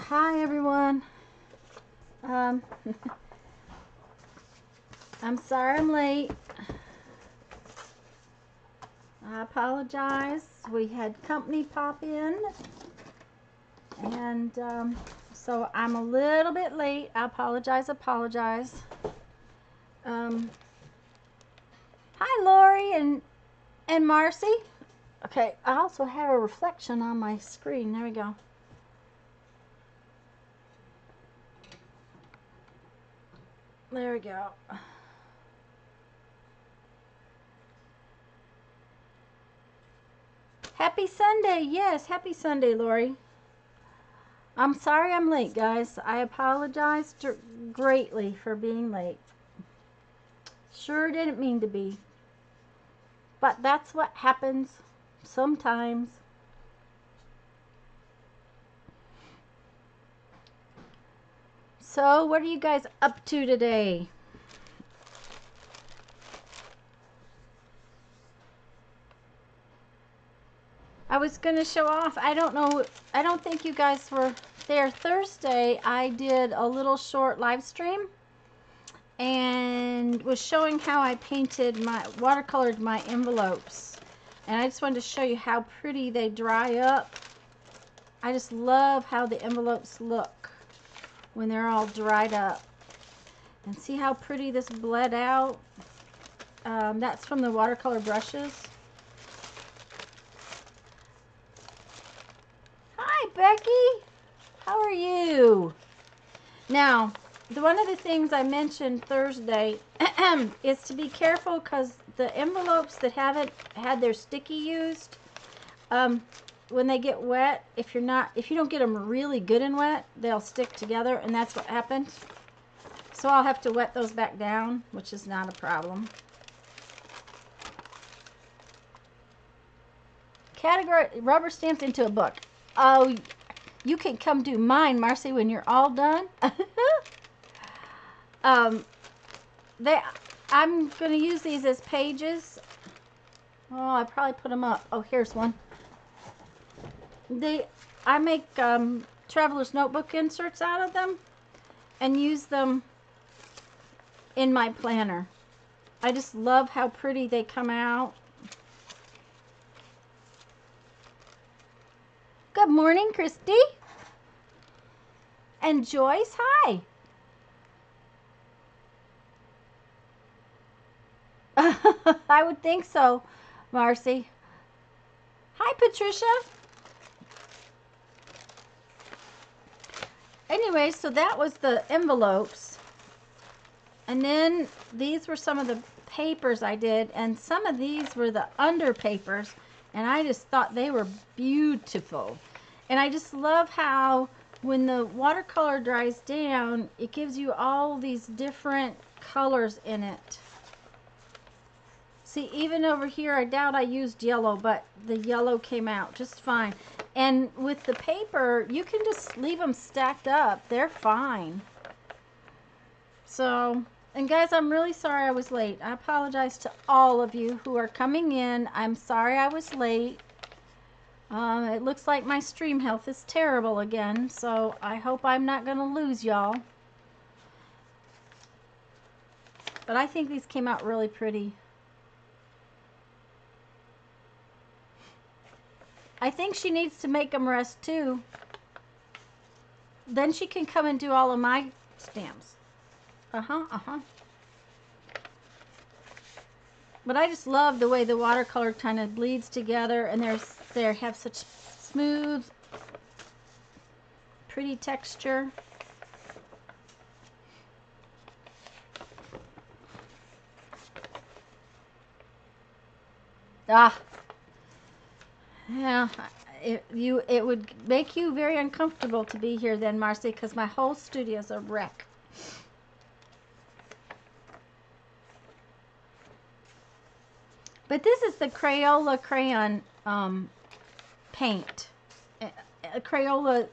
Hi everyone. I'm sorry I'm late. I apologize. We had company pop in, and so I'm a little bit late. I apologize. Hi Lori and Marcy. Okay, I also have a reflection on my screen. There we go. There we go. Happy Sunday. Yes, happy Sunday, Lori. I'm sorry I'm late, guys. I apologize greatly for being late. Sure didn't mean to be. But that's what happens sometimes. So, what are you guys up to today? I was going to show off. I don't know. I don't think you guys were there Thursday. I did a little short live stream and was showing how I painted watercolored my envelopes. And I just wanted to show you how pretty they dry up. I just love how the envelopes look when they're all dried up. And see how pretty this bled out? That's from the watercolor brushes. Hi, Becky. How are you? Now, one of the things I mentioned Thursday is to be careful because the envelopes that haven't had their sticky used, when they get wet, if you don't get them really good and wet, they'll stick together, and that's what happened. So I'll have to wet those back down, which is not a problem. Category rubber stamped into a book. Oh, you can come do mine, Marcy, when you're all done. I'm going to use these as pages. Oh, I probably put them up. Oh, here's one. I make traveler's notebook inserts out of them and use them in my planner. I just love how pretty they come out. Good morning, Christy. And Joyce, hi. I would think so, Marcy. Hi, Patricia. Anyway, so that was the envelopes. And then these were some of the papers I did, and some of these were the under papers, and I just thought they were beautiful. And I just love how when the watercolor dries down, it gives you all these different colors in it. See, even over here, I doubt I used yellow, but the yellow came out just fine. And with the paper, you can just leave them stacked up. They're fine. So, and guys, I'm really sorry I was late. I apologize to all of you who are coming in. I'm sorry I was late. It looks like my stream health is terrible again, so I hope I'm not going to lose y'all. But I think these came out really pretty. I think she needs to make them rest too. Then she can come and do all of my stamps. But I just love the way the watercolor kind of bleeds together, and they have such smooth, pretty texture. Yeah, it would make you very uncomfortable to be here then, Marcy, because my whole studio's a wreck. But this is the Crayola crayon paint, a Crayola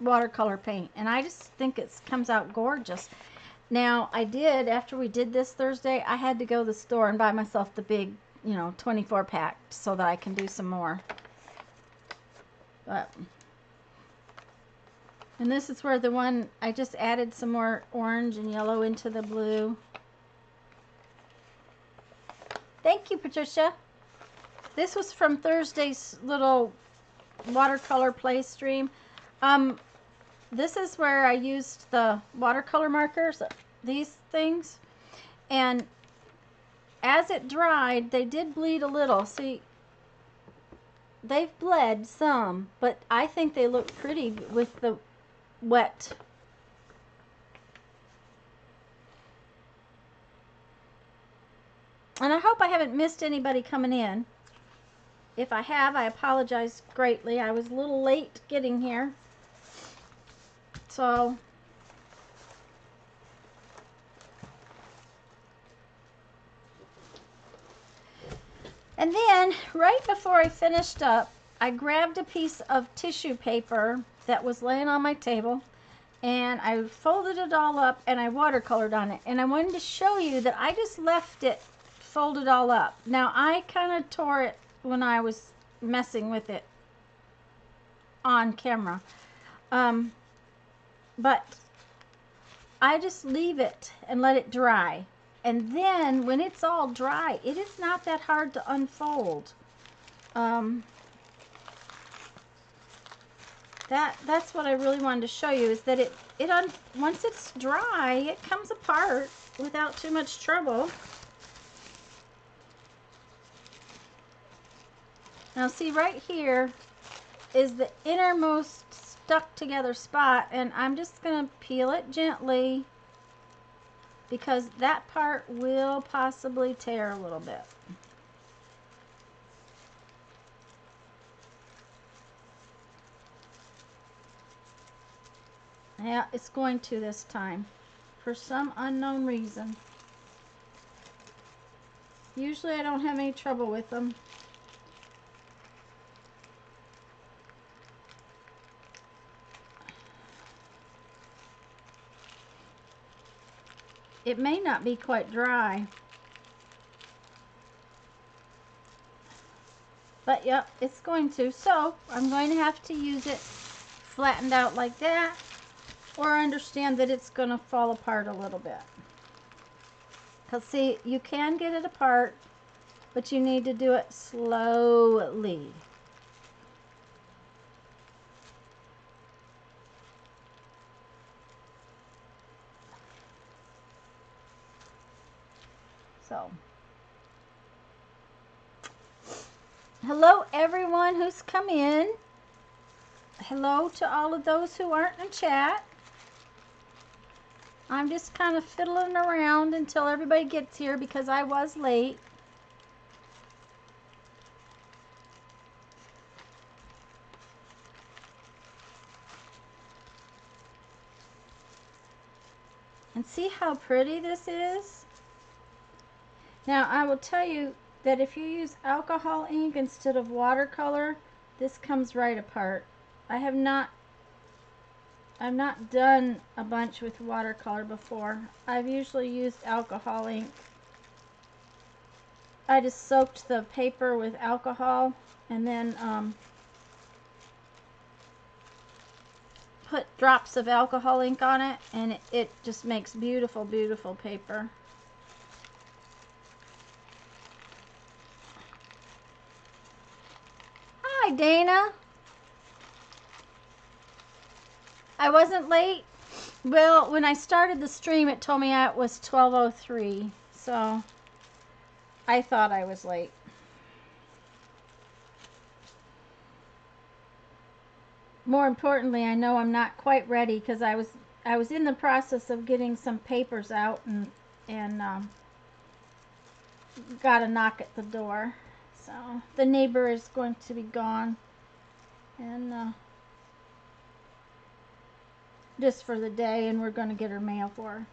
watercolor paint, and I just think it comes out gorgeous. Now, after we did this Thursday, I had to go to the store and buy myself the big, 24 pack so that I can do some more. But And this is where the one, I just added some more orange and yellow into the blue. Thank you, Patricia. This was from Thursday's little watercolor play stream. This is where I used the watercolor markers, these things. And as it dried, they did bleed a little. See, they've bled some, but I think they look pretty with the wet. And I hope I haven't missed anybody coming in. If I have, I apologize greatly. I was a little late getting here. So, and then right before I finished up, I grabbed a piece of tissue paper that was laying on my table, and I folded it all up and I watercolored on it. And I wanted to show you that I just left it folded all up. Now, I kind of tore it when I was messing with it on camera. But I just leave it and let it dry. And then when it's all dry, it is not that hard to unfold. That's what I really wanted to show you, is that once it's dry, it comes apart without too much trouble. Now see, right here is the innermost stuck together spot, and I'm just going to peel it gently because that part will possibly tear a little bit. Yeah, it's going to this time for some unknown reason. Usually I don't have any trouble with them. It may not be quite dry. But yep, it's going to. So I'm going to have to use it flattened out like that, or understand that it's going to fall apart a little bit. Because see, you can get it apart, but you need to do it slowly. So, hello everyone who's come in. Hello to all of those who aren't in chat. I'm just kind of fiddling around until everybody gets here because I was late. And see how pretty this is? Now, I will tell you that if you use alcohol ink instead of watercolor, this comes right apart. I've not done a bunch with watercolor before. I've usually used alcohol ink. I just soaked the paper with alcohol and then put drops of alcohol ink on it, and it just makes beautiful, beautiful paper. Hi, Dana. I wasn't late. Well, when I started the stream, it told me it was 12:03, so I thought I was late. More importantly, I know I'm not quite ready because I was in the process of getting some papers out and got a knock at the door. So the neighbor is going to be gone, and just for the day, and we're going to get her mail for her.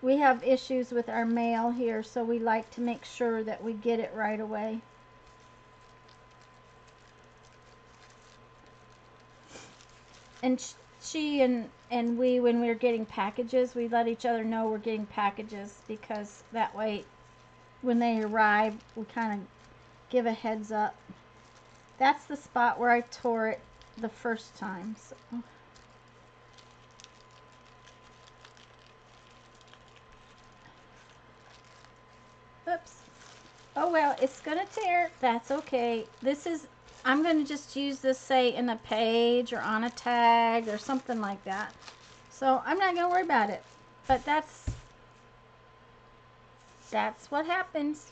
We have issues with our mail here, so we like to make sure that we get it right away. And she and we, when we're getting packages, we let each other know we're getting packages, because that way when they arrive, we kind of give a heads up. That's the spot where I tore it the first time. So. Oops. Oh well, it's gonna tear. That's okay. This is, I'm gonna just use this, say, in a page or on a tag or something like that. So I'm not gonna worry about it. But that's what happens.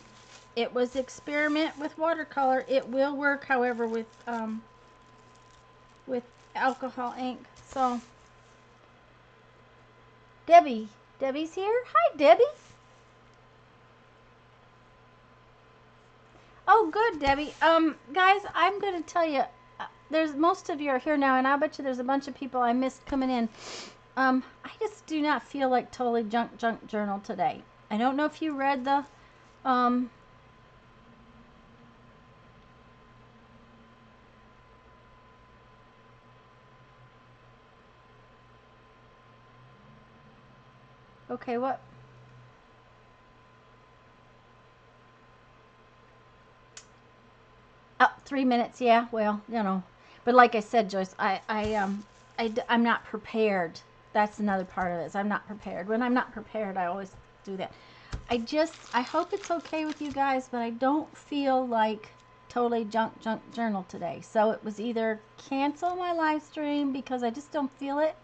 It was experiment with watercolor. It will work, however, with alcohol ink. So Debbie's here. Hi, Debbie. Oh, good, Debbie. Guys, I'm going to tell you, there's most of you are here now, and I bet you there's a bunch of people I missed coming in. I just do not feel like totally junk journal today. I don't know if you read the, okay, what? Oh, 3 minutes, yeah, well, you know. But like I said, Joyce, I'm not prepared. That's another part of it, is I'm not prepared. When I'm not prepared, I always do that. I hope it's okay with you guys, but I don't feel like totally junk journal today. So it was either cancel my live stream because I just don't feel it,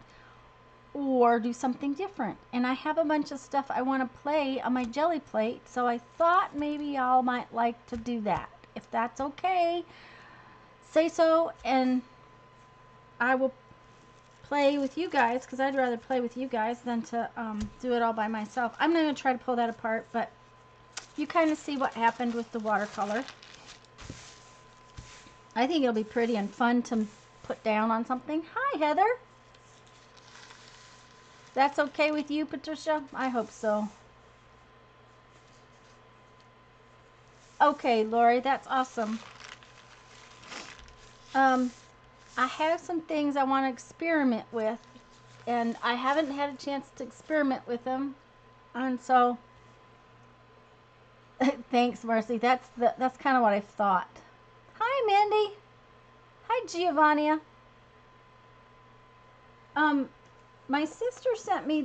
or do something different. And I have a bunch of stuff I want to play on my Gelli Plate, so I thought maybe y'all might like to do that. If that's okay, say so, and I will play with you guys, because I'd rather play with you guys than to do it all by myself. I'm not going to try to pull that apart, but you kind of see what happened with the watercolor. I think it'll be pretty and fun to put down on something. Hi, Heather. That's okay with you, Patricia? I hope so. Okay, Lori, that's awesome. I have some things I want to experiment with, and I haven't had a chance to experiment with them, and so thanks, Marcy. That's kind of what I thought. Hi, Mandy. Hi, Giovannia. My sister sent me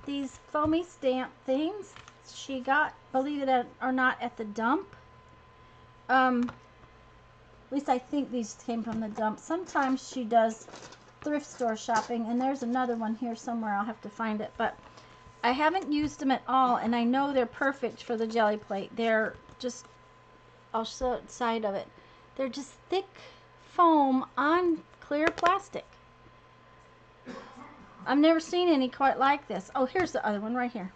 these foamy stamp things. She got, believe it or not, at the dump. At least I think these came from the dump. Sometimes she does thrift store shopping, and there's another one here somewhere. I'll have to find it, but I haven't used them at all, and I know they're perfect for the Gelli Plate. They're just, I'll show the side of it. They're just thick foam on clear plastic. I've never seen any quite like this. Oh, here's the other one right here.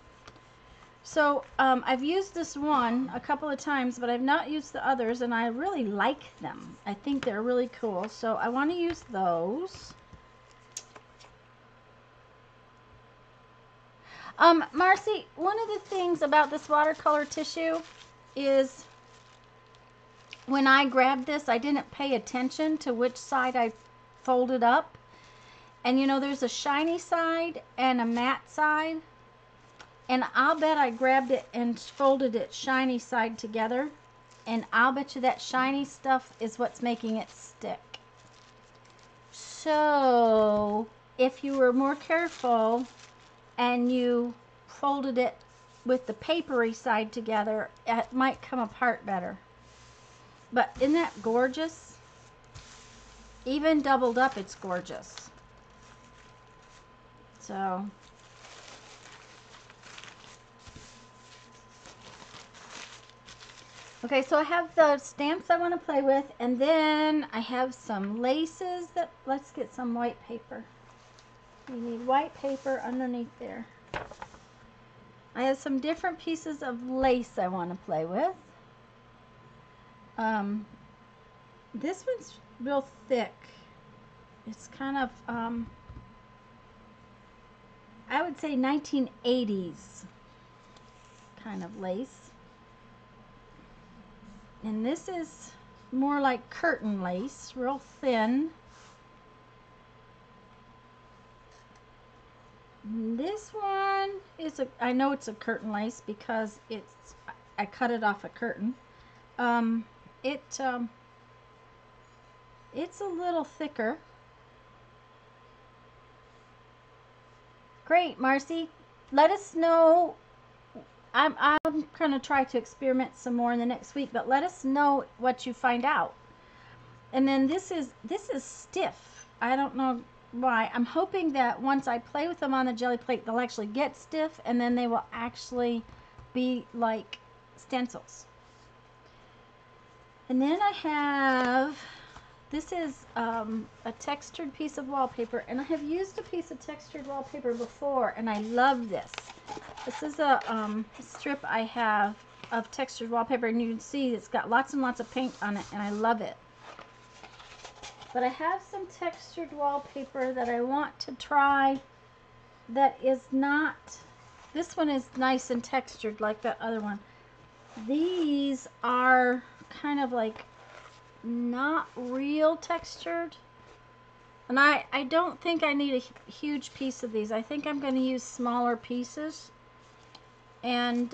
So I've used this one a couple of times, but I've not used the others, and I really like them. I think they're really cool, so I want to use those. Marcy, one of the things about this watercolor tissue is when I grabbed this, I didn't pay attention to which side I folded up. And you know, there's a shiny side and a matte side. And I'll bet I grabbed it and folded it shiny side together. And I'll bet you that shiny stuff is what's making it stick. So if you were more careful and you folded it with the papery side together, it might come apart better. But isn't that gorgeous? Even doubled up, it's gorgeous. So okay, so I have the stamps I want to play with, and then I have some laces that, let's get some white paper. We need white paper underneath there. I have some different pieces of lace I want to play with. This one's real thick. It's kind of, I would say 1980s kind of lace. And this is more like curtain lace, real thin. This one is I know it's a curtain lace because It's a little thicker. Great, Marcy. Let us know. I'm going to try to experiment some more in the next week, but let us know what you find out. And then this is stiff. I don't know why. I'm hoping that once I play with them on the Gelli Plate, they'll actually get stiff, and then they will actually be like stencils. And then I have, this is a textured piece of wallpaper, and I have used a piece of textured wallpaper before, and I love this. This is a strip I have of textured wallpaper, and you can see it's got lots and lots of paint on it, and I love it. But I have some textured wallpaper that I want to try that is not, this one is nice and textured like that other one. These are kind of like not real textured. And I don't think I need a huge piece of these. I think I'm going to use smaller pieces. And,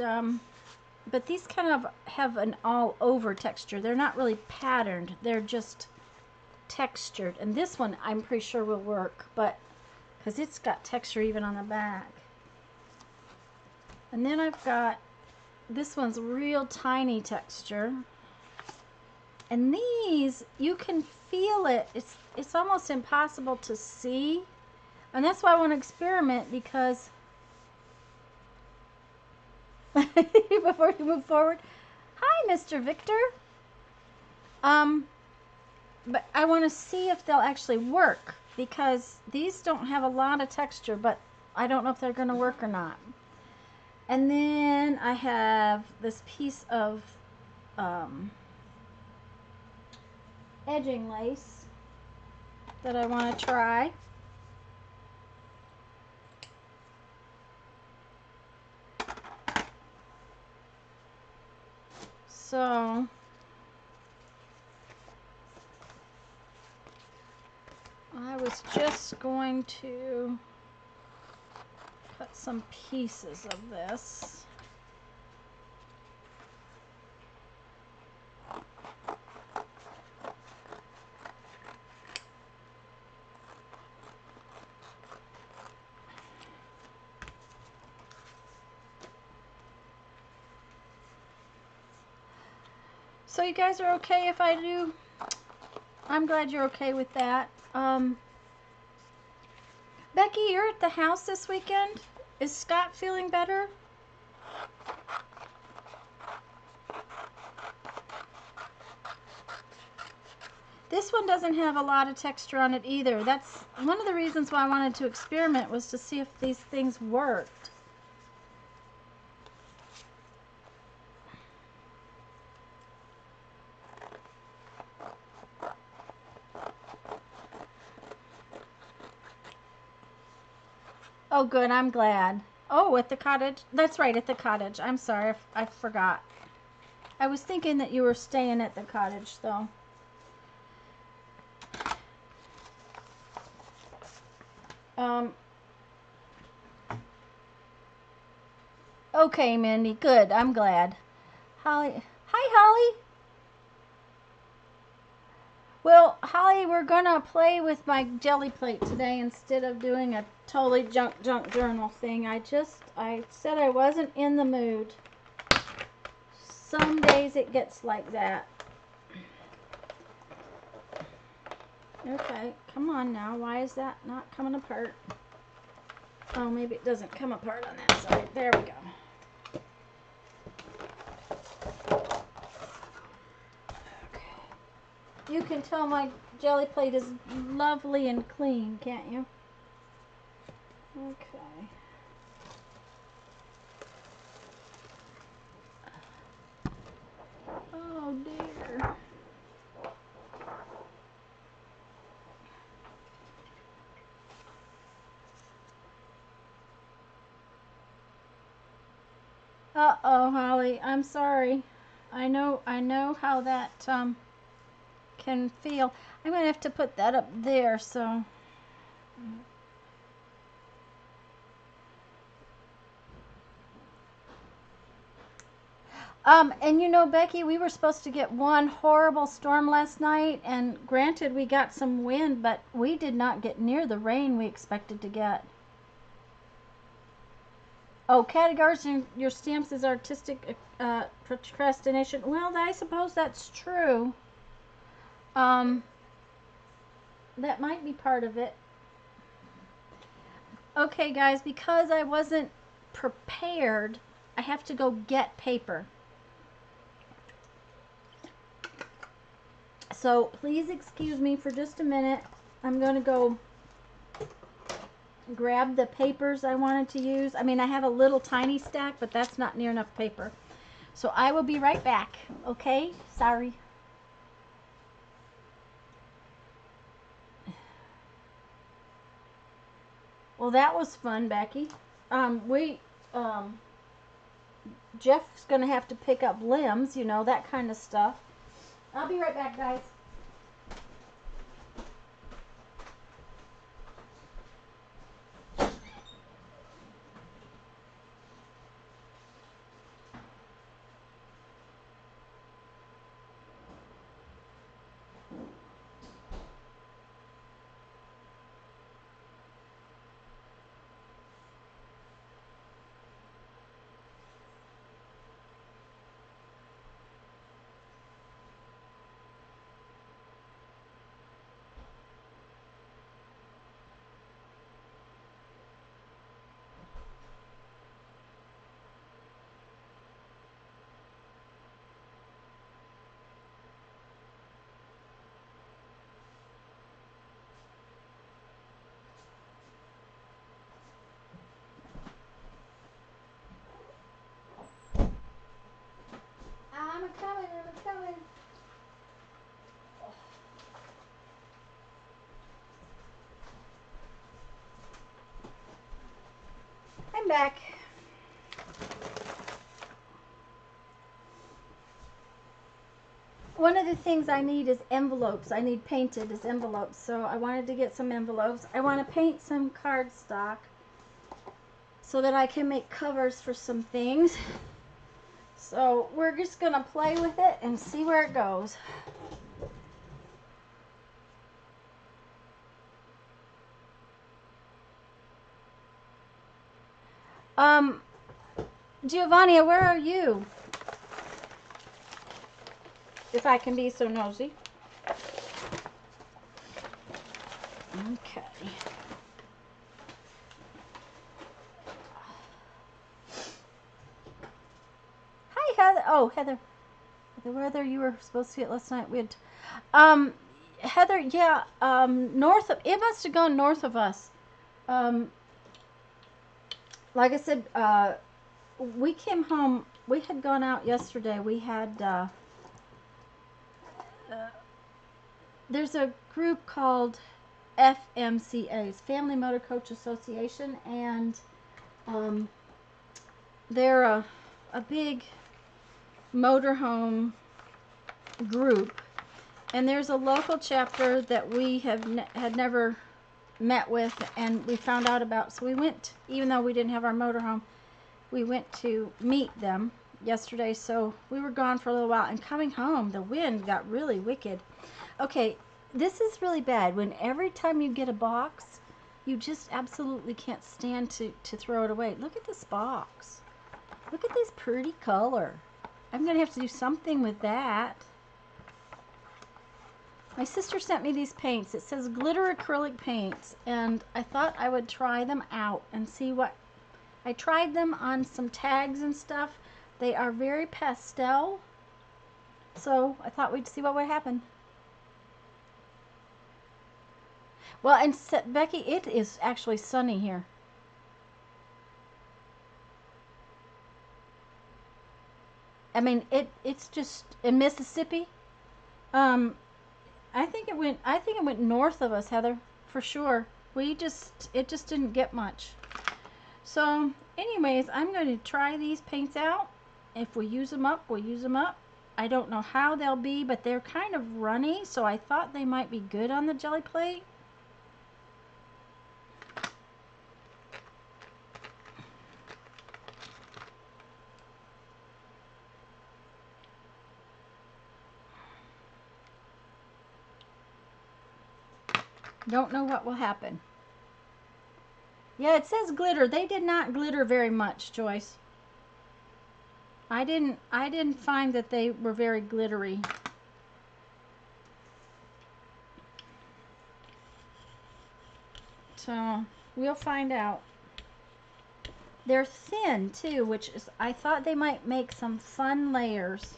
but these kind of have an all over texture. They're not really patterned. They're just textured. And this one I'm pretty sure will work, but because it's got texture even on the back. And then I've got, this one's real tiny texture. And these, you can feel it. It's almost impossible to see. And that's why I want to experiment, because before you move forward. Hi, Mr. Victor. But I want to see if they'll actually work, because these don't have a lot of texture, but I don't know if they're going to work or not. And then I have this piece of edging lace that I want to try. So I was just going to cut some pieces of this. So you guys are okay if I do? I'm glad you're okay with that. Becky, you're at the house this weekend? Is Scott feeling better? This one doesn't have a lot of texture on it either. That's one of the reasons why I wanted to experiment, was to see if these things worked. Oh, good. I'm glad. Oh, at the cottage? That's right, at the cottage. I'm sorry. I forgot. I was thinking that you were staying at the cottage, though. Okay, Mindy. Good. I'm glad. Holly. Hi, Holly. Well, Holly, we're going to play with my Gelli Plate today instead of doing a totally junk journal thing. I said I wasn't in the mood. Some days it gets like that. Okay, come on now. Why is that not coming apart? Oh, maybe it doesn't come apart on that side. There we go. You can tell my Gelli Plate is lovely and clean, can't you? Okay. Oh dear. Uh-oh, Holly. I'm sorry. I know how that can feel. I'm going to have to put that up there, so. And you know, Becky, we were supposed to get one horrible storm last night, and granted, we got some wind, but we did not get near the rain we expected to get. Oh, categorizing your stamps as artistic procrastination. Well, I suppose that's true. Um, that might be part of it. Okay, guys, because I wasn't prepared, I have to go get paper. So please excuse me for just a minute. I'm going to go grab the papers I wanted to use. I mean, I have a little tiny stack, but that's not near enough paper. So I will be right back, okay? Sorry. Well, that was fun, Becky. Jeff's going to have to pick up limbs, you know, that kind of stuff. I'll be right back, guys. I'm coming. I'm back. One of the things I need is envelopes. I need painted as envelopes. So I wanted to get some envelopes. I want to paint some cardstock so that I can make covers for some things. So we're just going to play with it and see where it goes. Giovanni, where are you? If I can be so nosy. Okay. Hi, Heather. Oh, Heather. The weather you were supposed to get last night. We had, Heather, yeah, north of, it must have gone north of us. Like I said, we came home, we had gone out yesterday. We had, there's a group called FMCA's, Family Motor Coach Association, and they're a big motorhome group, and there's a local chapter that we had never met with, and we found out about, so we went, even though we didn't have our motorhome, we went to meet them yesterday. So we were gone for a little while, and coming home the wind got really wicked. Okay, this is really bad when every time you get a box you just absolutely can't stand to throw it away. Look at this box, look at this pretty color. I'm gonna have to do something with that. My sister sent me these paints. It says glitter acrylic paints, and I thought I would try them out and see what. I tried them on some tags and stuff. They are very pastel, so I thought we'd see what would happen. Well, and Becky, it is actually sunny here. I mean, it's just in Mississippi. I think it went north of us, Heather, for sure. It just didn't get much. So, anyways, I'm going to try these paints out. If we use them up, we'll use them up. I don't know how they'll be, but they're kind of runny, so I thought they might be good on the Gelli Plate. Don't know what will happen. Yeah, it says glitter. They did not glitter very much, Joyce. I didn't find that they were very glittery. So, we'll find out. They're thin too, which is, I thought they might make some fun layers.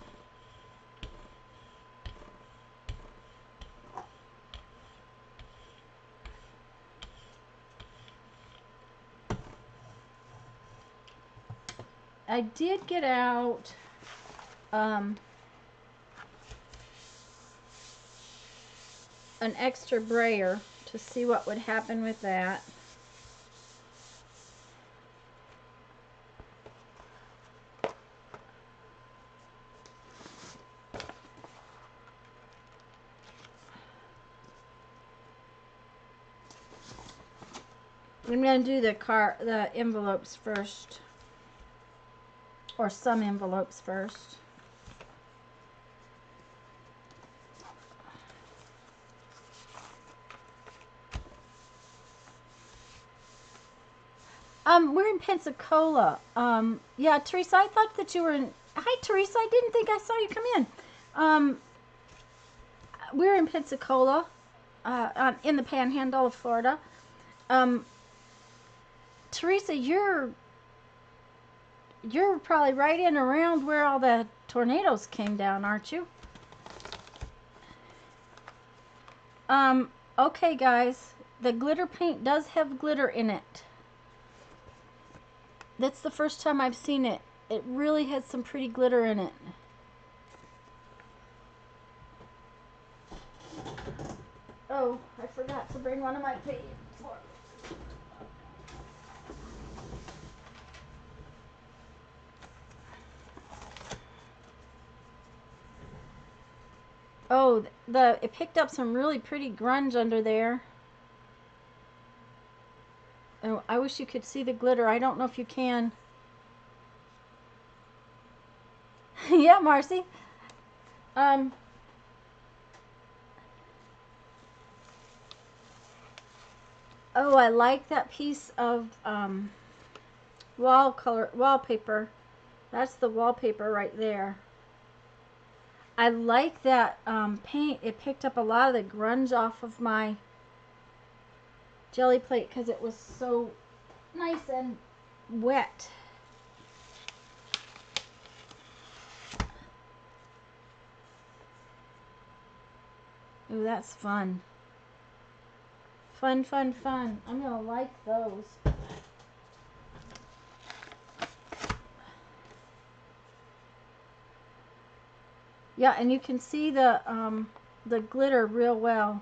I did get out an extra brayer to see what would happen with that. I'm going to do the envelopes first, or some envelopes first. We're in Pensacola. Yeah, Teresa, I thought that you were in... Hi, Teresa, I didn't think I saw you come in. We're in Pensacola, in the Panhandle of Florida. Teresa, you're probably right in around where all the tornadoes came down, aren't you? Okay, guys, the glitter paint does have glitter in it. That's the first time I've seen it. It really has some pretty glitter in it. Oh, I forgot to bring one of my paints. Oh, it picked up some really pretty grunge under there. Oh, I wish you could see the glitter. I don't know if you can. Yeah, Marcy. Oh, I like that piece of wallpaper. That's the wallpaper right there. I like that paint. It picked up a lot of the grunge off of my Gelli Plate because it was so nice and wet. Ooh, that's fun. Fun, fun, fun. I'm gonna like those. Yeah, and you can see the glitter real well.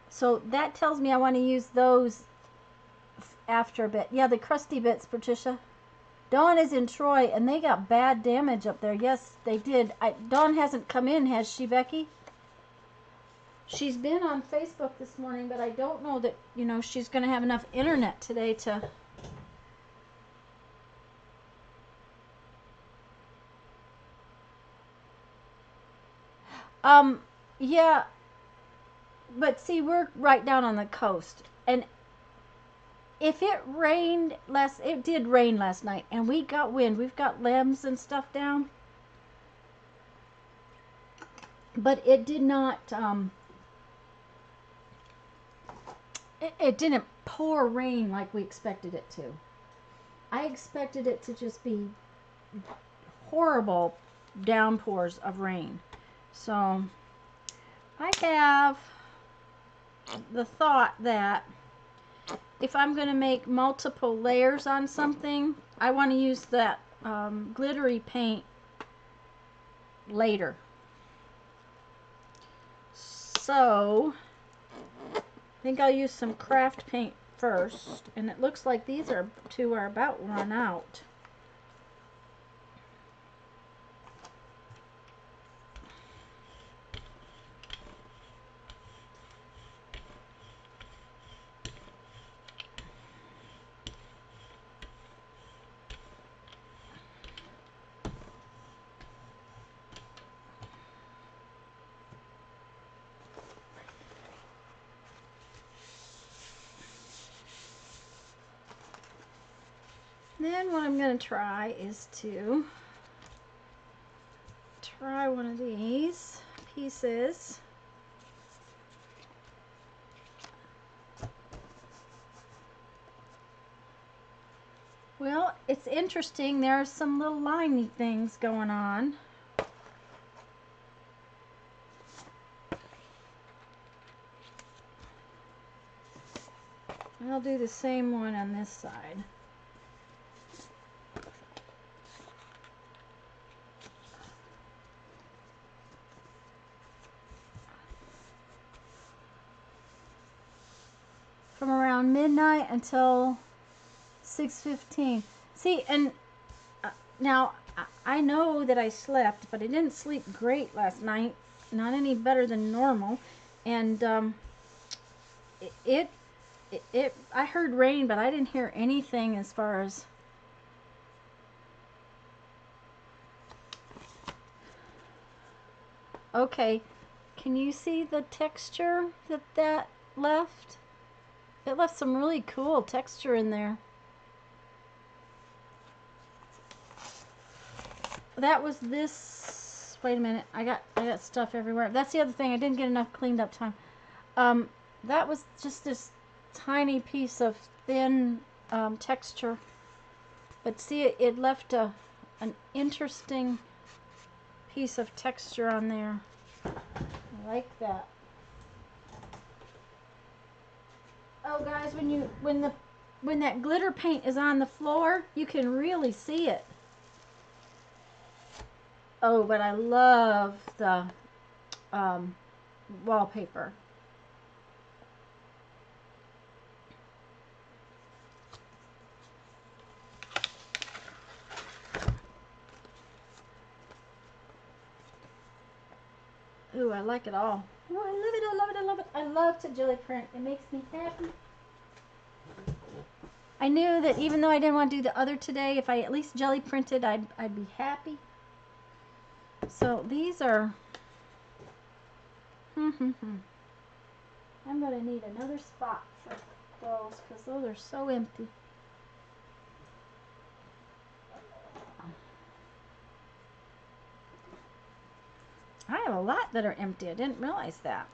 So that tells me I want to use those after a bit. Yeah, the crusty bits, Patricia. Dawn is in Troy, and they got bad damage up there. Yes, they did. Dawn hasn't come in, has she, Becky? She's been on Facebook this morning, but I don't know that, you know, she's going to have enough internet today to... Yeah, but see, we're right down on the coast, and if it rained it did rain last night, and we got wind. We've got limbs and stuff down, but it did not, it didn't pour rain like we expected it to. I expected it to just be horrible downpours of rain. So I have the thought that if I'm going to make multiple layers on something, I want to use that glittery paint later. So I think I'll use some craft paint first, and it looks like these two are about run out. Then what I'm going to try is to try one of these pieces. Well, it's interesting. There are some little liney things going on. I'll do the same one on this side. From around midnight until 6:15. See, and now I know that I slept, but I didn't sleep great last night. Not any better than normal. And I heard rain, but I didn't hear anything as far as okay. Can you see the texture that left? It left some really cool texture in there. That was this. Wait a minute. I got stuff everywhere. That's the other thing. I didn't get enough cleaned up time. That was just this tiny piece of thin texture. But see, it left an interesting piece of texture on there. I like that. Oh, guys, when that glitter paint is on the floor, you can really see it. Oh, but I love the wallpaper. Ooh, I like it all. Oh, I love it, I love it, I love it. I love to jelly print. It makes me happy. I knew that even though I didn't want to do the other today, if I at least jelly printed, I'd be happy. So these are... I'm going to need another spot for those because those are so empty. I have a lot that are empty. I didn't realize that.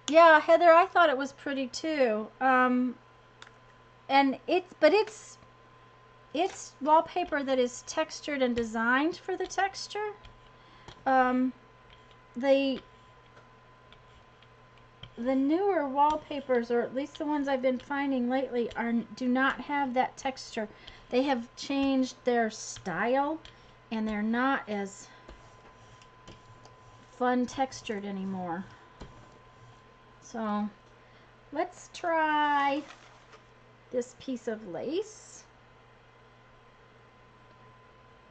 Yeah, Heather, I thought it was pretty too. And it's wallpaper that is textured and designed for the texture. The newer wallpapers, or at least the ones I've been finding lately, do not have that texture. They have changed their style, and they're not as fun textured anymore. So let's try this piece of lace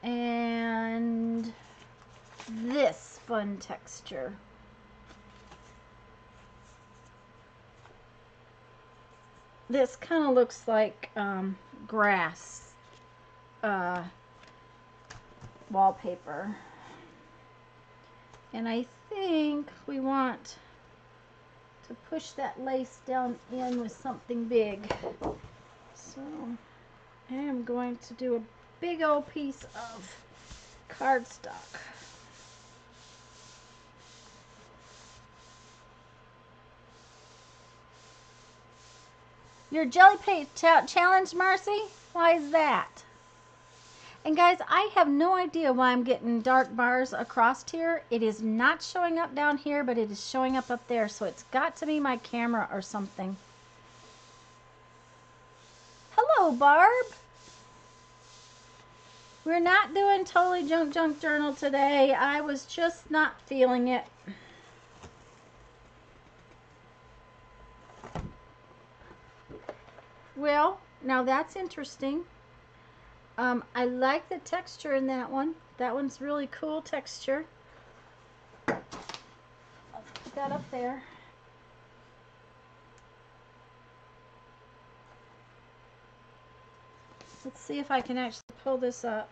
and this fun texture. This kind of looks like grass wallpaper. And I think we want to push that lace down in with something big. So I am going to do a big old piece of cardstock. Your jelly paint challenge, Marcy? Why is that? And guys, I have no idea why I'm getting dark bars across here. It is not showing up down here, but it is showing up there. So it's got to be my camera or something. Hello, Barb. We're not doing Totally Junk Journal today. I was just not feeling it. Well, now that's interesting. I like the texture in that one. That one's really cool texture. I'll put that up there. Let's see if I can actually pull this up.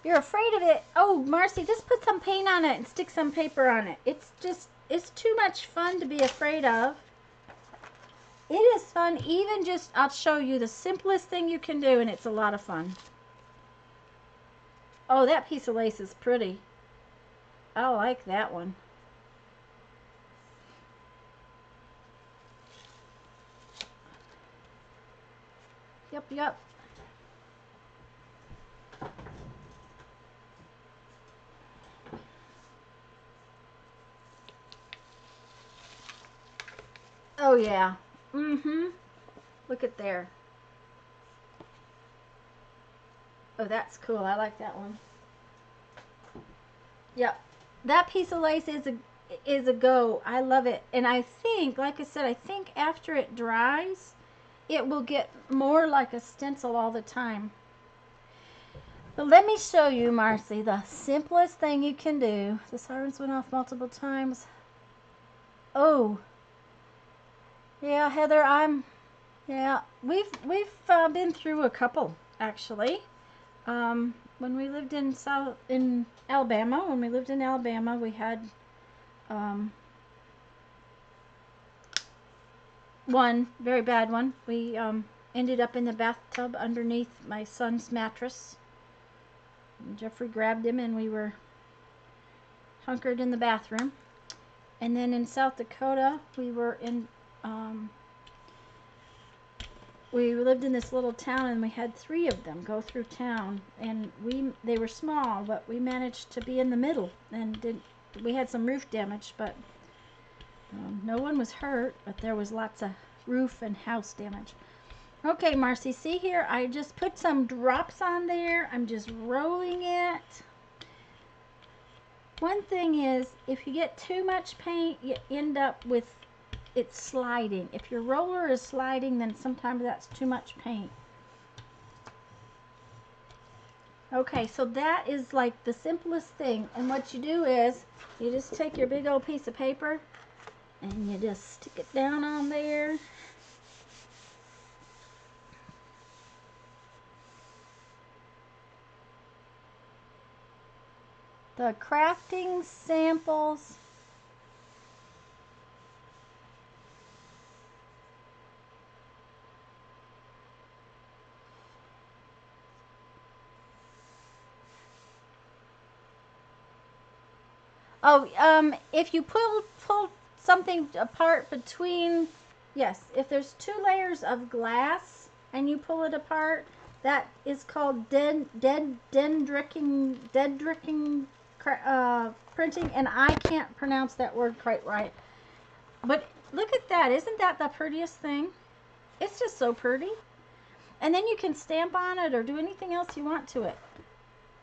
You're afraid of it. Oh, Marcy, just put some paint on it and stick some paper on it. It's too much fun to be afraid of. It is fun, even just, I'll show you the simplest thing you can do, and it's a lot of fun. Oh, that piece of lace is pretty. I like that one. Yep, yep. Oh, yeah. Mm-hmm. Look at there. Oh, that's cool. I like that one. Yep. That piece of lace is a go. I love it. And I think, like I said, I think after it dries, it will get more like a stencil all the time. But let me show you, Marcy, the simplest thing you can do. The sirens went off multiple times. Oh. Yeah, Heather, yeah, we've been through a couple, actually. When we lived in Alabama, we had one very bad one. We ended up in the bathtub underneath my son's mattress. Jeffrey grabbed him and we were hunkered in the bathroom. And then in South Dakota, we lived in this little town, and we had 3 of them go through town, and they were small, but we managed to be in the middle, and we had some roof damage, but no one was hurt, but there was lots of roof and house damage. Okay, Marcy, see here, I just put some drops on there. I'm just rolling it. One thing is, if you get too much paint, you end up with it's sliding. If your roller is sliding, then sometimes that's too much paint. Okay, so that is like the simplest thing. And what you do is, you just take your big old piece of paper and you just stick it down on there. The crafting samples. Oh, if you pull something apart between, yes, if there's 2 layers of glass and you pull it apart, that is called dendriching printing, and I can't pronounce that word quite right. But look at that. Isn't that the prettiest thing? It's just so pretty. And then you can stamp on it or do anything else you want to it.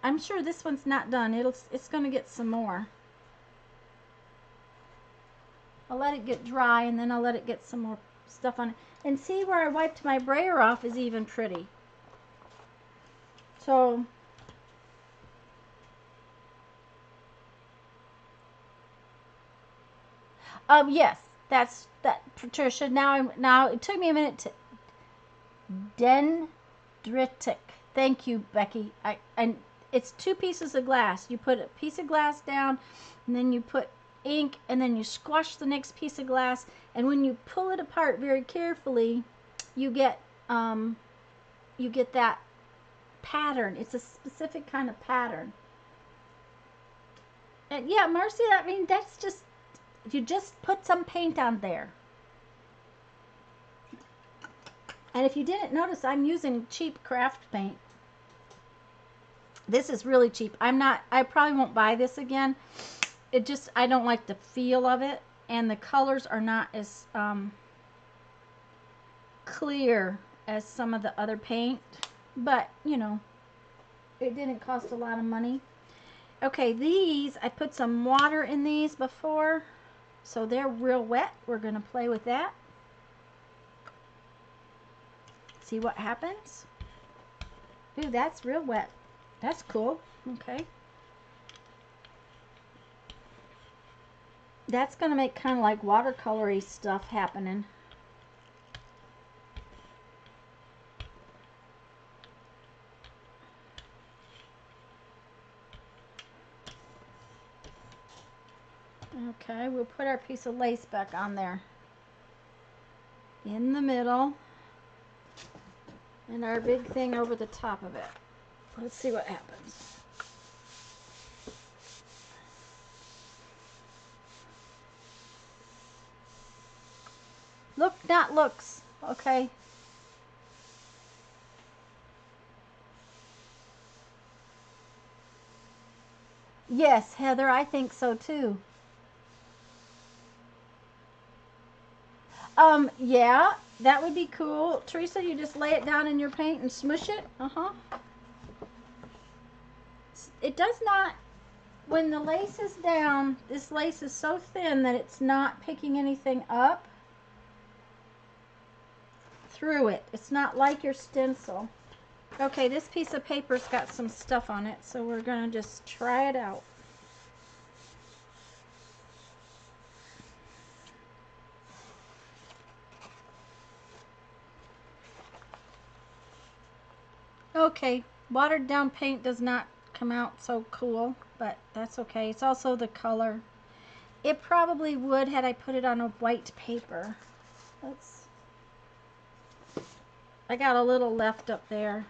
I'm sure this one's not done. It's going to get some more. I'll let it get dry, and then I'll let it get some more stuff on it. And see where I wiped my brayer off is even pretty. So, yes, that's that, Patricia. Now it took me a minute to dendritic. Thank you, Becky. And it's 2 pieces of glass. You put a piece of glass down, and then you put ink, and then you squash the next piece of glass, and when you pull it apart very carefully, you get that pattern. It's a specific kind of pattern. And yeah, Marcy, I mean, that's just, you just put some paint on there. And if you didn't notice, I'm using cheap craft paint. This is really cheap. I probably won't buy this again. I don't like the feel of it, and the colors are not as clear as some of the other paint, but you know, it didn't cost a lot of money. Okay, these, I put some water in these before, so they're real wet. We're going to play with that. See what happens. Ooh, that's real wet. That's cool. Okay. That's going to make kind of like watercolory stuff happening. Okay, we'll put our piece of lace back on there in the middle and our big thing over the top of it. Let's see what happens. Look, not looks, okay? Yes, Heather, I think so too. Yeah, that would be cool. Teresa, you just lay it down in your paint and smush it? Uh-huh. It does not, when the lace is down, this lace is so thin that it's not picking anything up through it. It's not like your stencil. Okay, this piece of paper's got some stuff on it, so we're gonna just try it out. Okay, watered down paint does not come out so cool, but that's okay. It's also the color. It probably would had I put it on a white paper. I got a little left up there.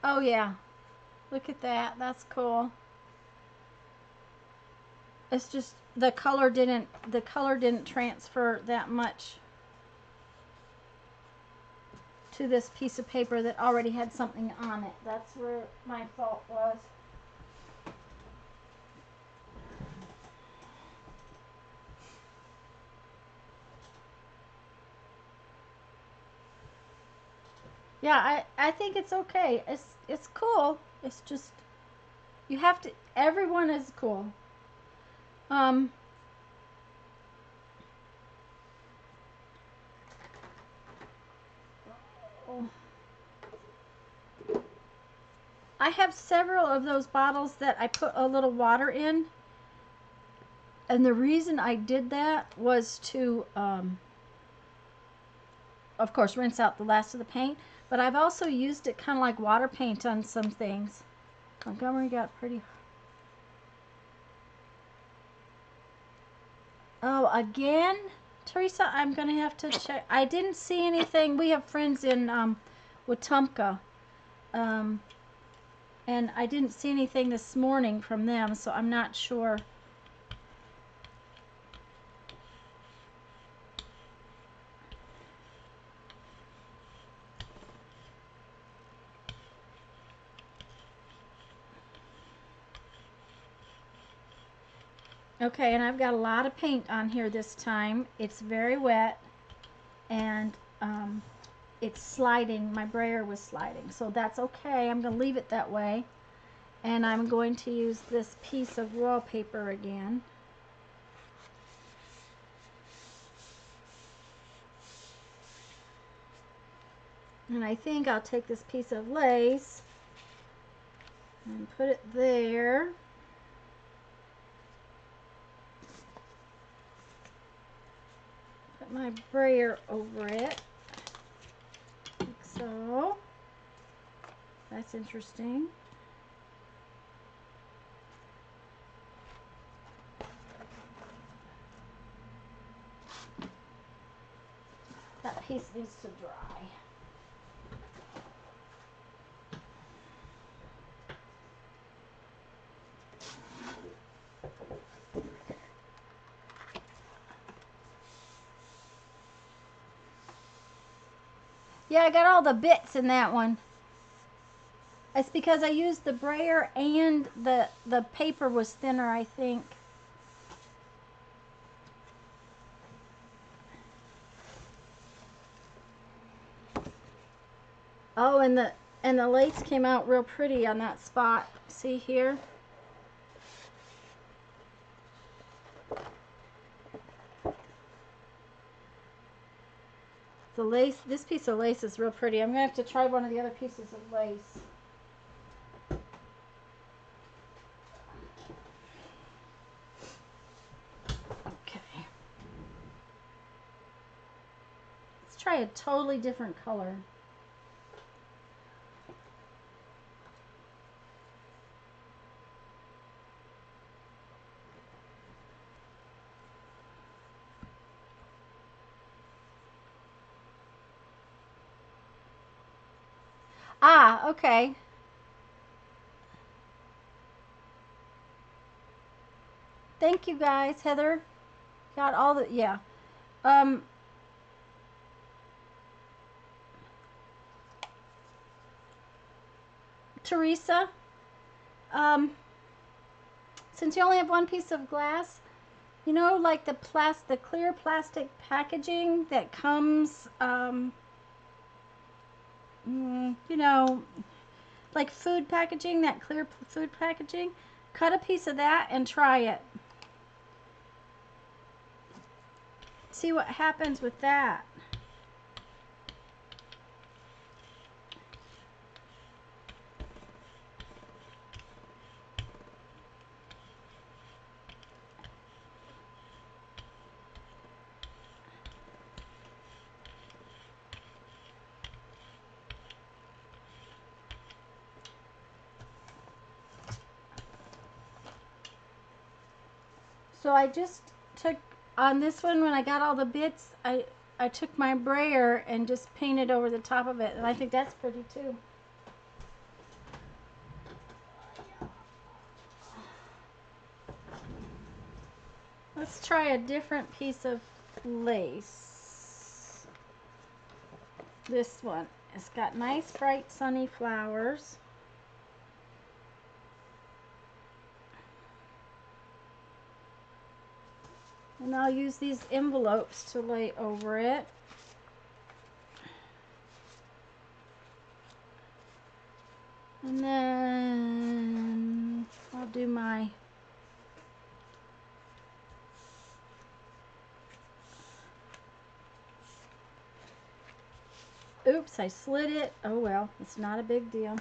Oh yeah, look at that. That's cool. It's just the color didn't transfer that much to this piece of paper that already had something on it. That's where my fault was. Yeah, I think it's okay. It's cool. It's just you have to, everyone is cool. I have several of those bottles that I put a little water in. And the reason I did that was to, of course, rinse out the last of the paint. But I've also used it kind of like water paint on some things. Montgomery got pretty. Oh, again? Teresa, I'm going to have to check. I didn't see anything. We have friends in Wetumpka. And I didn't see anything this morning from them, so I'm not sure. Okay, and I've got a lot of paint on here this time. It's very wet, and it's sliding. My brayer was sliding, so that's okay. I'm going to leave it that way. And I'm going to use this piece of wallpaper again. And I think I'll take this piece of lace and put it there. Put my brayer over it, like so. That's interesting. That piece needs to dry. Yeah, I got all the bits in that one. It's because I used the brayer and the paper was thinner, I think. Oh, and the lace came out real pretty on that spot. See here? The lace, this piece of lace is real pretty. I'm going to have to try one of the other pieces of lace. Okay. Let's try a totally different color. Ah, okay. Thank you guys. Heather got all the, yeah. Um, Teresa, um, since you only have one piece of glass, you know, like the clear plastic packaging that comes, you know, like food packaging, that clear food packaging, cut a piece of that and try it. See what happens with that. So I just took, on this one, when I got all the bits, I took my brayer and just painted over the top of it, and I think that's pretty too. Let's try a different piece of lace. This one. It's got nice bright sunny flowers. And I'll use these envelopes to lay over it. And then I'll do my oops, I slid it. Oh well, it's not a big deal.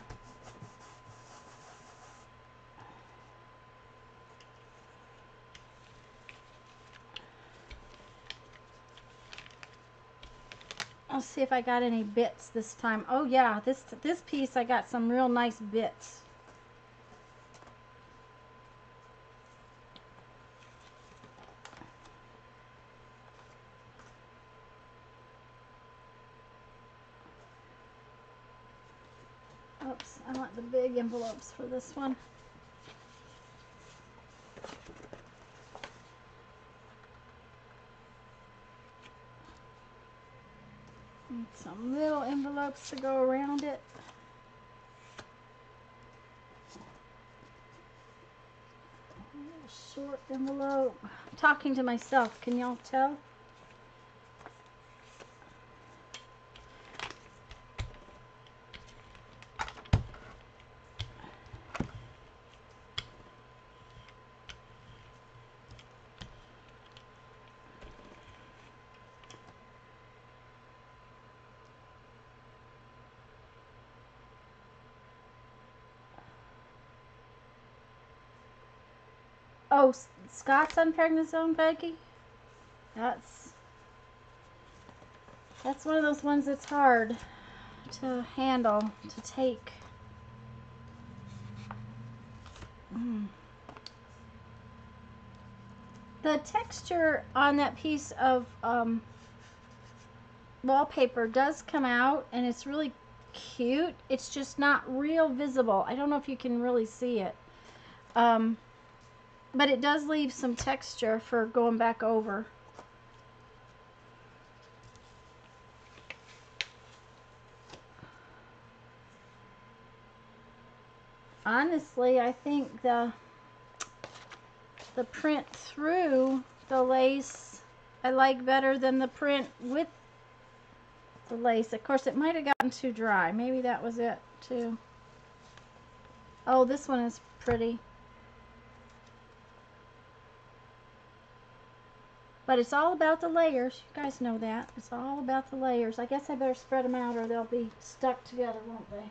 I'll see if I got any bits this time. Oh yeah, this piece I got some real nice bits. Oops, I want the big envelopes for this one. And some little envelopes to go around it. A little short envelope. I'm talking to myself, can y'all tell? Oh, Scott's unpacking his own, Becky? That's one of those ones that's hard to handle, to take. The texture on that piece of wallpaper does come out, and it's really cute. It's just not real visible. I don't know if you can really see it. But it does leave some texture for going back over. Honestly, I think the print through the lace I like better than the print with the lace. Of course, it might have gotten too dry. Maybe that was it too. Oh, this one is pretty. But it's all about the layers. You guys know that. It's all about the layers. I guess I better spread them out or they'll be stuck together, won't they?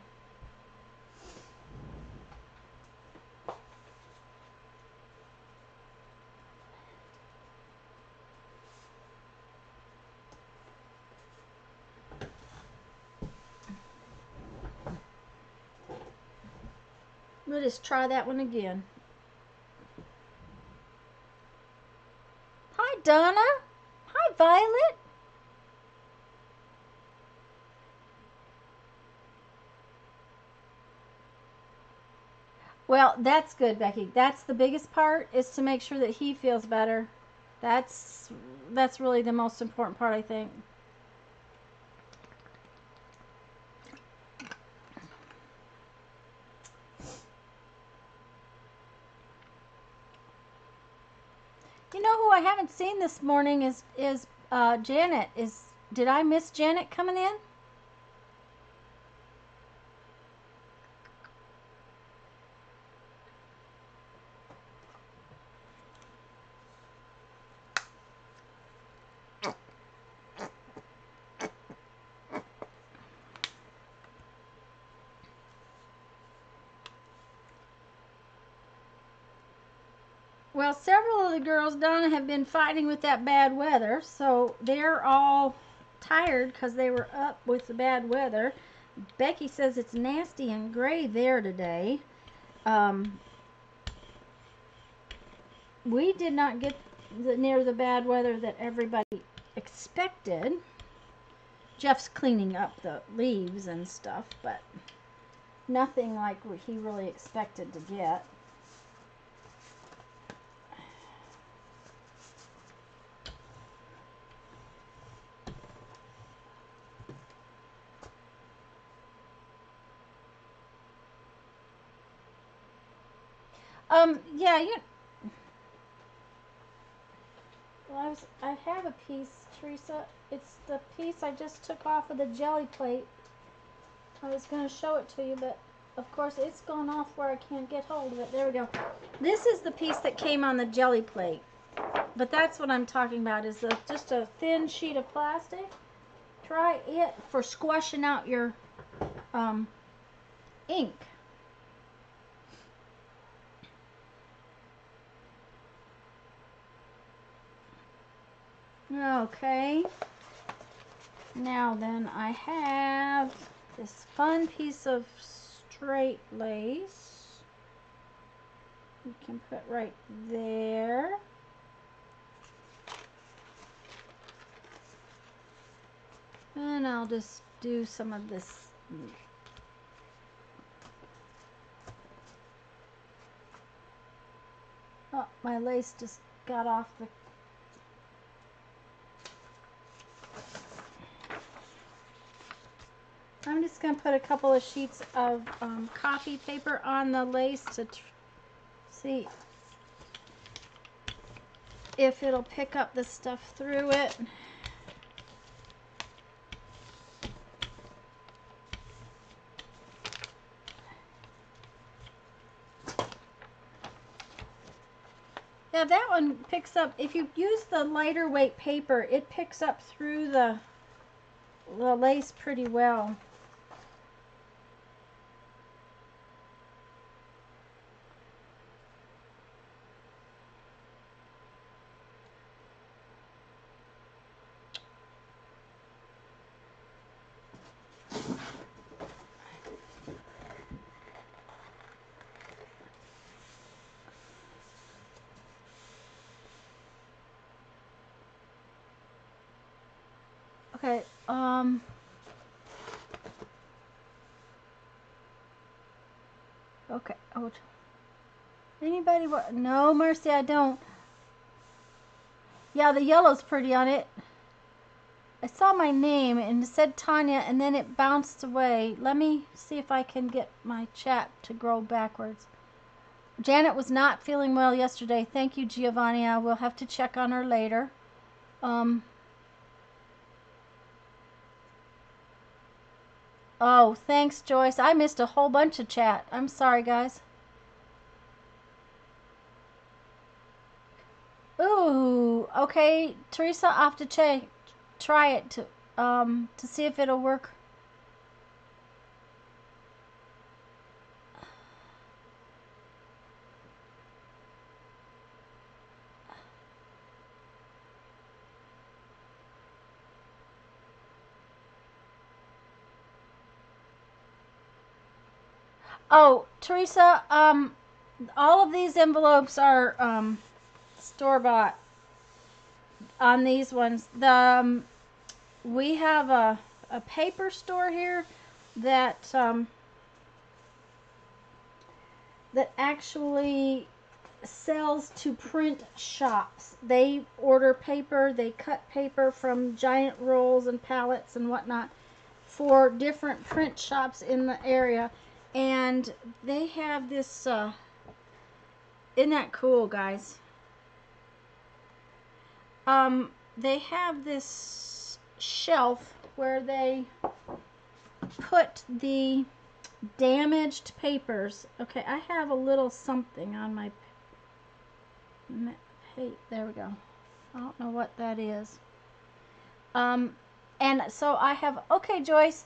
We'll just try that one again. Hi, Donna. Hi, Violet. Well, that's good, Becky. That's the biggest part, is to make sure that he feels better. That's really the most important part, I think. You know who I haven't seen this morning is Janet. Did I miss Janet coming in? Well, several of the girls, Donna, have been fighting with that bad weather, so they're all tired because they were up with the bad weather. Becky says it's nasty and gray there today. We did not get near the bad weather that everybody expected. Jeff's cleaning up the leaves and stuff, but nothing like what he really expected to get. Yeah, well, I have a piece, Teresa. It's the piece I just took off of the Gelli Plate. I was going to show it to you, but of course it's gone off where I can't get hold of it. There we go. This is the piece that came on the Gelli Plate. But that's what I'm talking about, is just a thin sheet of plastic. Try it for squashing out your ink. Okay. Now then, I have this fun piece of straight lace. You can put right there. And I'll just do some of this. Oh, my lace just got off the... I'm just going to put a couple of sheets of copy paper on the lace to see if it'll pick up the stuff through it. Yeah, that one picks up. If you use the lighter weight paper, it picks up through the lace pretty well. Okay, okay, oh, anybody want, no, Mercy, I don't. Yeah, the yellow's pretty on it. I saw my name and it said Tanya and then it bounced away. Let me see if I can get my chat to grow backwards. Janet was not feeling well yesterday. Thank you, Giovanni. I will have to check on her later. Oh, thanks, Joyce. I missed a whole bunch of chat. I'm sorry, guys. Ooh, okay, Teresa, I'll have to try it to see if it'll work. Oh, Teresa, all of these envelopes are store-bought on these ones. We have a paper store here that that actually sells to print shops. They order paper, they cut paper from giant rolls and pallets and whatnot for different print shops in the area. And they have this, isn't that cool, guys? They have this shelf where they put the damaged papers. Okay, I have a little something on my there we go. I don't know what that is. And so I have, okay, Joyce.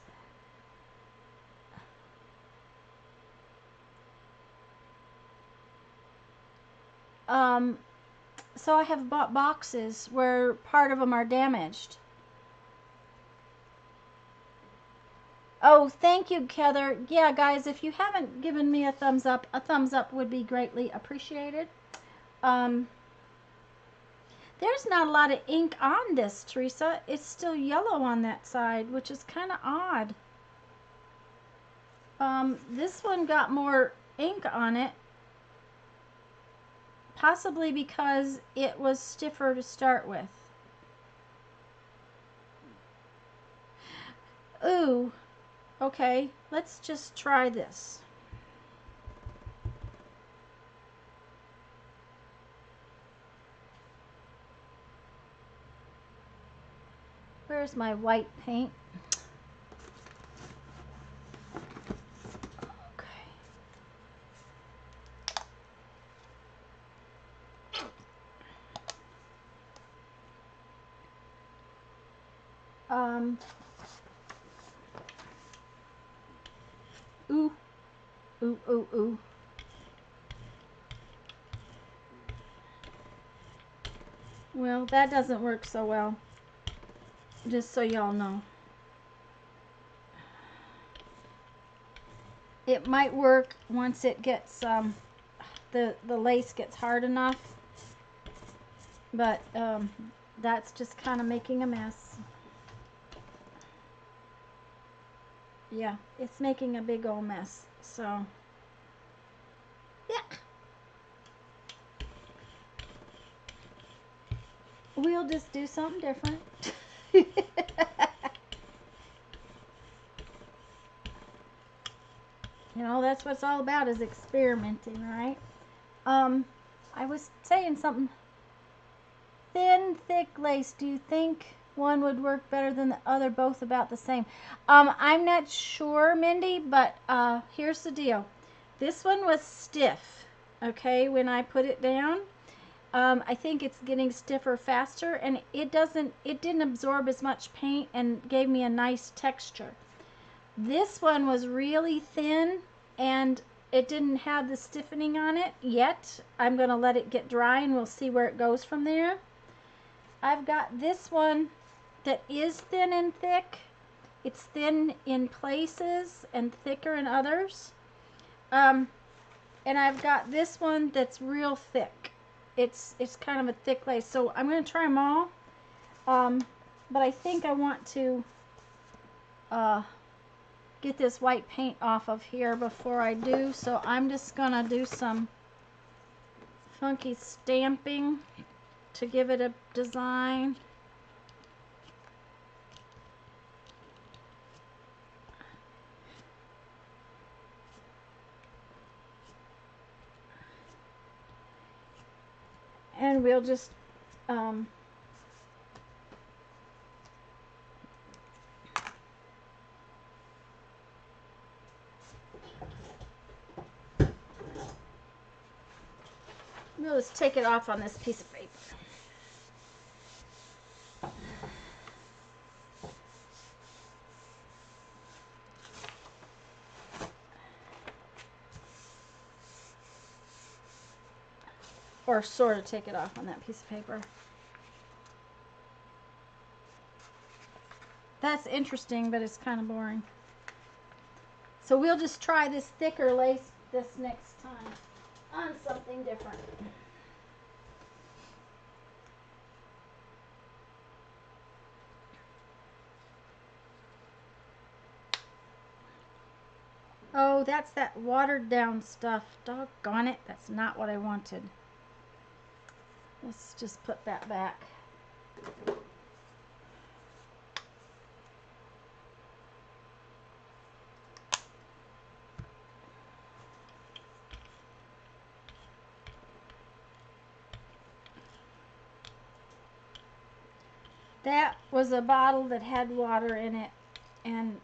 So I have bought boxes where part of them are damaged. Oh, thank you, Heather. Yeah, guys, if you haven't given me a thumbs up would be greatly appreciated. There's not a lot of ink on this, Teresa. It's still yellow on that side, which is kind of odd. This one got more ink on it, possibly because it was stiffer to start with. Ooh, okay, let's just try this. Where's my white paint? Okay. Ooh, ooh, ooh, ooh. Well, that doesn't work so well, just so y'all know. It might work once it gets, the lace gets hard enough, but that's just kind of making a mess. Yeah, it's making a big old mess, so yeah. We'll just do something different. You know, that's what it's all about, is experimenting, right? I was saying something. Thin, thick lace, do you think one would work better than the other, both about the same? I'm not sure, Mindy, but here's the deal. This one was stiff, okay, when I put it down. I think it's getting stiffer faster, and it didn't absorb as much paint and gave me a nice texture. This one was really thin, and it didn't have the stiffening on it yet. I'm going to let it get dry, and we'll see where it goes from there. I've got this one that is thin and thick. It's thin in places and thicker in others. And I've got this one that's real thick. It's kind of a thick lace. So I'm going to try them all. But I think I want to get this white paint off of here before I do. So I'm just going to do some funky stamping to give it a design. And we'll just we'll just take it off on this piece of paper. Or sort of take it off on that piece of paper. That's interesting, but it's kind of boring. So we'll just try this thicker lace this next time on something different. Oh, that's that watered down stuff. Doggone it. That's not what I wanted. Let's just put that back. That was a bottle that had water in it, and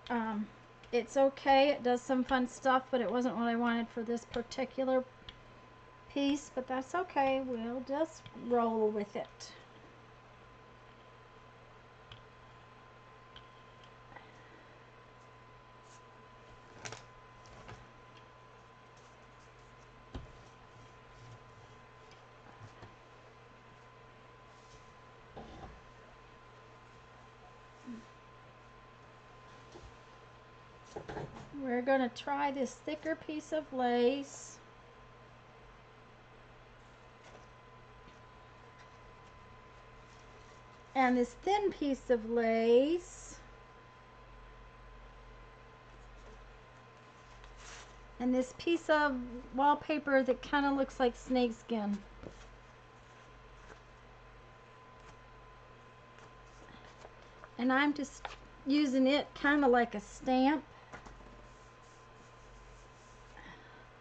it's okay. It does some fun stuff, but it wasn't what I wanted for this particular piece, but that's okay. We'll just roll with it. We're going to try this thicker piece of lace. And this thin piece of lace. And this piece of wallpaper that kind of looks like snakeskin. And I'm just using it kind of like a stamp.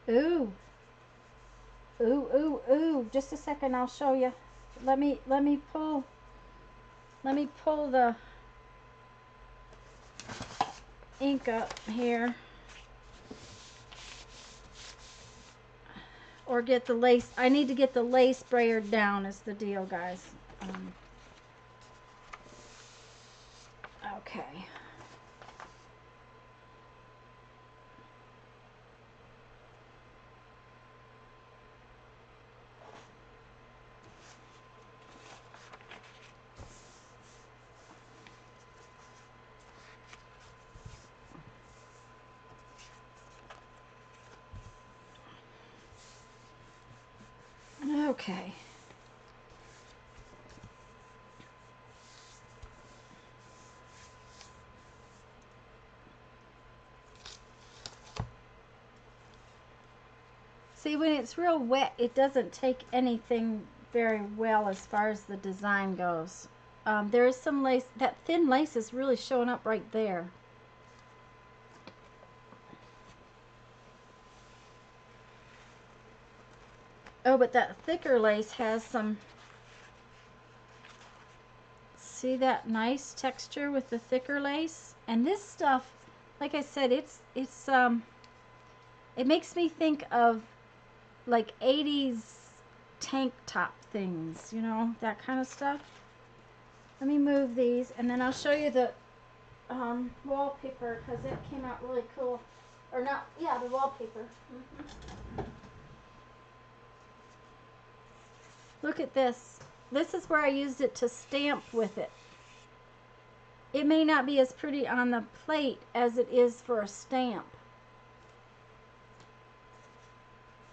Ooh. Ooh, ooh, ooh. Just a second, I'll show you. Let me pull the ink up here. Or get the lace. I need to get the lace sprayer down is the deal, guys. Okay. Okay. See, when it's real wet, it doesn't take anything very well as far as the design goes. There is some lace. That thin lace is really showing up right there. Oh, but that thicker lace has some... See that nice texture with the thicker lace? And this stuff, like I said, it makes me think of like 80s tank top things, you know, that kind of stuff. Let me move these, and then I'll show you the wallpaper, because it came out really cool. Or not, yeah, the wallpaper. Look at this. This is where I used it to stamp with it. It may not be as pretty on the plate as it is for a stamp.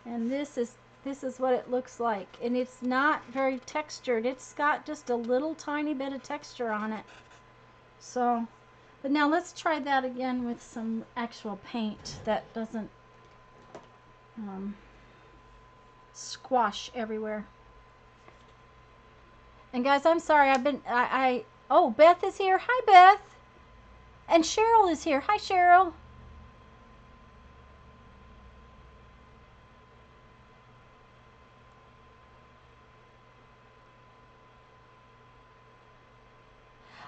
And this is what it looks like. And it's not very textured. It's got just a little tiny bit of texture on it. So, but now let's try that again with some actual paint that doesn't squash everywhere. And guys, I'm sorry, oh, Beth is here. Hi, Beth. And Cheryl is here. Hi, Cheryl.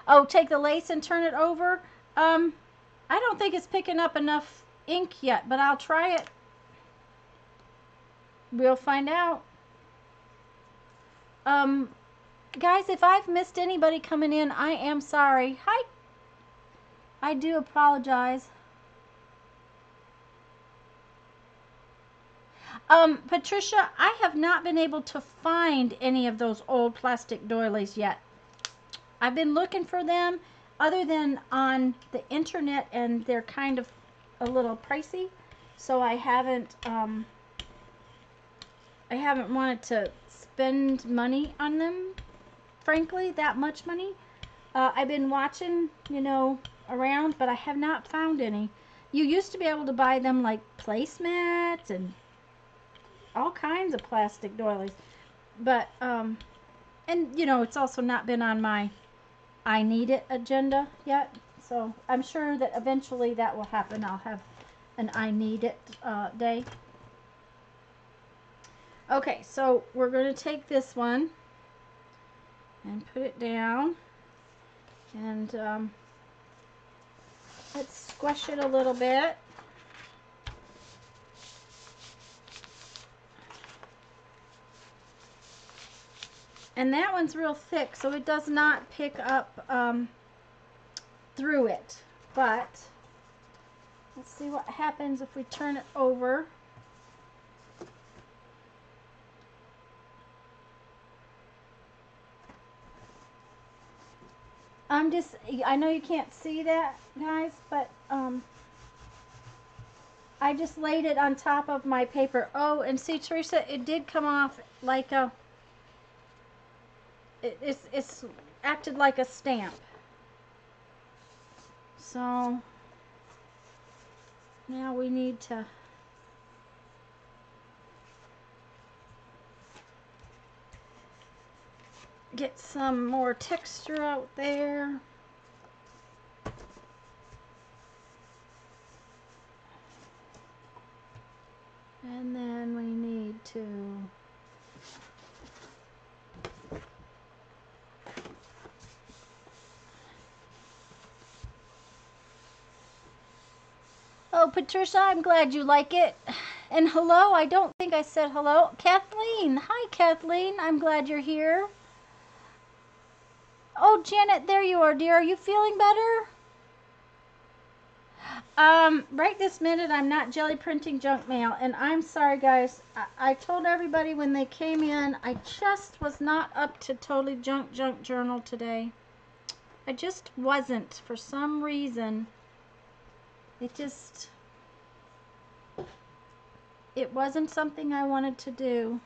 Oh, take the lace and turn it over. I don't think it's picking up enough ink yet, but I'll try it. We'll find out. Guys, if I've missed anybody coming in, I am sorry. Hi. I do apologize. Patricia, I have not been able to find any of those old plastic doilies yet. I've been looking for them other than on the internet, and they're kind of a little pricey. So I haven't wanted to spend money on them, frankly, that much money. I've been watching, you know, around, but I have not found any. You used to be able to buy them like placemats and all kinds of plastic doilies. But, and you know, it's also not been on my I need it agenda yet. So I'm sure that eventually that will happen. I'll have an I need it day. Okay, so we're going to take this one and put it down. And let's squish it a little bit. And that one's real thick, so it does not pick up through it. But let's see what happens if we turn it over. I know you can't see that, guys, but I just laid it on top of my paper. Oh, and see, Teresa, it did come off like a, it's acted like a stamp. So now we need to get some more texture out there. And then we need to Oh, Patricia, I'm glad you like it. And hello, I don't think I said hello. Kathleen. Hi, Kathleen. I'm glad you're here. Oh, Janet, there you are, dear. Are you feeling better? Right this minute, I'm not jelly printing junk mail. And I'm sorry, guys. I told everybody when they came in, I just was not up to totally junk journal today. I just wasn't for some reason. It wasn't something I wanted to do.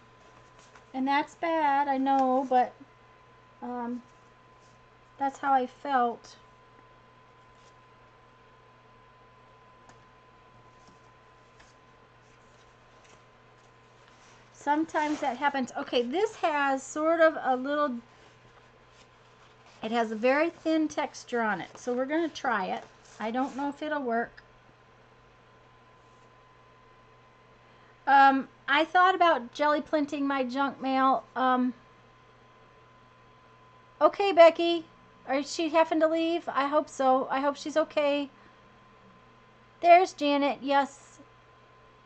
And that's bad, I know, but that's how I felt. Sometimes that happens. Okay, this has sort of a little, it has a very thin texture on it. So we're going to try it. I don't know if it'll work. I thought about jelly printing my junk mail. Okay, Becky. Is she having to leave? I hope so. I hope she's okay. There's Janet. Yes.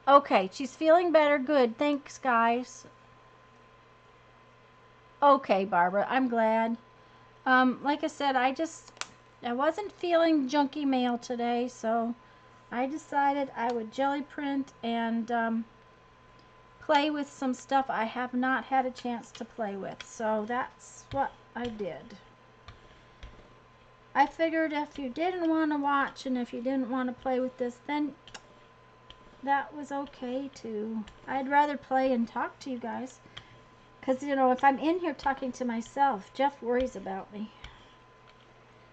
Okay, she's feeling better. Good. Thanks, guys. Okay, Barbara. I'm glad. Like I said, I wasn't feeling junky mail today, so I decided I would jelly print and play with some stuff I have not had a chance to play with. So that's what I did. I figured if you didn't want to watch and if you didn't want to play with this, then that was okay too. I'd rather play and talk to you guys. Because, you know, if I'm in here talking to myself, Jeff worries about me.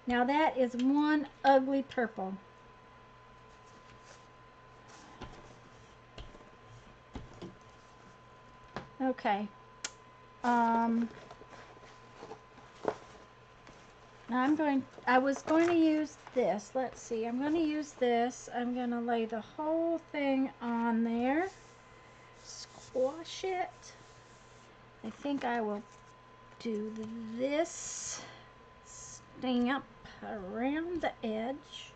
Now that is one ugly purple. Okay. Now I was going to use this. Let's see. I'm going to use this. I'm going to lay the whole thing on there. Squash it. I think I will do this stamp around the edge.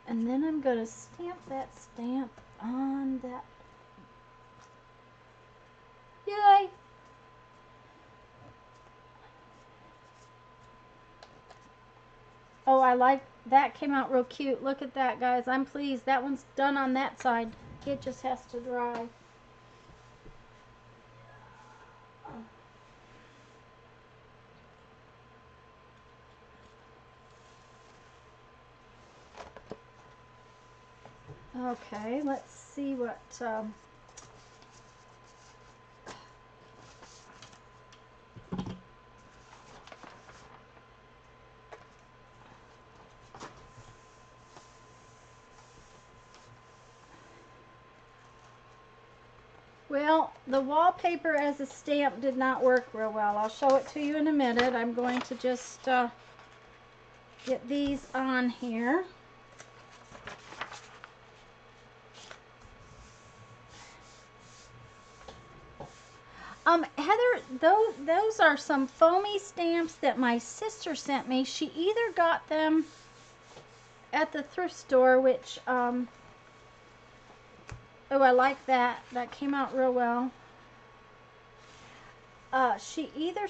And then I'm going to stamp that stamp on that. Yay! Oh, I like that. Came out real cute. Look at that, guys. I'm pleased. That one's done on that side. It just has to dry. Okay, let's see what Well, the wallpaper as a stamp did not work real well. I'll show it to you in a minute. I'm going to just get these on here. Heather, those are some foamy stamps that my sister sent me. She either got them at the thrift store, which, oh, I like that. That came out real well. She either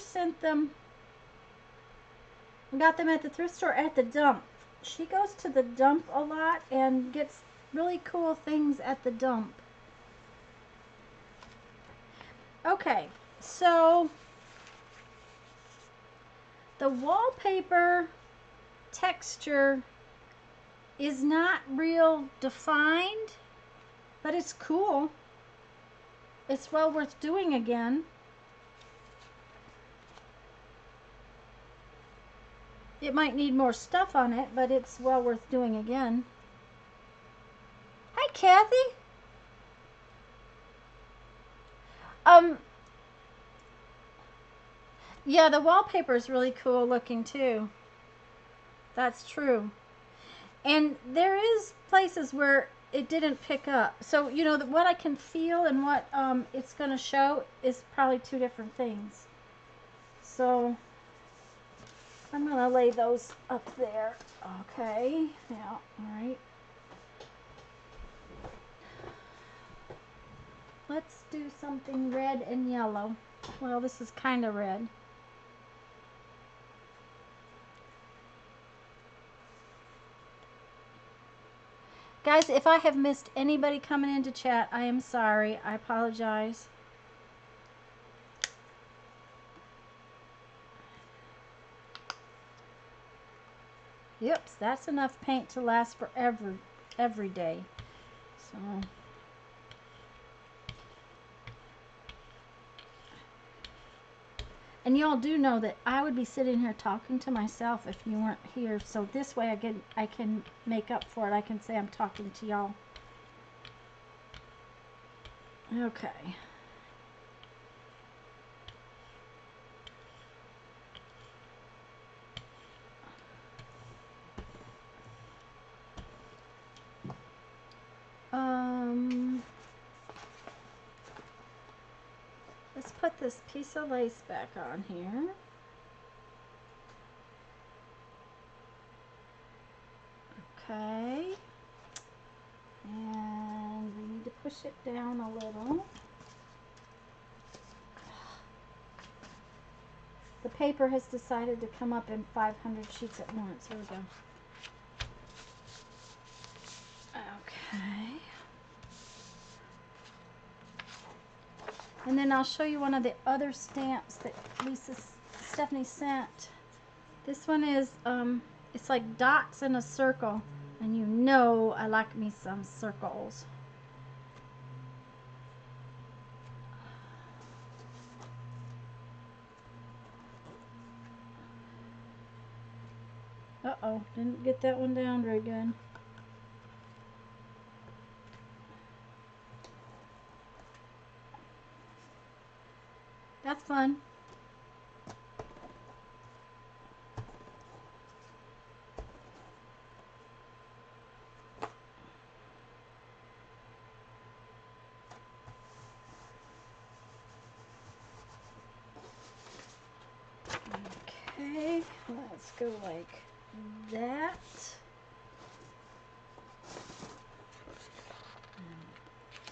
got them at the thrift store or at the dump. She goes to the dump a lot and gets really cool things at the dump. Okay, so the wallpaper texture is not real defined, but it's cool. It's well worth doing again. It might need more stuff on it, but it's well worth doing again. Hi, Kathy. Yeah, the wallpaper is really cool looking too. That's true. And there is places where it didn't pick up. So, you know, what I can feel and what it's going to show is probably two different things. So, I'm going to lay those up there. Okay. Yeah, all right. Let's do something red and yellow. Well, this is kind of red. Guys, if I have missed anybody coming into chat, I am sorry. I apologize. Yep, that's enough paint to last forever, every day. So, and y'all do know that I would be sitting here talking to myself if you weren't here. So this way I can make up for it. I can say I'm talking to y'all. Okay. Let's put this piece of lace back on here. Okay. And we need to push it down a little. The paper has decided to come up in 500 sheets at once. Here we go. Okay. And then I'll show you one of the other stamps that Stephanie sent. This one is, it's like dots in a circle. And you know I like me some circles. Uh-oh, didn't get that one down very good. That's fun. Okay, let's go like that.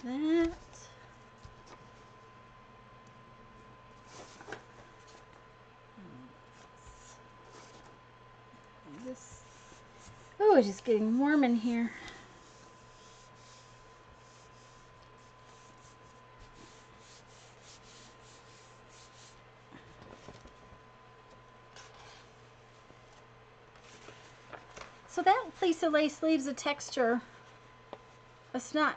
And that. This. Oh, it's just getting warm in here. So that piece of lace leaves a texture. It's not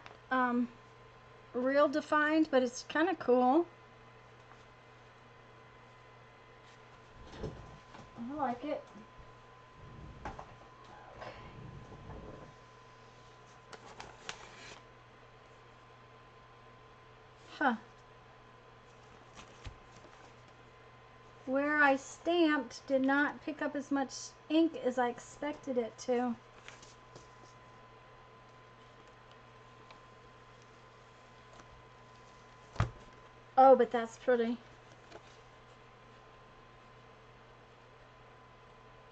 real defined, but it's kind of cool. I like it. Huh. Where I stamped did not pick up as much ink as I expected it to. Oh, but that's pretty.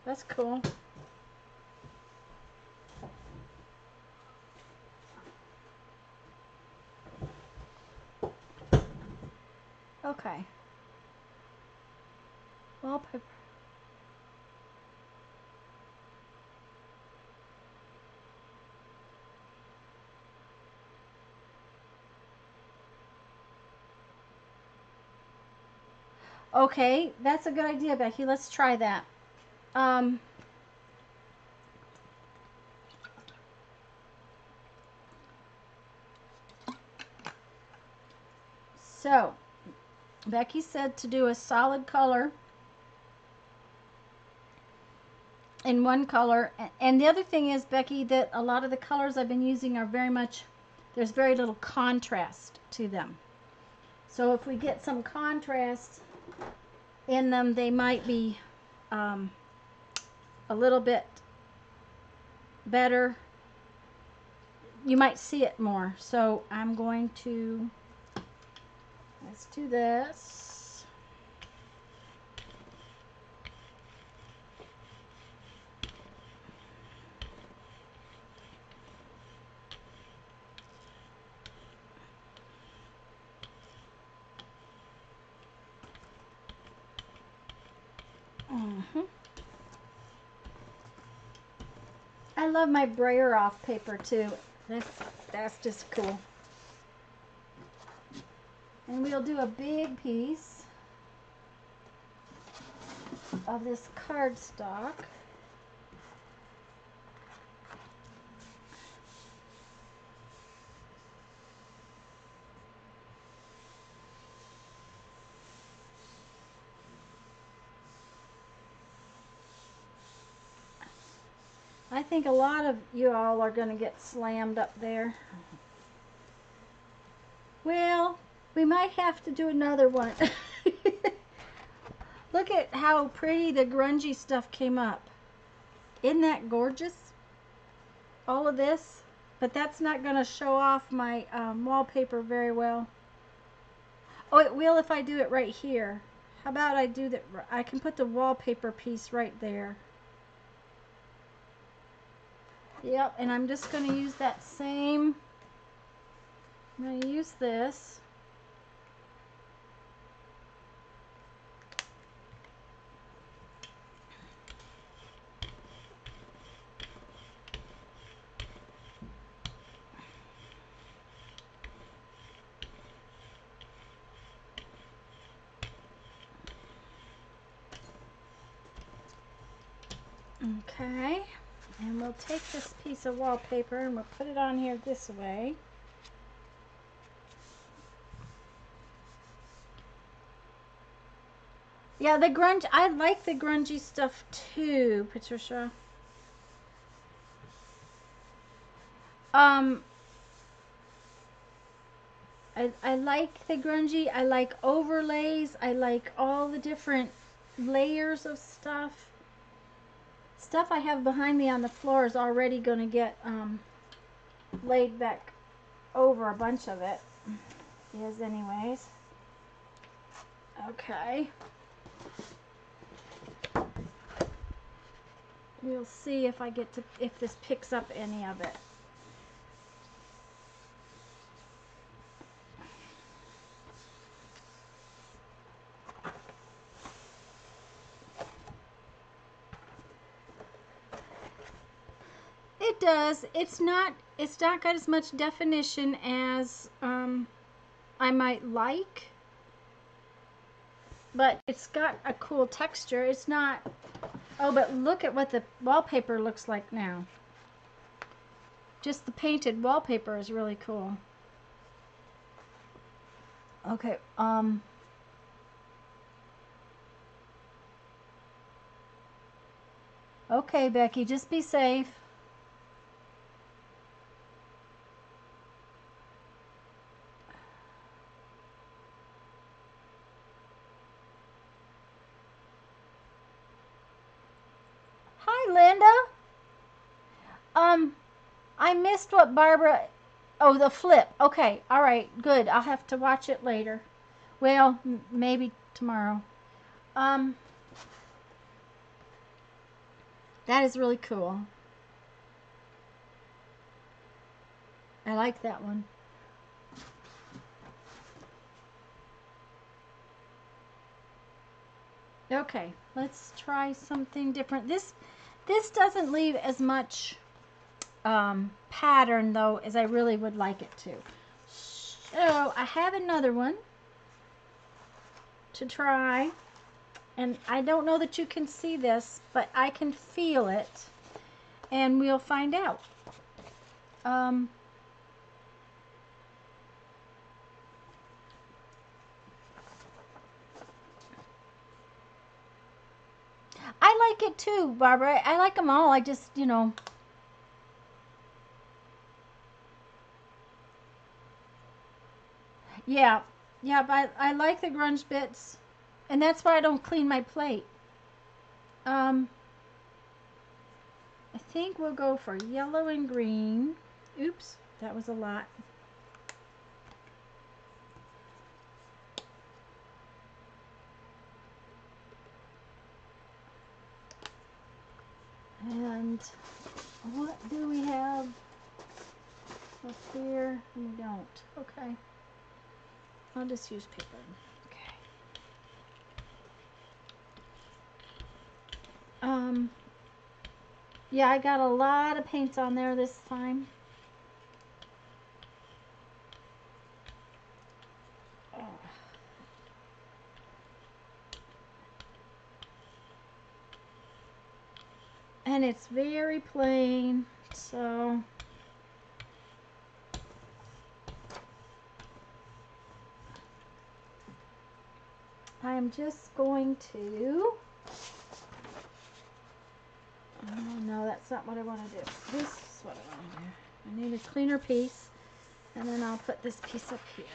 That's cool. Okay. Wallpaper. Okay, that's a good idea, Becky. Let's try that. So, Becky said to do a solid color in one color. And the other thing is, Becky, that a lot of the colors I've been using are very much, there's very little contrast to them. So if we get some contrast in them, they might be a little bit better. You might see it more. So I'm going to, let's do this. I love my brayer off paper too. That's just cool. And we'll do a big piece of this cardstock. I think a lot of you all are going to get slammed up there. Well, we might have to do another one. Look at how pretty the grungy stuff came up. Isn't that gorgeous? All of this. But that's not going to show off my wallpaper very well. Oh, it will if I do it right here. How about I do that? I can put the wallpaper piece right there. Yep, and I'm just going to use that same, I'm going to use this. Okay, and we'll take this piece of wallpaper and we'll put it on here this way. Yeah, the grunge, I like the grungy stuff too, Patricia. I like the grungy, I like overlays, I like all the different layers of stuff. Stuff I have behind me on the floor is already going to get laid back over, a bunch of it is anyways. Okay. We'll see if I get to, if this picks up any of it. It does. It's not got as much definition as I might like, but it's got a cool texture. It's not, oh, but look at what the wallpaper looks like now. Just the painted wallpaper is really cool. Okay, okay, Becky, just be safe. Hi, Linda. I missed what Barbara... Oh, the flip. Okay, all right, good. I'll have to watch it later. Well, maybe tomorrow. That is really cool. I like that one. Okay, let's try something different. This doesn't leave as much pattern though as I really would like it to. So I have another one to try, and I don't know that you can see this, but I can feel it, and we'll find out. I like it too, Barbara. I like them all. I just, you know. Yeah, but I like the grunge bits, and that's why I don't clean my plate. I think we'll go for yellow and green. Oops, that was a lot. And what do we have up here? We don't. Okay. I'll just use paper. Okay. Yeah, I got a lot of paints on there this time. Oh. And it's very plain, so I'm just going to... Oh, no, that's not what I want to do. This is what I want to do. I need a cleaner piece, and then I'll put this piece up here.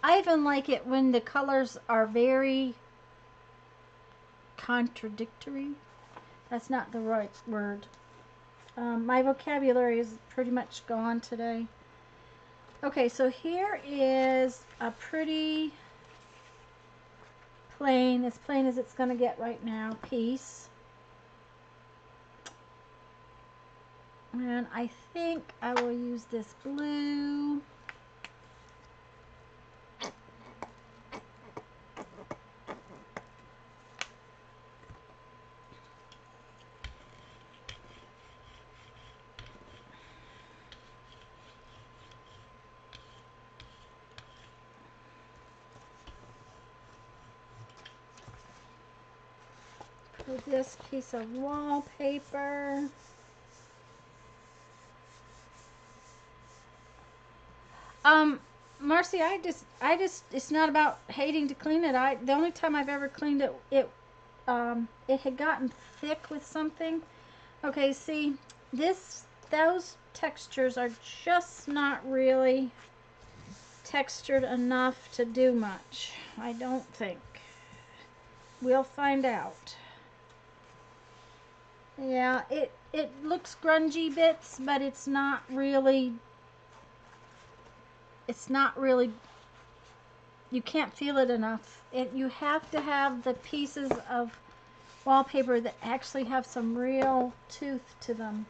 I even like it when the colors are very contradictory. That's not the right word. My vocabulary is pretty much gone today. Okay, so here is a pretty plain, as plain as it's going to get right now, piece. And I think I will use this blue. For this piece of wallpaper. Marcy, I just, it's not about hating to clean it. The only time I've ever cleaned it, it had gotten thick with something. Okay, see, those textures are just not really textured enough to do much. I don't think. We'll find out. Yeah, it looks grungy bits, but it's not really, you can't feel it enough. You have to have the pieces of wallpaper that actually have some real tooth to them.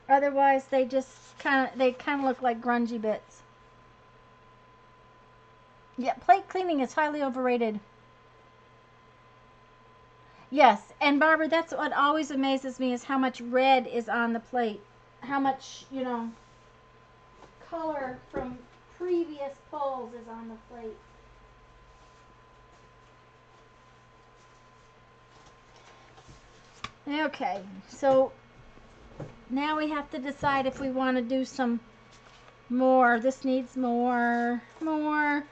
Otherwise, they kind of look like grungy bits. Yeah, plate cleaning is highly overrated. Yes, and Barbara, that's what always amazes me is how much red is on the plate. How much, color previous pulls is on the plate. Okay, so now we have to decide if we want to do some more. This needs more. More.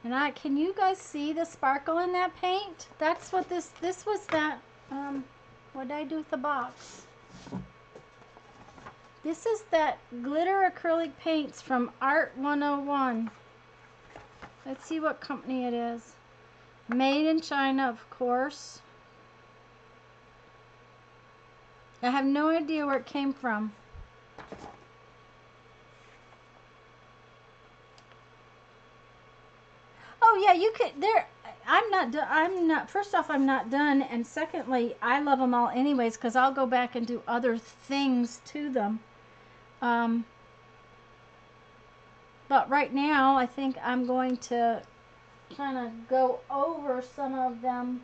And can you guys see the sparkle in that paint? That's what this was that, what did I do with the box? This is that glitter acrylic paints from Art 101. Let's see what company it is. Made in China, of course. I have no idea where it came from. Oh yeah, you could there. I'm not. First off, I'm not done, and secondly, I love them all anyways because I'll go back and do other things to them. But right now, I think I'm going to kind of go over some of them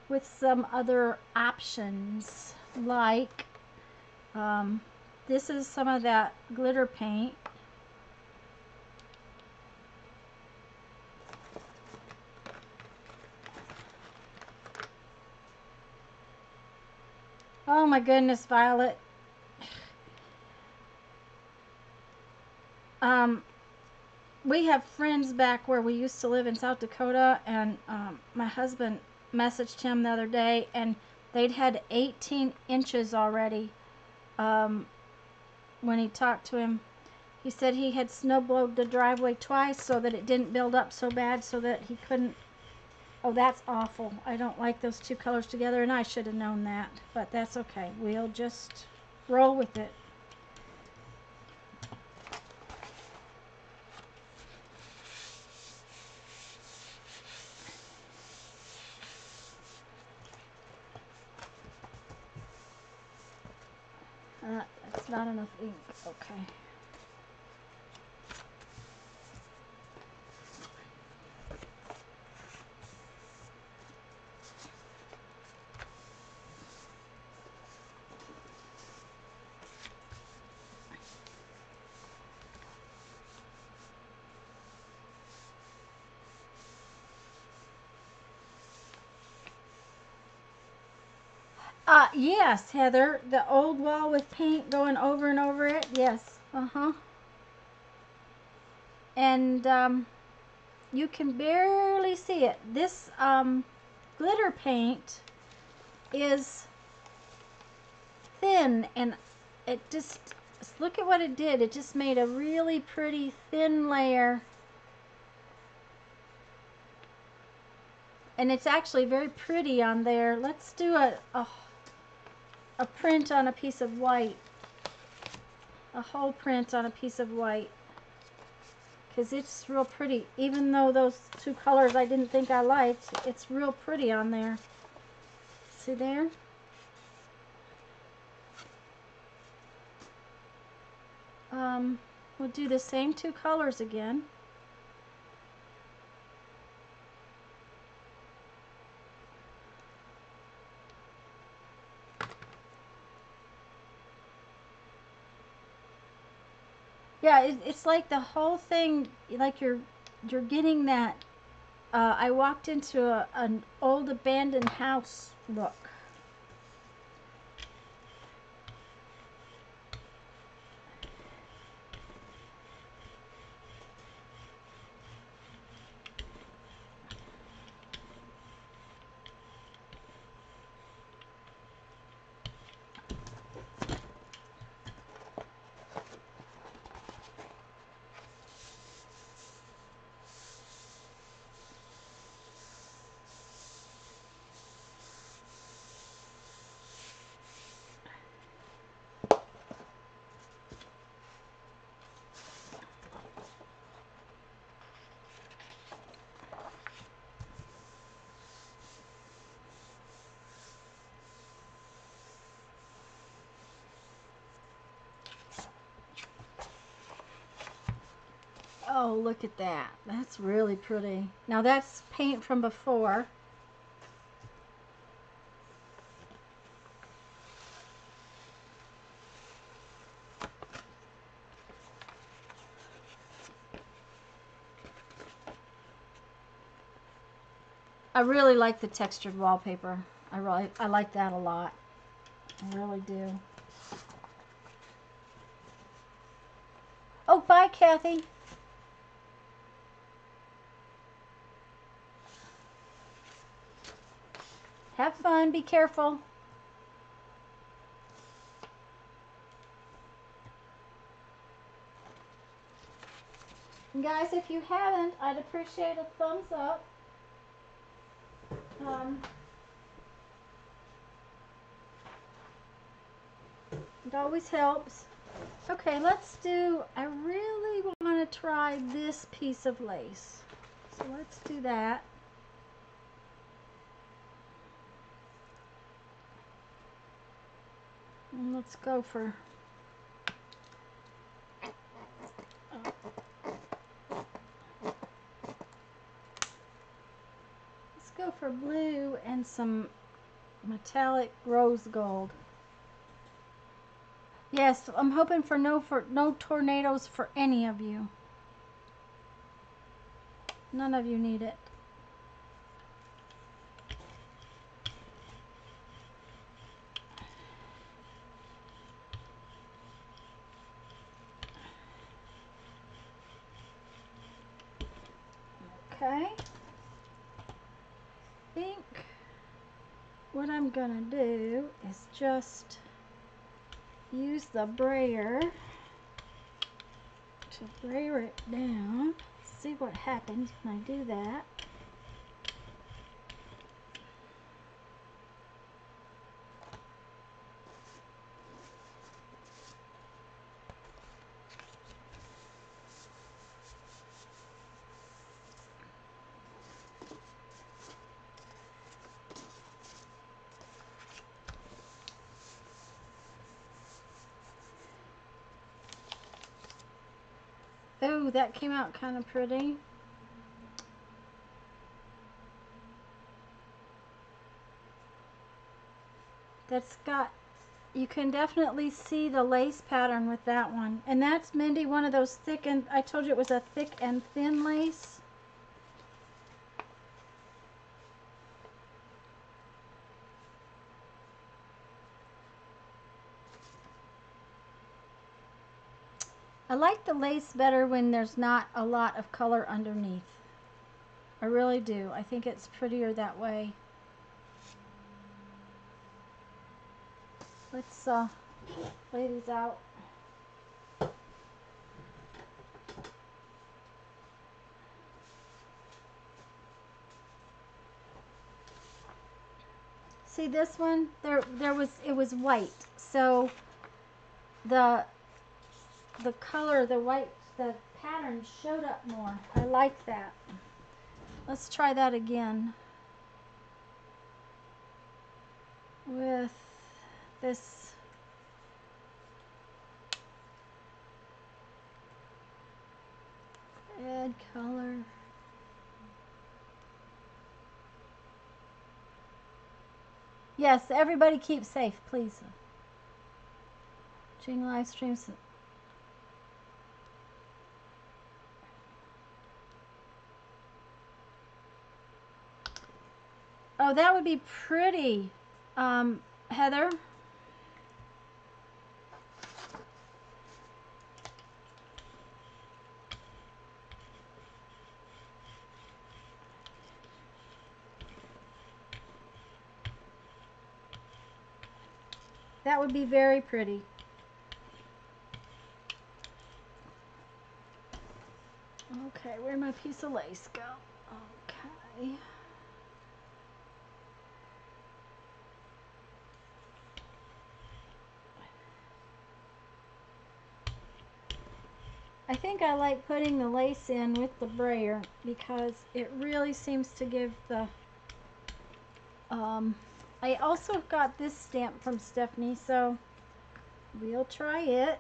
with some other options, like this is some of that glitter paint. Oh my goodness, Violet. We have friends back where we used to live in South Dakota, and my husband messaged him the other day, and they'd had 18 inches already. When he talked to him, he said he had snowblowed the driveway twice so that it didn't build up so bad so that he couldn't. Oh, that's awful. I don't like those two colors together, and I should have known that, but that's okay. We'll just roll with it. That's not enough ink. Okay. Yes, Heather. The old wall with paint going over and over it. Yes. And you can barely see it. This glitter paint is thin, and it just, look at what it did. It just made a really pretty thin layer. And it's actually very pretty on there. Let's do a print on a piece of white. A whole print on a piece of white. Because it's real pretty. Even though those two colors I didn't think I liked, it's real pretty on there. See there? We'll do the same two colors again. Yeah, it's like the whole thing, like you're getting that. I walked into an old abandoned house look. Oh, look at that. That's really pretty. Now that's paint from before. I really like the textured wallpaper. I like that a lot. I really do. Oh, bye, Kathy. Have fun. Be careful. And guys, if you haven't, I'd appreciate a thumbs up. It always helps. Okay, let's do, I really want to try this piece of lace. So let's do that. And let's go for, blue and some metallic rose gold. Yes, I'm hoping for no tornadoes for any of you. None of you need it. Okay. I think what I'm gonna do is just use the brayer to brayer it down. See what happens when I do that. Oh, that came out kind of pretty. That's got, you can definitely see the lace pattern with that one. And that's, Mindy, one of those thick, and I told you it was a thick and thin lace. I like the lace better when there's not a lot of color underneath. I really do. I think it's prettier that way. Let's lay these out. See this one? It was white. So the color, the white, the pattern showed up more. I like that. Let's try that again with this red color. Yes, everybody keep safe, please. Watching live streams. Oh, that would be pretty, Heather. That would be very pretty. Okay, where'd my piece of lace go? Okay. I think I like putting the lace in with the brayer because it really seems to give the, I also got this stamp from Stephanie, so we'll try it.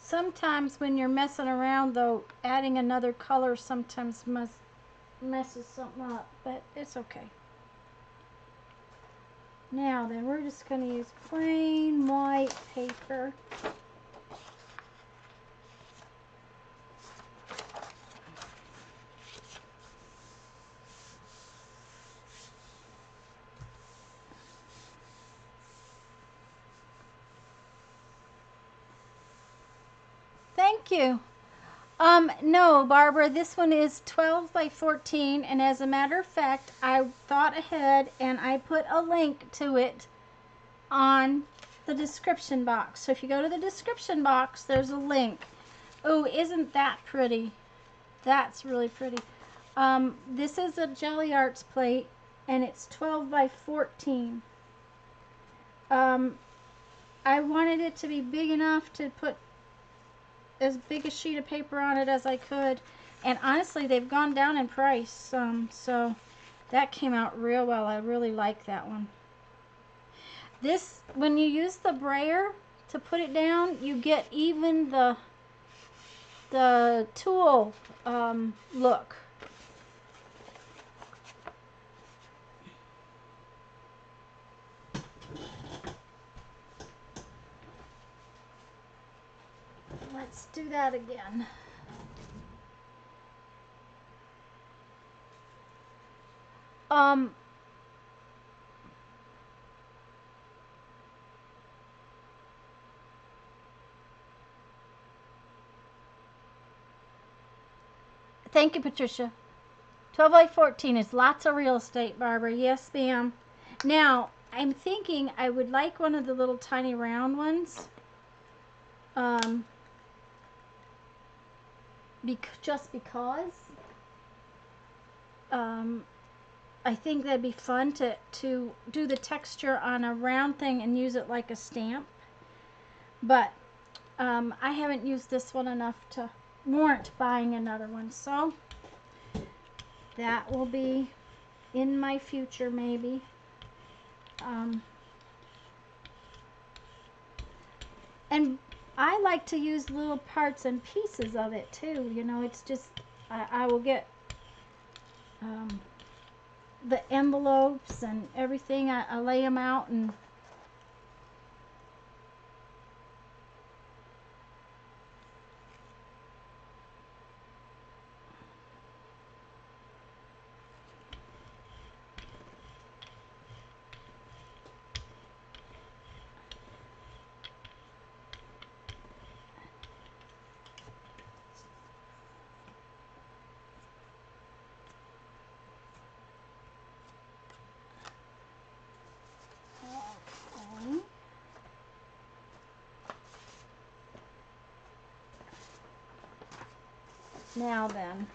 Sometimes when you're messing around, though, adding another color sometimes messes something up, but it's okay. Now then, we're just going to use plain white paper. Thank you. No, Barbara, this one is 12 by 14, and as a matter of fact, I thought ahead and I put a link to it on the description box. So if you go to the description box, there's a link. Oh, isn't that pretty? That's really pretty. This is a Gelli Arts plate, and it's 12 by 14. I wanted it to be big enough to put as big a sheet of paper on it as I could, and honestly they've gone down in price some, so that came out real well. I really like that one. This, when you use the brayer to put it down, you get even the tool look. Let's do that again. Thank you, Patricia. 12 by 14 is lots of real estate, Barbara. Yes, ma'am. Now, I'm thinking I would like one of the little tiny round ones. Just because. I think that'd be fun to do the texture on a round thing and use it like a stamp. But I haven't used this one enough to warrant buying another one. So that will be in my future maybe. And I like to use little parts and pieces of it too. You know, it's just, I will get the envelopes and everything. I lay them out and now then.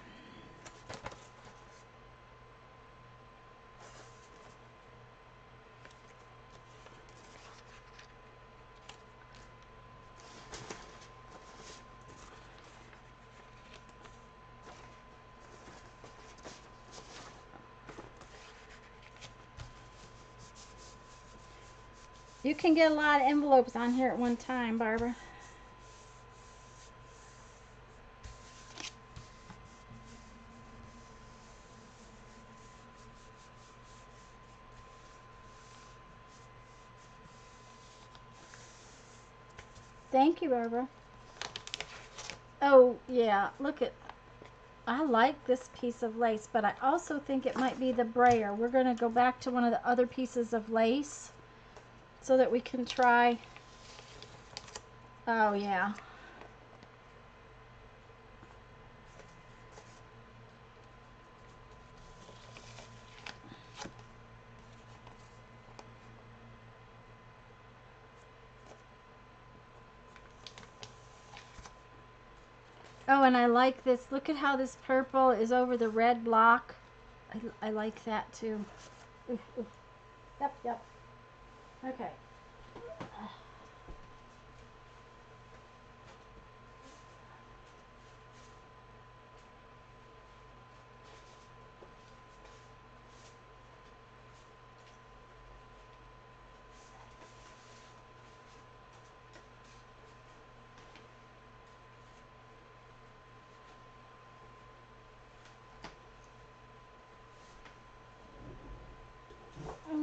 You can get a lot of envelopes on here at one time, Barbara. Thank you, Barbara. Oh, yeah, look at, I like this piece of lace, but I also think it might be the brayer. We're going to go back to one of the other pieces of lace so that we can try. Oh, yeah. Oh, and I like this. Look at how this purple is over the red block. I like that too. Oof, oof. Yep, yep. Okay.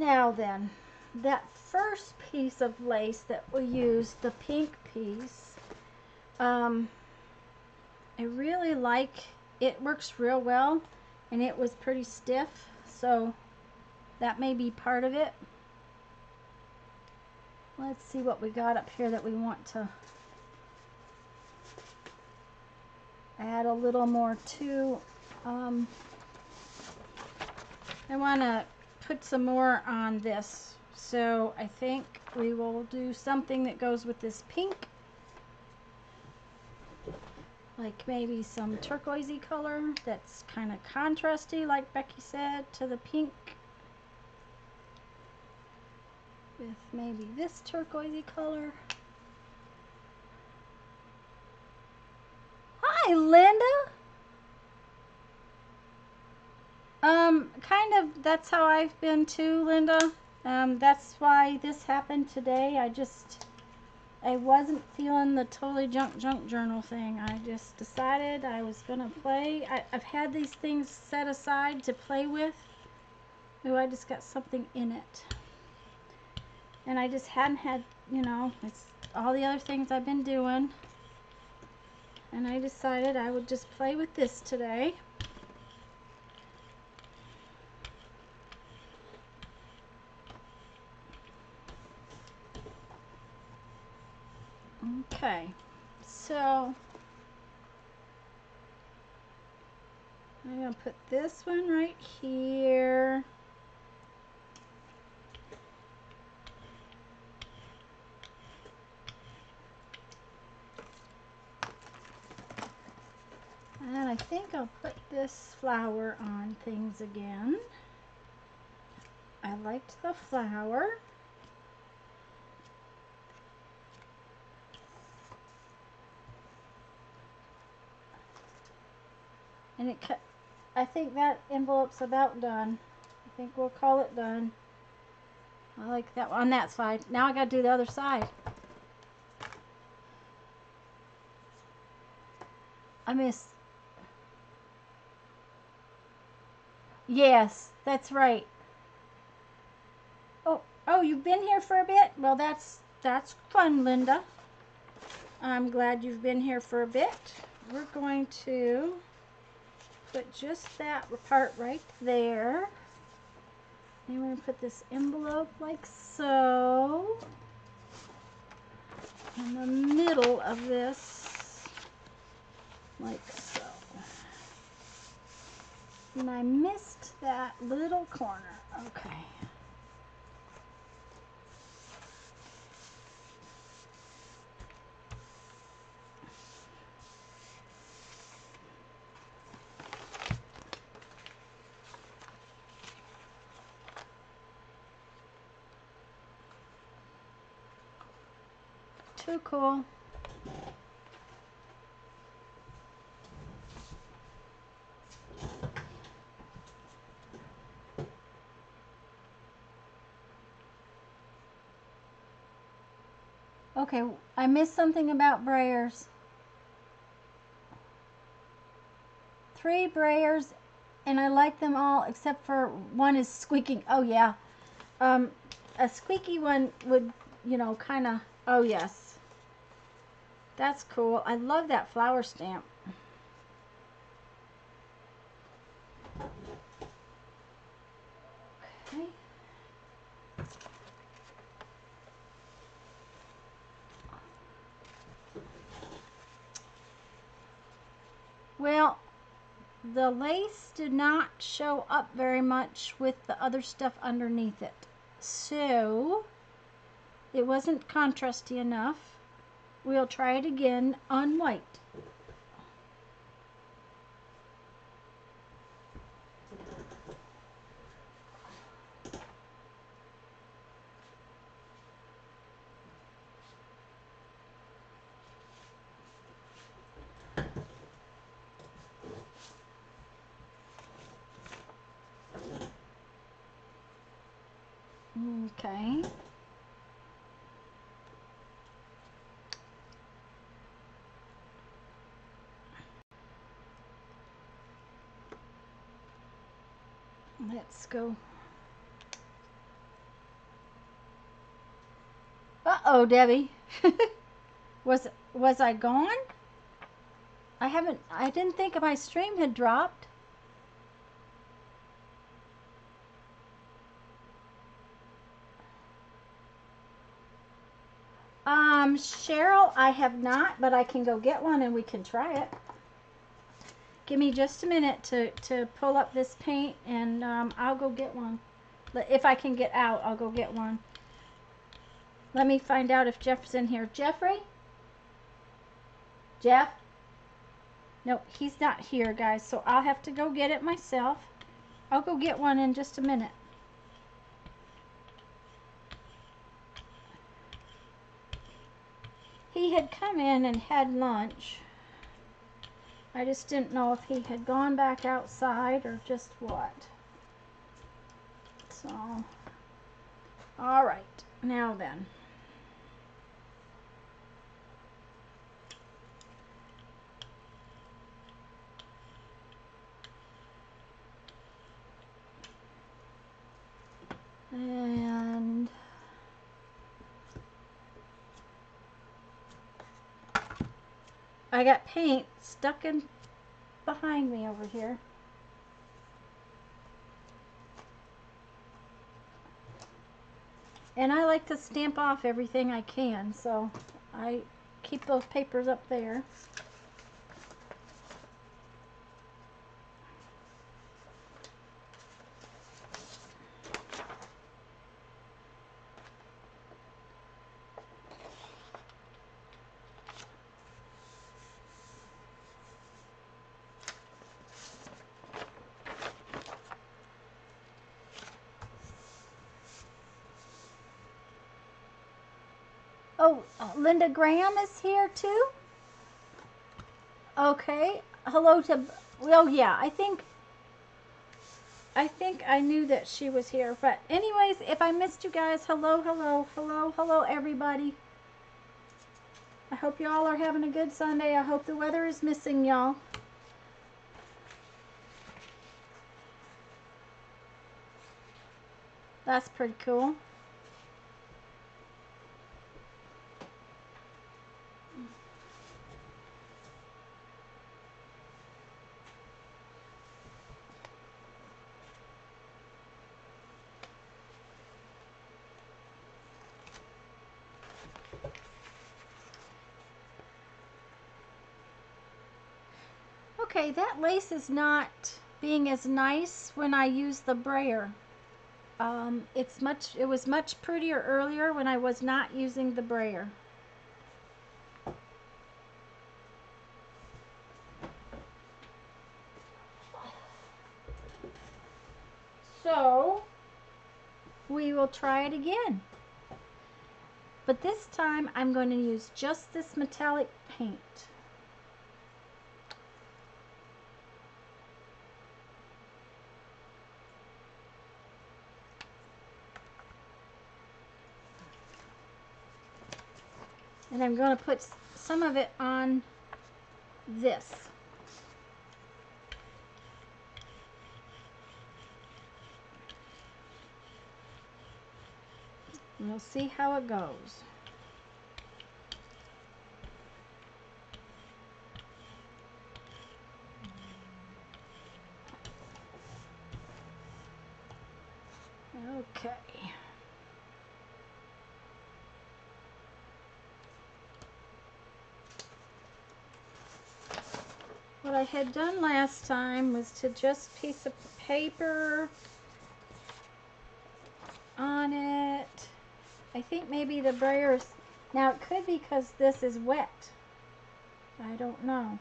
Now then, that first piece of lace that we used, the pink piece, I really like it. Works real well, and it was pretty stiff, so that may be part of it. Let's see what we got up here that we want to add a little more to. I want to put some more on this, so I think we will do something that goes with this pink, like maybe some turquoisey color that's kind of contrasty, like Becky said, to the pink, with maybe this turquoisey color. Hi, Linda. Kind of, that's how I've been too, Linda. That's why this happened today. I wasn't feeling the totally junk journal thing. I just decided I was gonna play. I've had these things set aside to play with. Ooh, I just got something in it. And I just hadn't had, you know, it's all the other things I've been doing. And I decided I would just play with this today. Okay, so I'm going to put this one right here. And I think I'll put this flower on things again. I liked the flower. And I think that envelope's about done. I think we'll call it done. I like that on that side. Now I got to do the other side. I missed. Yes, that's right. Oh, you've been here for a bit? Well, that's fun, Linda. I'm glad you've been here for a bit. We're going to put just that part right there. And we're going to put this envelope like so in the middle of this, like so. And I missed that little corner. Okay. Too cool. Okay, I missed something about brayers. 3 brayers, and I like them all except for one is squeaking. Oh yeah, a squeaky one would, you know, kind of. Oh yes, that's cool. I love that flower stamp. Okay. Well, the lace did not show up very much with the other stuff underneath it, so it wasn't contrasty enough. We'll try it again on white. Okay. Let's go. Uh-oh, Debbie. Was I gone? I didn't think my stream had dropped. Cheryl, I have not, but I can go get one and we can try it. Give me just a minute to pull up this paint and I'll go get one. If I can get out, I'll go get one. Let me find out if Jeff's in here. Jeffrey? Jeff? Nope, he's not here, guys, so I'll have to go get it myself. I'll go get one in just a minute. He had come in and had lunch. I just didn't know if he had gone back outside or just what. So, all right, now then. And I got paint stuck in behind me over here. And I like to stamp off everything I can, so I keep those papers up there. Oh, Linda Graham is here too? Okay. Hello to, well, yeah, I think I knew that she was here. But anyways, if I missed you guys, hello, everybody. I hope y'all are having a good Sunday. I hope the weather is missing y'all. That's pretty cool. Okay, that lace is not being as nice when I use the brayer. It was much prettier earlier when I was not using the brayer. So, we will try it again. But this time, I'm going to use just this metallic paint. And I'm going to put some of it on this. And we'll see how it goes. Okay. What I had done last time was to just piece of paper on it. I think maybe the brayer's, now it could be because this is wet. I don't know.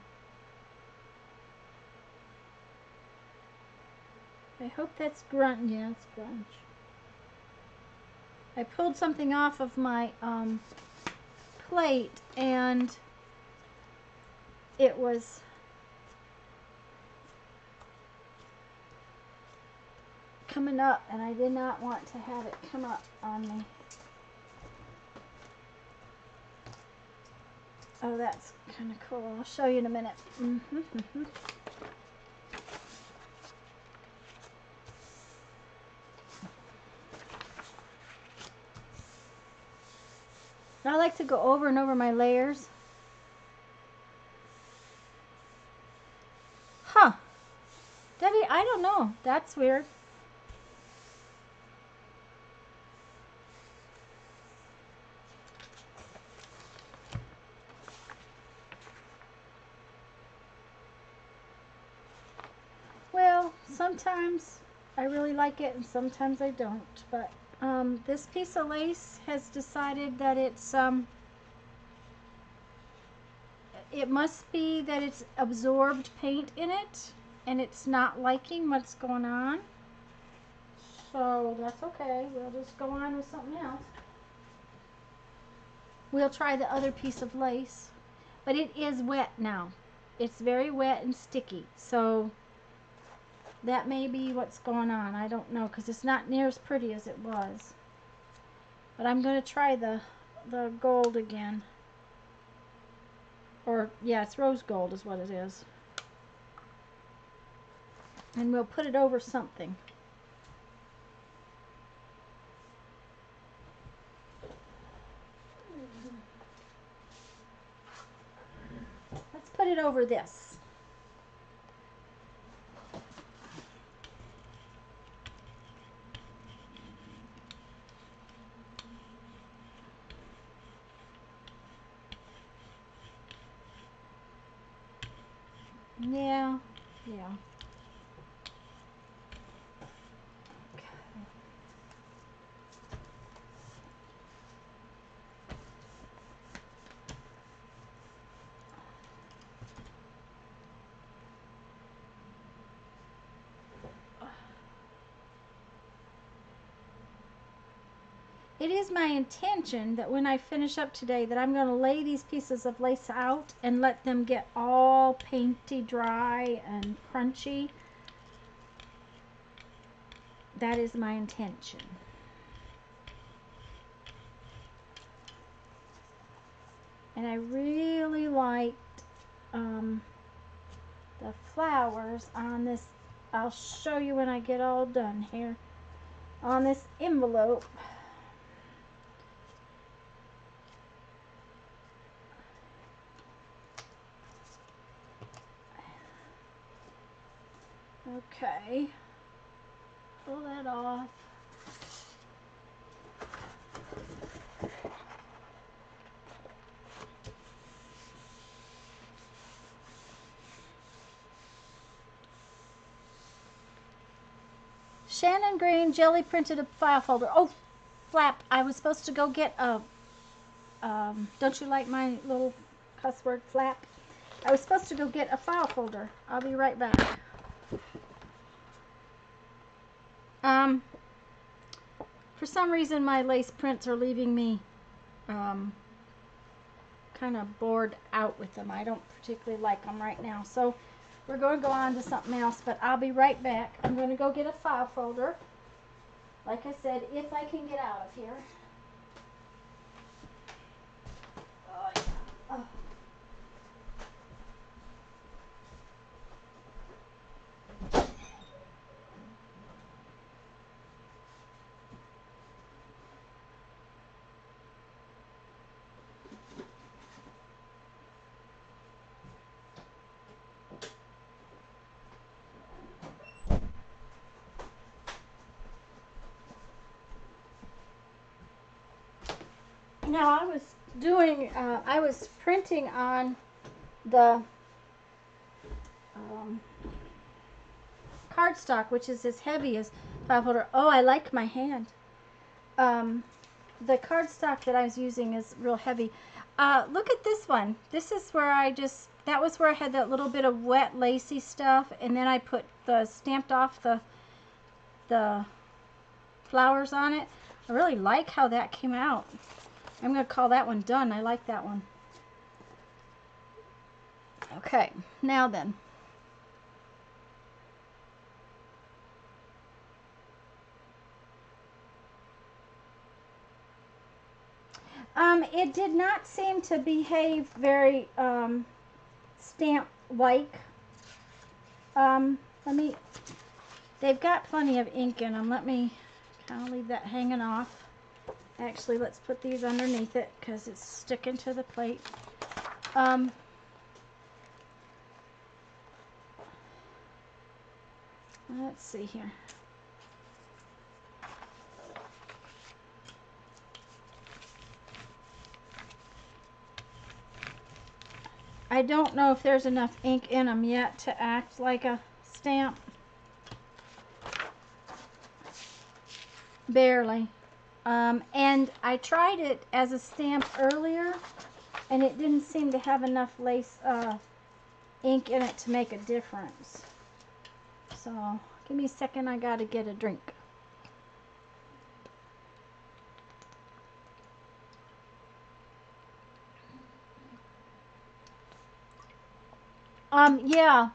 I hope that's grunge. Yeah, it's grunge. I pulled something off of my plate and it was coming up and I did not want to have it come up on me. Oh, that's kind of cool. I'll show you in a minute. I like to go over and over my layers. Huh. Debbie, I don't know. That's weird. Well, sometimes I really like it and sometimes I don't. But this piece of lace has decided that it must be that it's absorbed paint in it and it's not liking what's going on. So that's okay. We'll just go on with something else. We'll try the other piece of lace. But it is wet now. It's very wet and sticky. So that may be what's going on. I don't know because it's not near as pretty as it was. But I'm going to try the gold again. Or, yeah, it's rose gold is what it is. And we'll put it over something. Let's put it over this. Yeah, yeah. Okay. It is my intention that when I finish up today that I'm going to lay these pieces of lace out and let them get all painty dry and crunchy. That is my intention. And I really liked the flowers on this. I'll show you when I get all done here. On this envelope. Okay. Pull that off. Shannon Green Gelli printed a file folder. Oh, flap. I was supposed to go get a, don't you like my little cuss word flap? I was supposed to go get a file folder. I'll be right back. For some reason my lace prints are leaving me kind of bored out with them. I don't particularly like them right now. So we're going to go on to something else, but I'll be right back. I'm going to go get a file folder. Like I said, if I can get out of here. Oh, yeah. Oh. Now I was printing on the cardstock, which is as heavy as file folder. Oh, I like my hand. The cardstock that I was using is real heavy. Look at this one. This is where that was where I had that little bit of wet lacy stuff, and then I put stamped off the flowers on it. I really like how that came out. I'm going to call that one done. I like that one. Okay, now then. It did not seem to behave very stamp-like. They've got plenty of ink in them. Let me kind of leave that hanging off. Actually, let's put these underneath it because it's sticking to the plate. Let's see here. I don't know if there's enough ink in them yet to act like a stamp. Barely. And I tried it as a stamp earlier, and it didn't seem to have enough lace ink in it to make a difference. So, give me a second, I gotta get a drink. Yeah.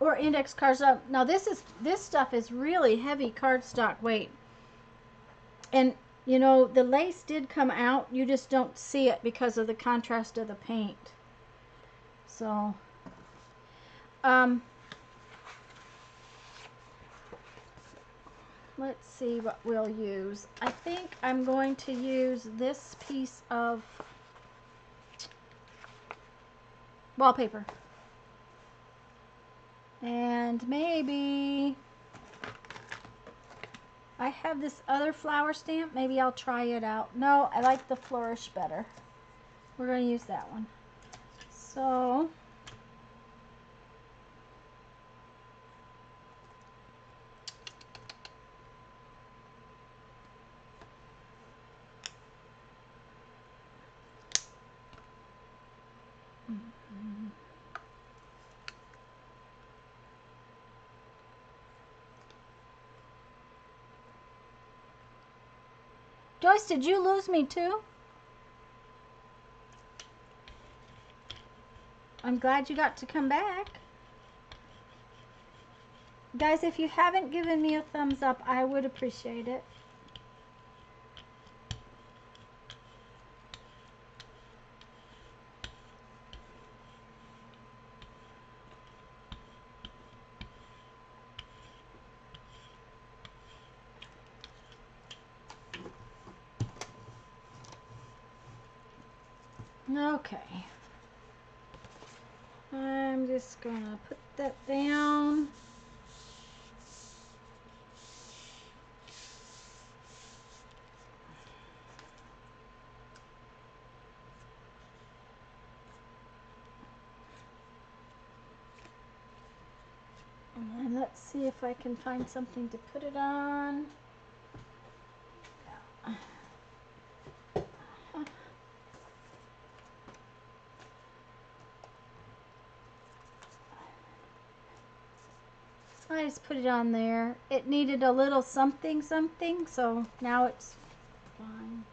Or index cards. Now this stuff is really heavy cardstock weight. And you know, the lace did come out, you just don't see it because of the contrast of the paint. So, let's see what we'll use. I think I'm going to use this piece of wallpaper. And maybe I have this other flower stamp. Maybe I'll try it out. No, I like the flourish better. We're going to use that one. So, Joyce, did you lose me too? I'm glad you got to come back. Guys, if you haven't given me a thumbs up, I would appreciate it. Okay. I'm just gonna put that down. And let's see if I can find something to put it on. I just put it on there. It needed a little something, so now it's fine.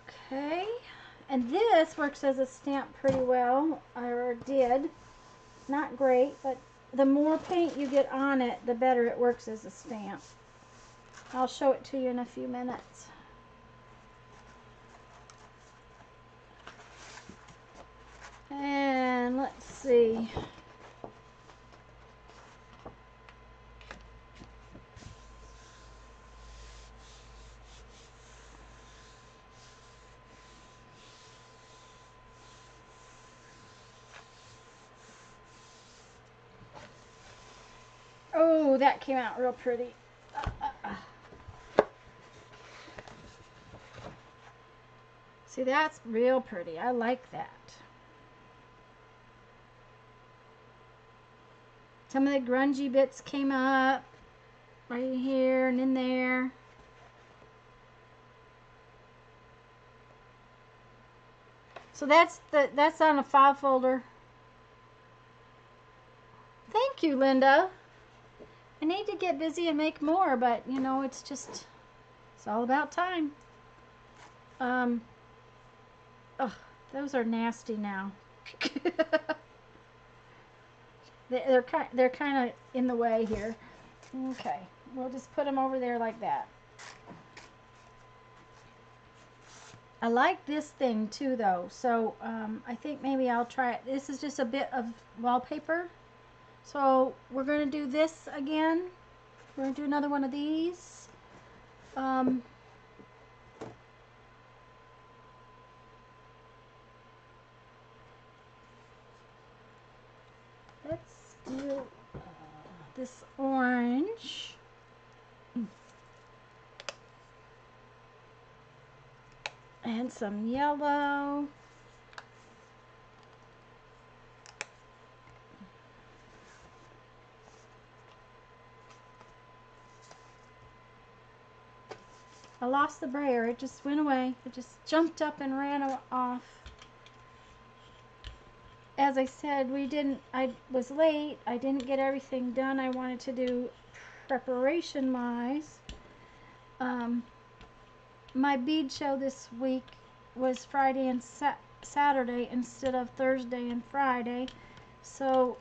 Okay, and this works as a stamp pretty well, or did. Not great, but the more paint you get on it, the better it works as a stamp. I'll show it to you in a few minutes. And let's see. Oh, that came out real pretty. See, that's real pretty. I like that. Some of the grungy bits came up right here and in there. So that's on a file folder. Thank you, Linda. I need to get busy and make more, but you know, it's all about time. Oh, those are nasty now. they're kind of in the way here. Okay, we'll just put them over there like that. I like this thing too, though, so I think maybe I'll try it. This is just a bit of wallpaper. So we're going to do this again. We're going to do another one of these. Let's do this orange. And some yellow. I lost the brayer. It just went away. It just jumped up and ran off. As I said, I was late. I didn't get everything done I wanted to do preparation-wise. My bead show this week was Friday and Saturday instead of Thursday and Friday. So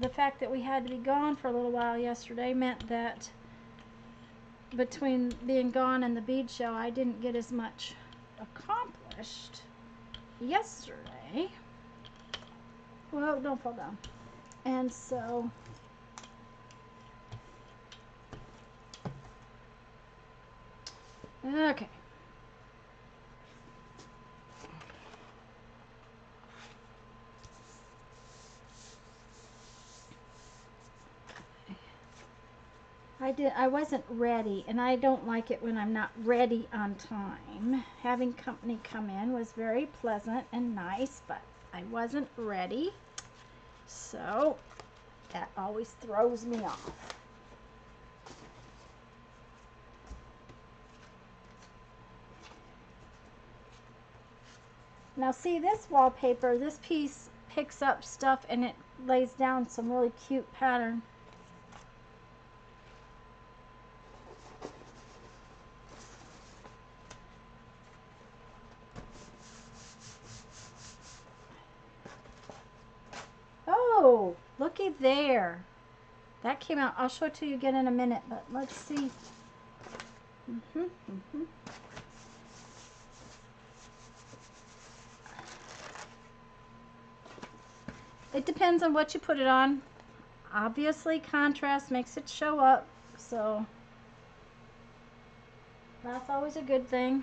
the fact that we had to be gone for a little while yesterday meant that between being gone and the bead show, I didn't get as much accomplished yesterday. Well, don't fall down. And so okay. I wasn't ready, and I don't like it when I'm not ready on time. Having company come in was very pleasant and nice, but I wasn't ready. So that always throws me off. Now see this wallpaper, this piece picks up stuff and it lays down some really cute pattern. Oh, looky there. That came out. I'll show it to you again in a minute, but let's see. It depends on what you put it on. Obviously, contrast makes it show up, so that's always a good thing.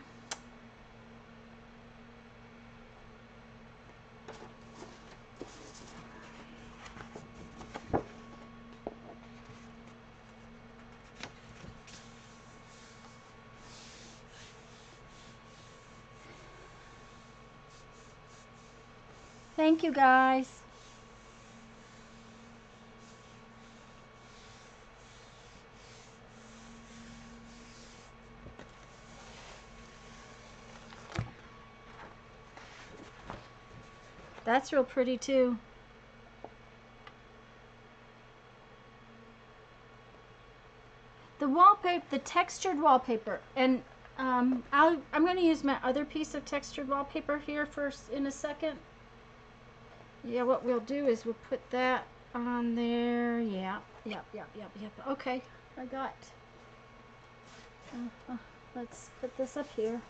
Thank you, guys. That's real pretty too. The wallpaper, the textured wallpaper, and I'm going to use my other piece of textured wallpaper here first in a second. Yeah, what we'll do is we'll put that on there. Yeah, yep. Okay, I got. Let's put this up here.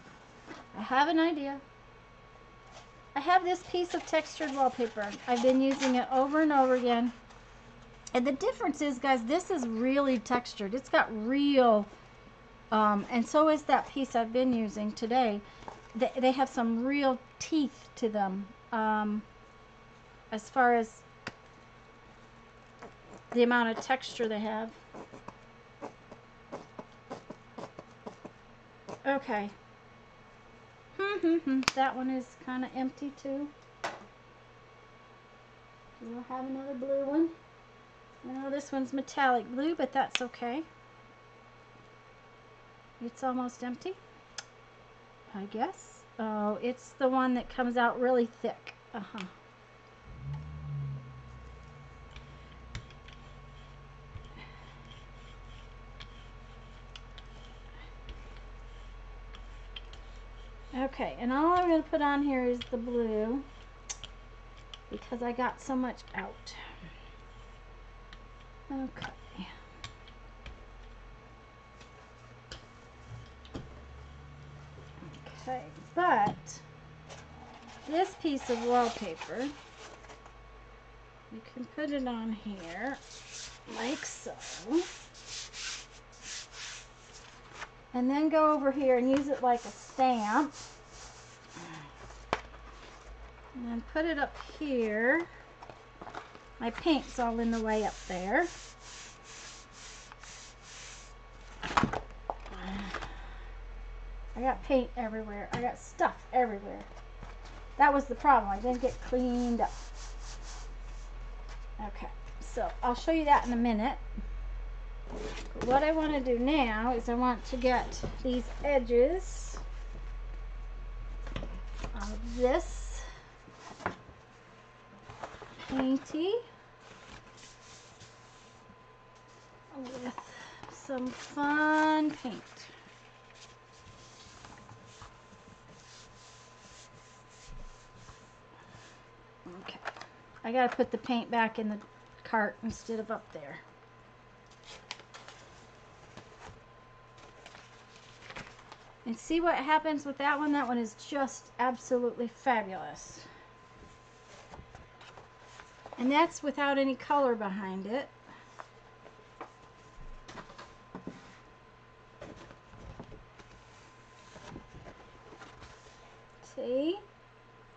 I have an idea. I have this piece of textured wallpaper. I've been using it over and over again. And the difference is, guys, this is really textured. It's got real, and so is that piece I've been using today. They have some real teeth to them, as far as the amount of texture they have. Okay. That one is kind of empty too. We'll have another blue one. No, this one's metallic blue, but that's okay. It's almost empty, I guess. Oh, it's the one that comes out really thick. Okay, and all I'm going to put on here is the blue because I got so much out. Okay. Okay, but this piece of wallpaper, you can put it on here. like so. And then go over here and use it like a stamp. And then put it up here. My paint's all in the way up there. I got paint everywhere. I got stuff everywhere. That was the problem. I didn't get cleaned up. Okay, so I'll show you that in a minute. What I want to do now is I want to get these edges of this painty with some fun paint. Okay, I gotta put the paint back in the cart instead of up there. And see what happens with that one? That one is just absolutely fabulous. And that's without any color behind it. See?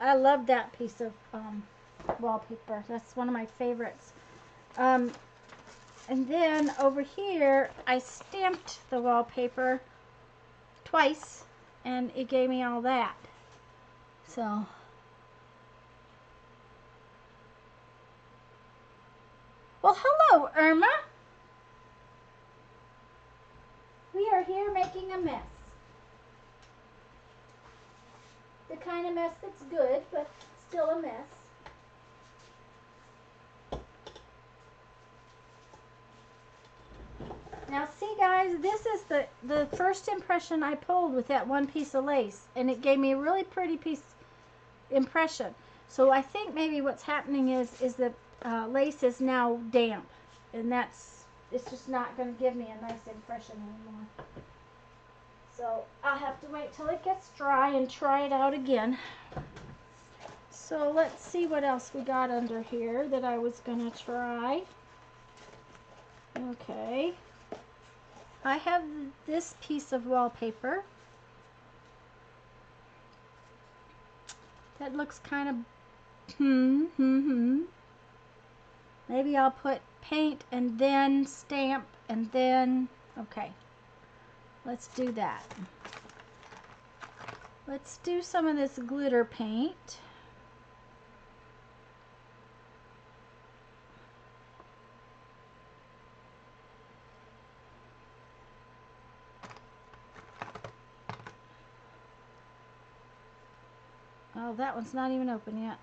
I love that piece of wallpaper. That's one of my favorites. And then over here, I stamped the wallpaper twice, and it gave me all that. So, well, hello, Irma. We are here making a mess. The kind of mess that's good, but still a mess. Now see guys, this is the first impression I pulled with that one piece of lace, and it gave me a really pretty impression. So I think maybe what's happening is the lace is now damp, and it's just not going to give me a nice impression anymore. So I'll have to wait till it gets dry and try it out again. So let's see what else we got under here that I was going to try. Okay. I have this piece of wallpaper that looks kind of maybe I'll put paint and then stamp and then okay, let's do that. Let's do some of this glitter paint. Oh, that one's not even open yet.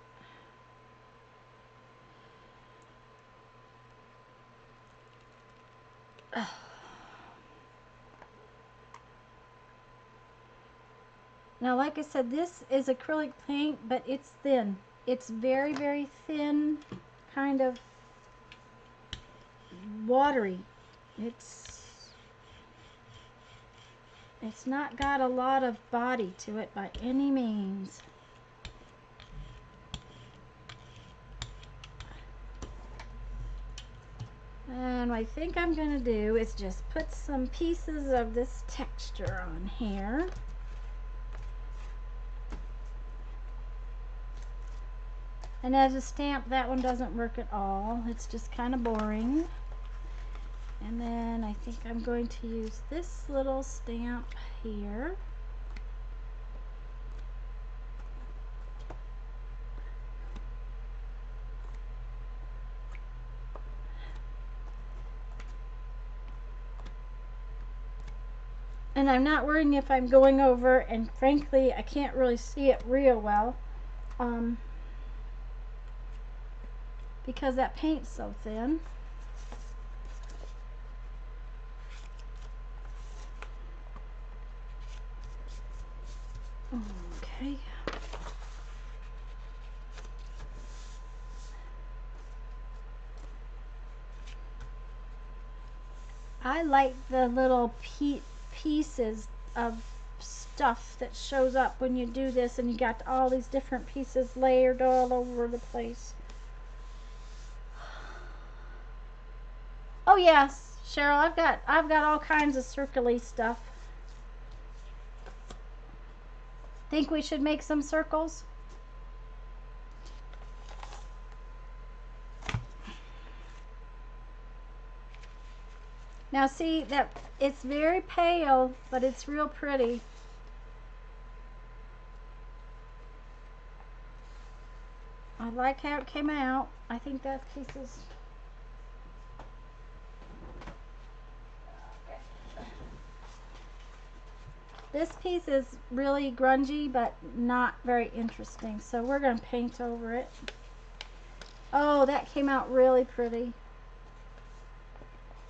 Now, like I said, this is acrylic paint, but it's thin. It's very, very thin, kind of watery. It's not got a lot of body to it by any means. And what I think I'm going to do is just put some pieces of this texture on here. And as a stamp, that one doesn't work at all. It's just kind of boring. And then I think I'm going to use this little stamp here. And I'm not worrying if I'm going over, and frankly, I can't really see it real well. Because that paint's so thin. Okay. I like the little pieces of stuff that shows up when you do this, and you got all these different pieces layered all over the place. Oh yes, Cheryl, I've got all kinds of circly stuff. Think we should make some circles? Now see that it's very pale, but it's real pretty. I like how it came out. I think that piece is... This piece is really grungy, but not very interesting. So we're going to paint over it. Oh, that came out really pretty.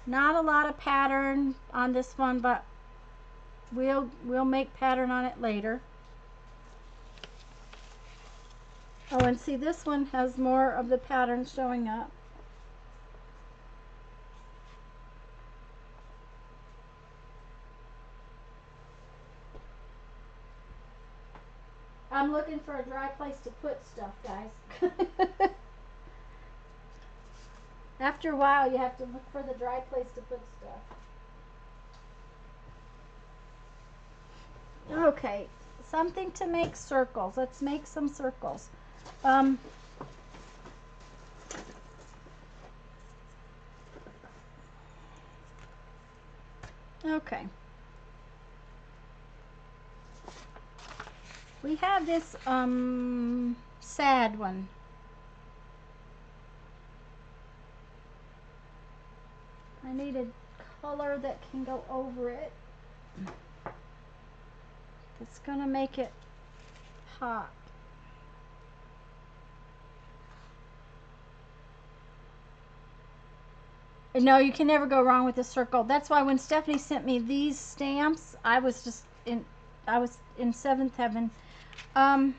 Not a lot of pattern on this one, but we'll make pattern on it later. Oh, and see, this one has more of the pattern showing up. I'm looking for a dry place to put stuff, guys. After a while, you have to look for the dry place to put stuff. Okay, something to make circles. Let's make some circles. Okay. We have this sad one. I need a color that can go over it. It's gonna make it pop. No, you can never go wrong with a circle. That's why when Stephanie sent me these stamps, I was in 7th heaven. I'm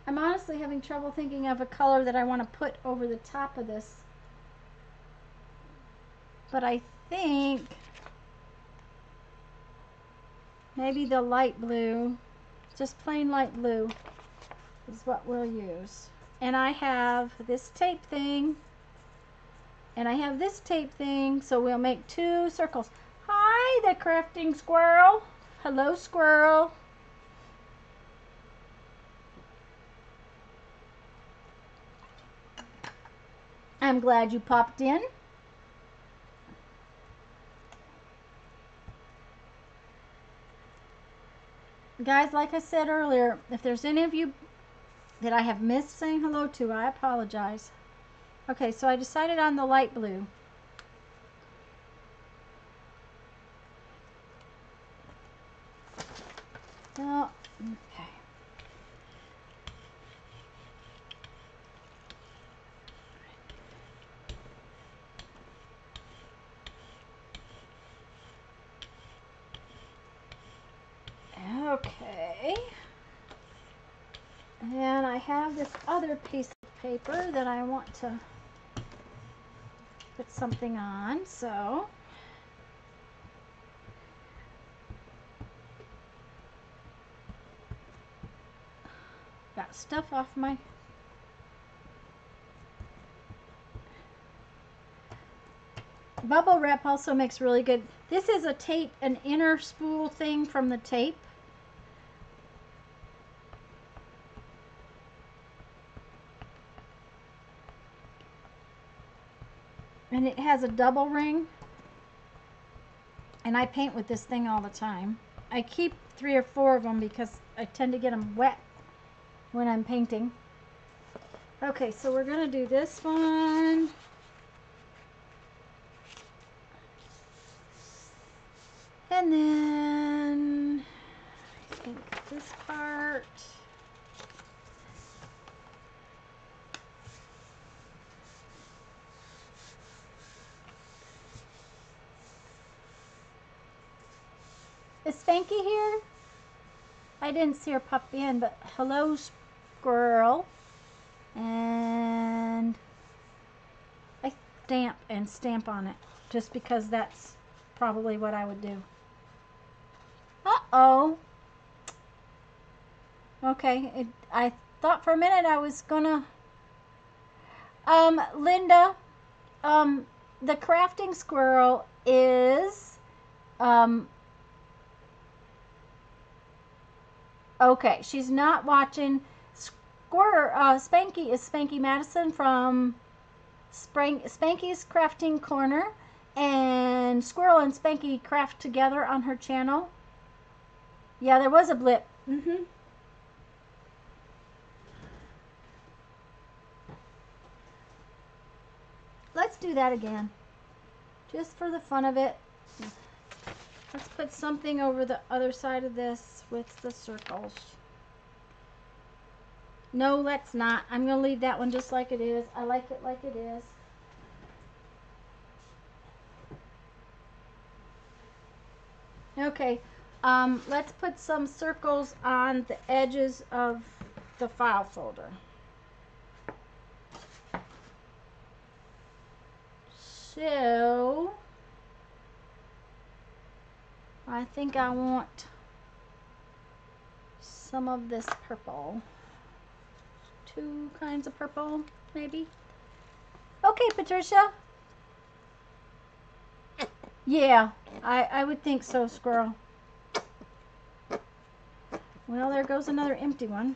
honestly having trouble thinking of a color that I want to put over the top of this. But I think maybe the light blue, just plain light blue, is what we'll use. And I have this tape thing, and I have this tape thing, so we'll make 2 circles. Hi, the crafting squirrel. Hello, squirrel. I'm glad you popped in. Guys, like I said earlier, if there's any of you that I have missed saying hello to, I apologize. Okay, so I decided on the light blue. Well, okay. Okay. And I have this other piece of paper that I want to put something on, so got stuff off my bubble wrap. Also makes really good. This is a tape, an inner spool thing from the tape. And it has a double ring. And I paint with this thing all the time. I keep 3 or 4 of them because I tend to get them wet when I'm painting. Okay, so we're going to do this one. And then I think this part. Is Spanky here? I didn't see her pop in, but hello, squirrel. And I stamp on it just because that's probably what I would do. Uh-oh. Okay, I thought for a minute I was gonna. Linda, the crafting squirrel is, um, okay, she's not watching. Spanky is Spanky Madison from Spanky's Crafting Corner, and Squirrel and Spanky craft together on her channel. Yeah, there was a blip. Let's do that again, just for the fun of it. Let's put something over the other side of this with the circles. No, let's not. I'm going to leave that one just like it is. I like it like it is. Okay, let's put some circles on the edges of the file folder. So, I think I want some of this purple. 2 kinds of purple, maybe. Okay, Patricia. Yeah, I would think so, Squirrel. Well, there goes another empty one.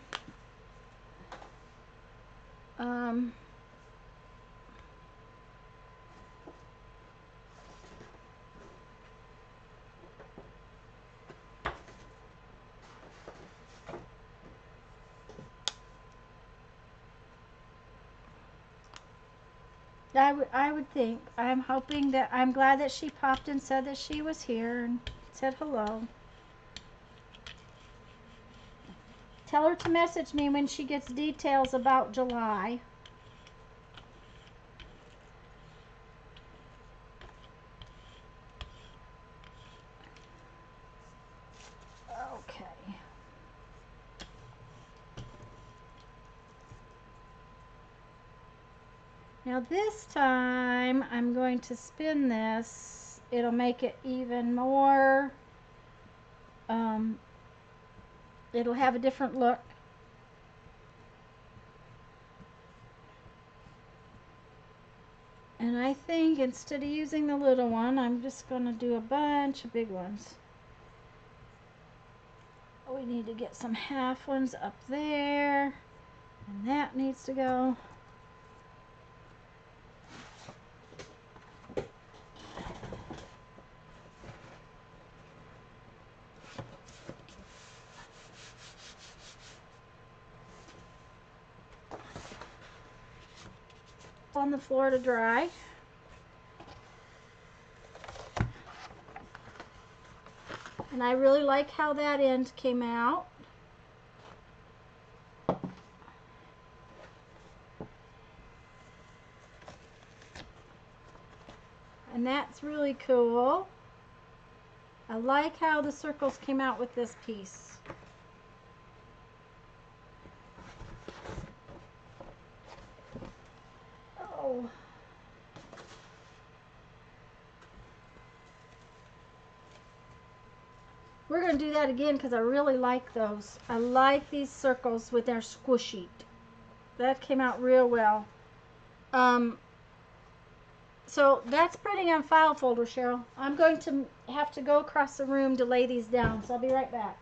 I would think. I'm hoping that, I'm glad that she popped and said that she was here and said hello. Tell her to message me when she gets details about July. Okay. Now this time I'm going to spin this. It'll make it even more, it'll have a different look. And I think instead of using the little one, I'm just going to do a bunch of big ones. We need to get some half ones up there. And that needs to go. On the floor to dry. And I really like how that end came out. And that's really cool. I like how the circles came out with this piece. Oh. We're going to do that again because I really like those. I like these circles with their squishy. That came out real well. So that's printing on file folder, Cheryl. I'm going to have to go across the room to lay these down, so I'll be right back.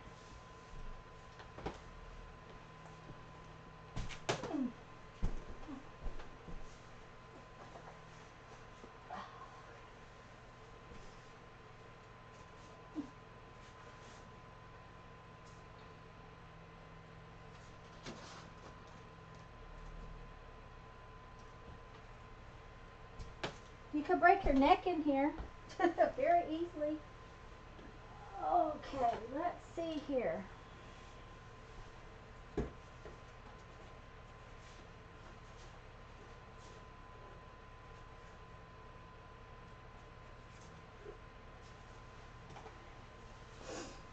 You could break your neck in here very easily. Okay, let's see here.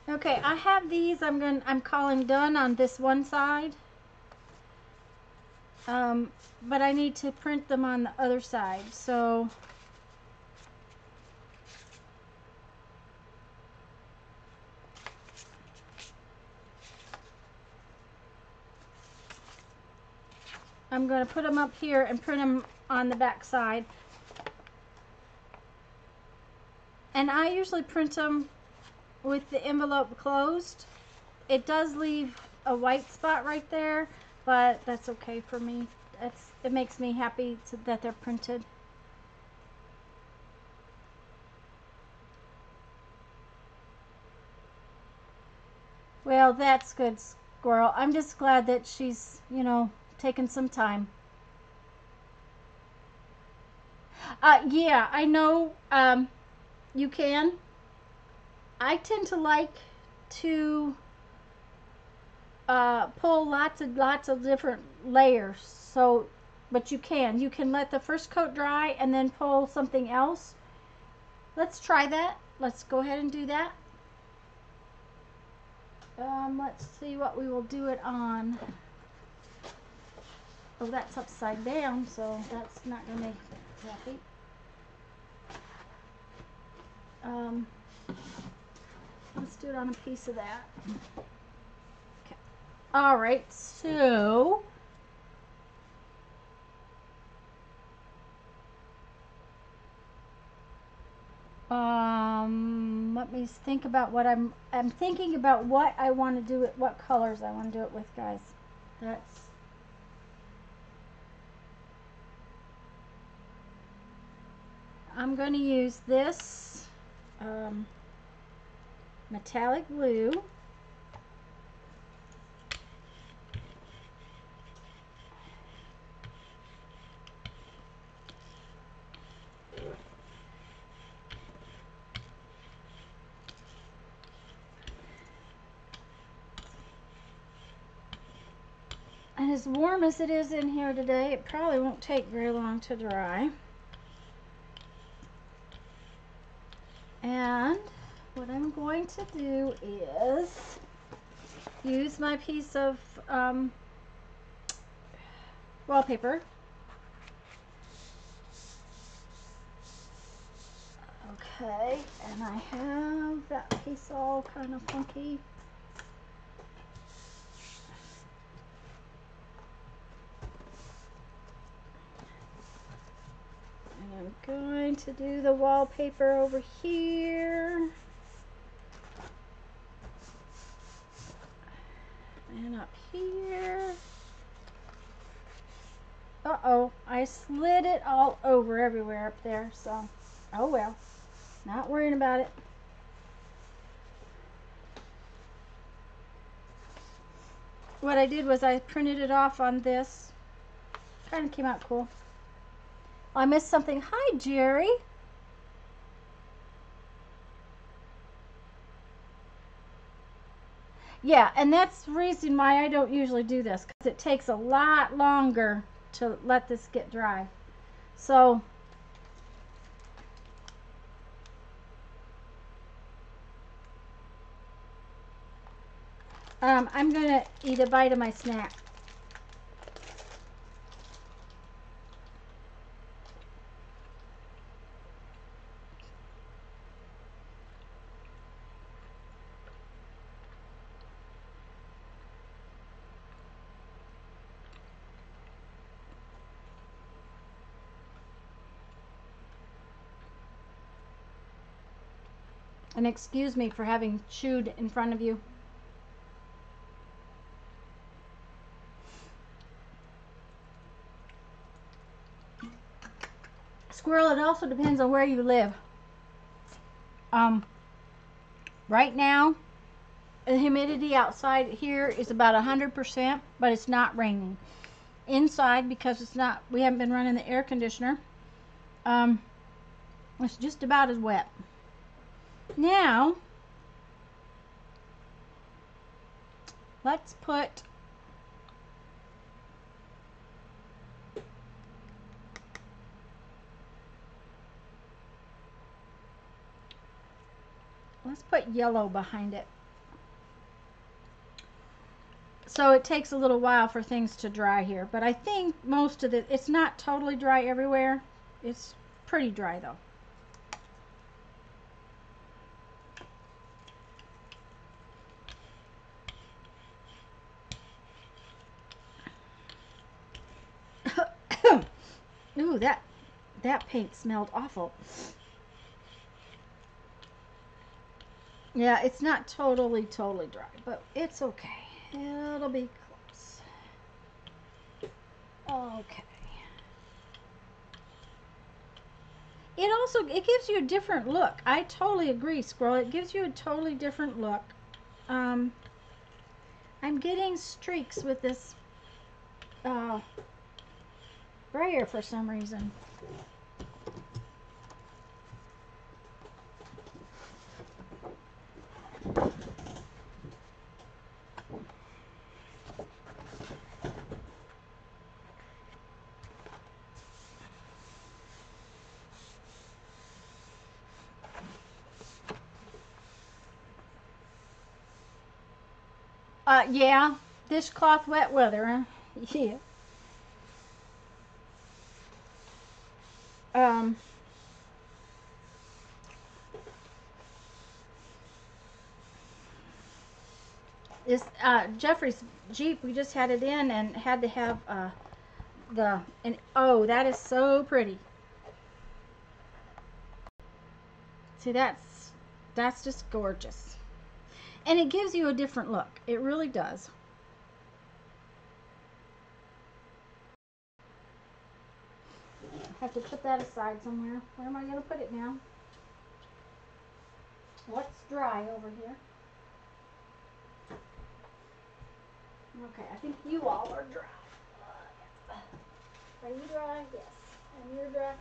Okay, I have these. I'm calling done on this one side. But I need to print them on the other side. So I'm going to put them up here and print them on the back side. And I usually print them with the envelope closed. It does leave a white spot right there, but that's okay for me. It makes me happy that they're printed. Well, that's good, Squirrel. I'm just glad that she's, you know, taking some time. Yeah, I know you can. I tend to like to pull lots of different layers. So, but you can let the first coat dry and then pull something else. Let's try that. Let's go ahead and do that. Let's see what we will do it on. Oh, that's upside down, so that's not going to make me happy. Let's do it on a piece of that. Okay. All right, so let me think about what I'm thinking about what I want to do it, what colors I want to do it with, guys. I'm going to use this metallic blue. And as warm as it is in here today, it probably won't take very long to dry. And what I'm going to do is use my piece of wallpaper. Okay, and I have that piece all kind of funky. And I'm going to do the wallpaper over here. And up here. Uh-oh, I slid it all over everywhere up there, so, oh well, not worrying about it. What I did was I printed it off on this. Kind of came out cool. Oh, I missed something. Hi, Jerry. Yeah, and that's the reason why I don't usually do this, because it takes a lot longer to let this get dry. So I'm going to eat a bite of my snack. And excuse me for having chewed in front of you. Squirrel, it also depends on where you live. Right now, the humidity outside here is about 100%, but it's not raining. Inside, because we haven't been running the air conditioner, it's just about as wet. Now, let's put yellow behind it. So it takes a little while for things to dry here, but I think most of it's not totally dry everywhere. It's pretty dry though. Ooh, that paint smelled awful. Yeah, it's not totally dry, but it's okay. It'll be close. Okay. It gives you a different look. I totally agree, Squirrel. It gives you a totally different look. I'm getting streaks with this brayer for some reason. Yeah, dishcloth wet weather, huh? Yeah. Um, this Jeffrey's Jeep, we just had it in and had to have oh, that is so pretty. See, that's just gorgeous. And it gives you a different look. It really does. I have to put that aside somewhere. Where am I going to put it now? What's dry over here? Okay, I think you all are dry. Yes. Are you dry? Yes. And you're dry?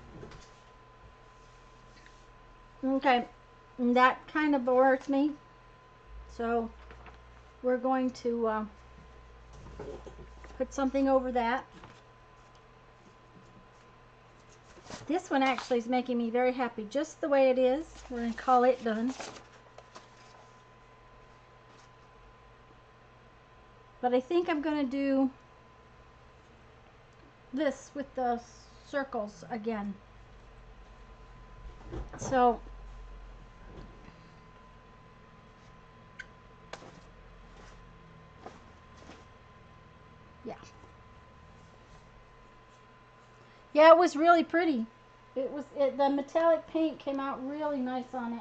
Okay, and that kind of bores me. So we're going to put something over that. This one actually is making me very happy just the way it is. We're going to call it done. But I think I'm going to do this with the circles again. So yeah. Yeah, it was really pretty. The metallic paint came out really nice on it.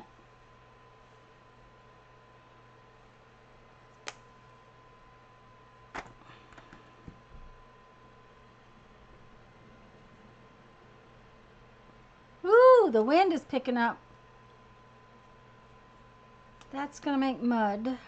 Ooh, the wind is picking up. That's gonna make mud.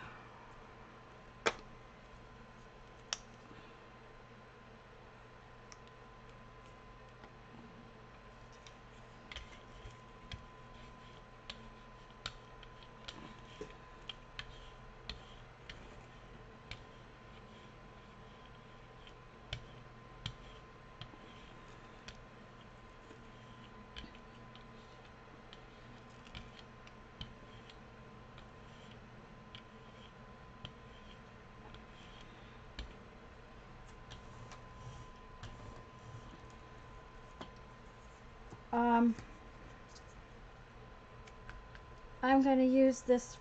I'm going to use this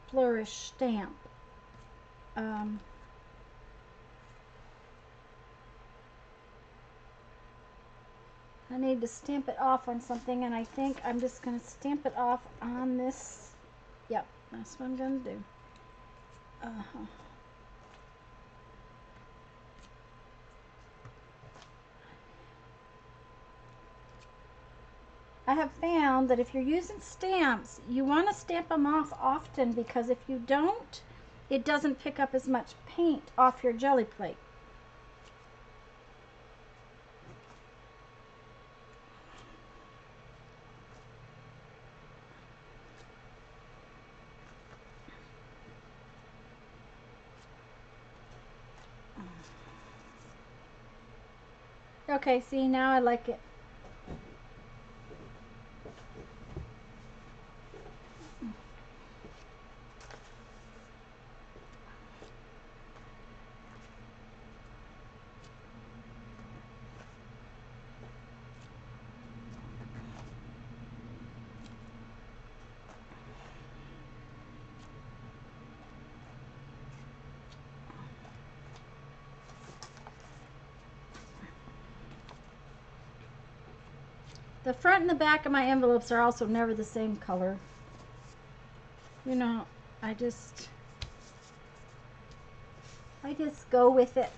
flourish stamp. I need to stamp it off on something, and I think I'm just going to stamp it off on this. Yep, that's what I'm going to do. I have found that if you're using stamps, you want to stamp them off often, because if you don't, it doesn't pick up as much paint off your Gelli plate. Okay, see, now I like it. The front and the back of my envelopes are also never the same color. You know, I just go with it.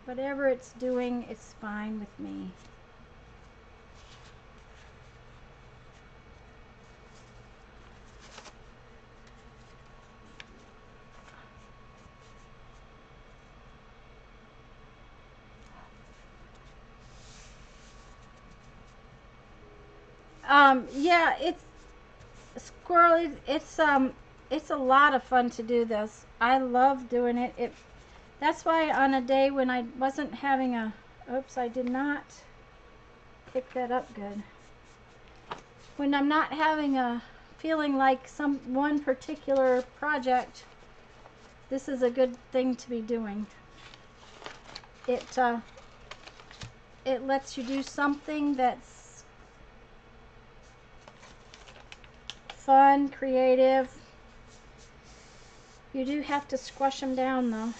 Whatever it's doing, it's fine with me. Yeah, it's squirrel. It's a lot of fun to do this. I love doing it. That's why on a day when I wasn't having a, oops, I did not pick that up good. When I'm not having a feeling like one particular project, this is a good thing to be doing. It lets you do something that's fun, creative. You do have to squash them down though.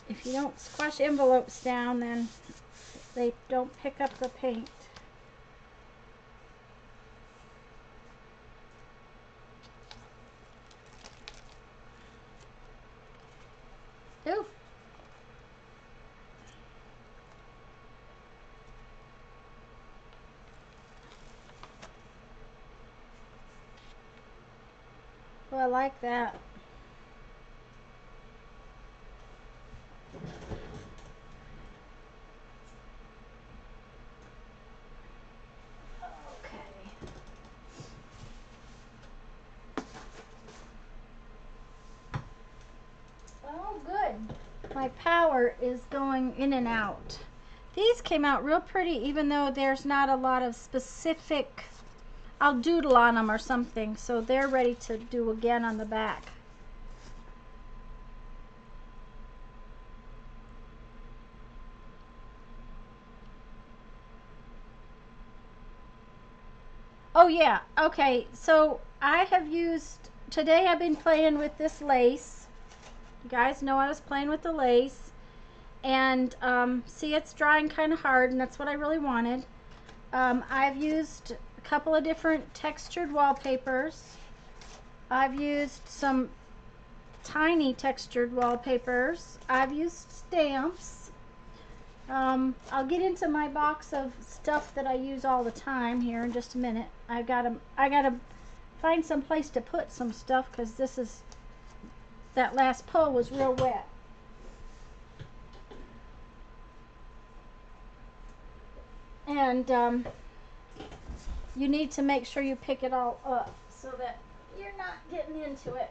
If you don't squash envelopes down, then they don't pick up the paint. Ooh. Well, I like that. Oh, good. My power is going in and out. These came out real pretty, even though there's not a lot of specific, I'll doodle on them or something, so they're ready to do again on the back. Oh yeah, okay, so today I've been playing with this lace. You guys know I was playing with the lace. And see, it's drying kind of hard, and that's what I really wanted. I've used a couple of different textured wallpapers. I've used some tiny textured wallpapers. I've used stamps. I'll get into my box of stuff that I use all the time here in just a minute. I gotta find some place to put some stuff, because that last pull was real wet. And you need to make sure you pick it all up so that you're not getting into it.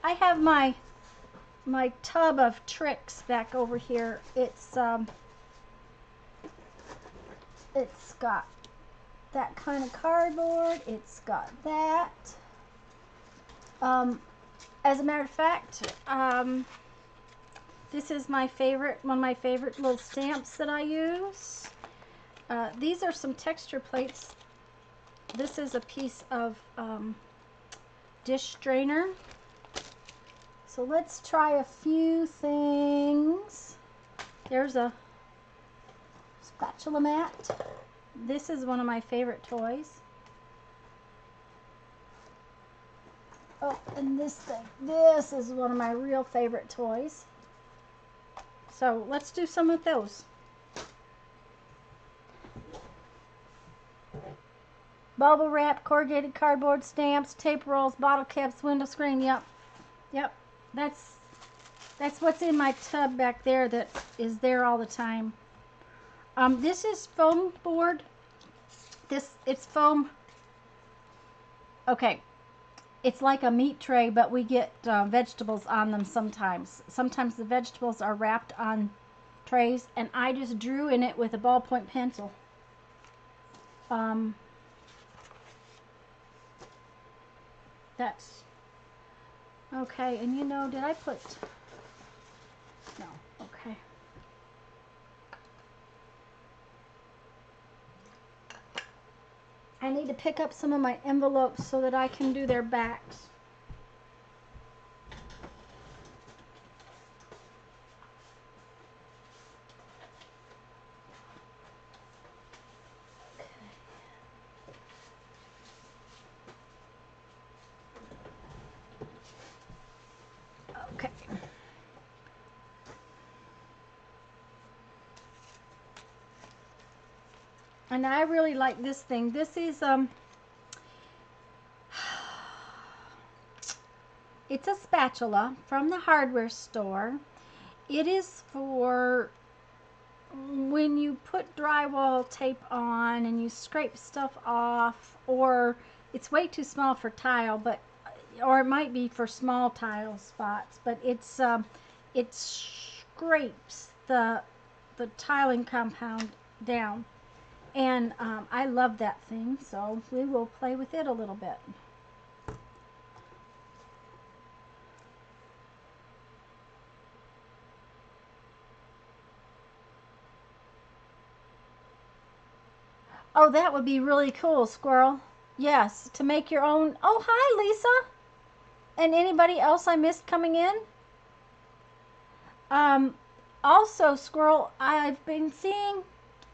I have my tub of tricks back over here. It's got that kind of cardboard. It's got that. As a matter of fact, this is one of my favorite little stamps that I use. These are some texture plates. This is a piece of dish strainer. So let's try a few things. There's a spatula mat. This is one of my favorite toys. Oh, and this thing. This is one of my real favorite toys. So let's do some of those. Bubble wrap, corrugated cardboard, stamps, tape rolls, bottle caps, window screen. Yep. That's what's in my tub back there that is there all the time. This is foam board. It's foam. Okay. It's like a meat tray, but we get vegetables on them sometimes. Sometimes the vegetables are wrapped on trays, and I just drew in it with a ballpoint pencil. That's okay. And you know, did I put... No. Okay. I need to pick up some of my envelopes so that I can do their backs. And I really like this thing. This is it's a spatula from the hardware store. It is for when you put drywall tape on and you scrape stuff off, or it's way too small for tile, but or it might be for small tile spots, but it scrapes the tiling compound down. And I love that thing, so we will play with it a little bit. Oh, that would be really cool, Squirrel. Yes, to make your own. Oh, hi, Lisa. And anybody else I missed coming in? Um, Also, Squirrel, I've been seeing,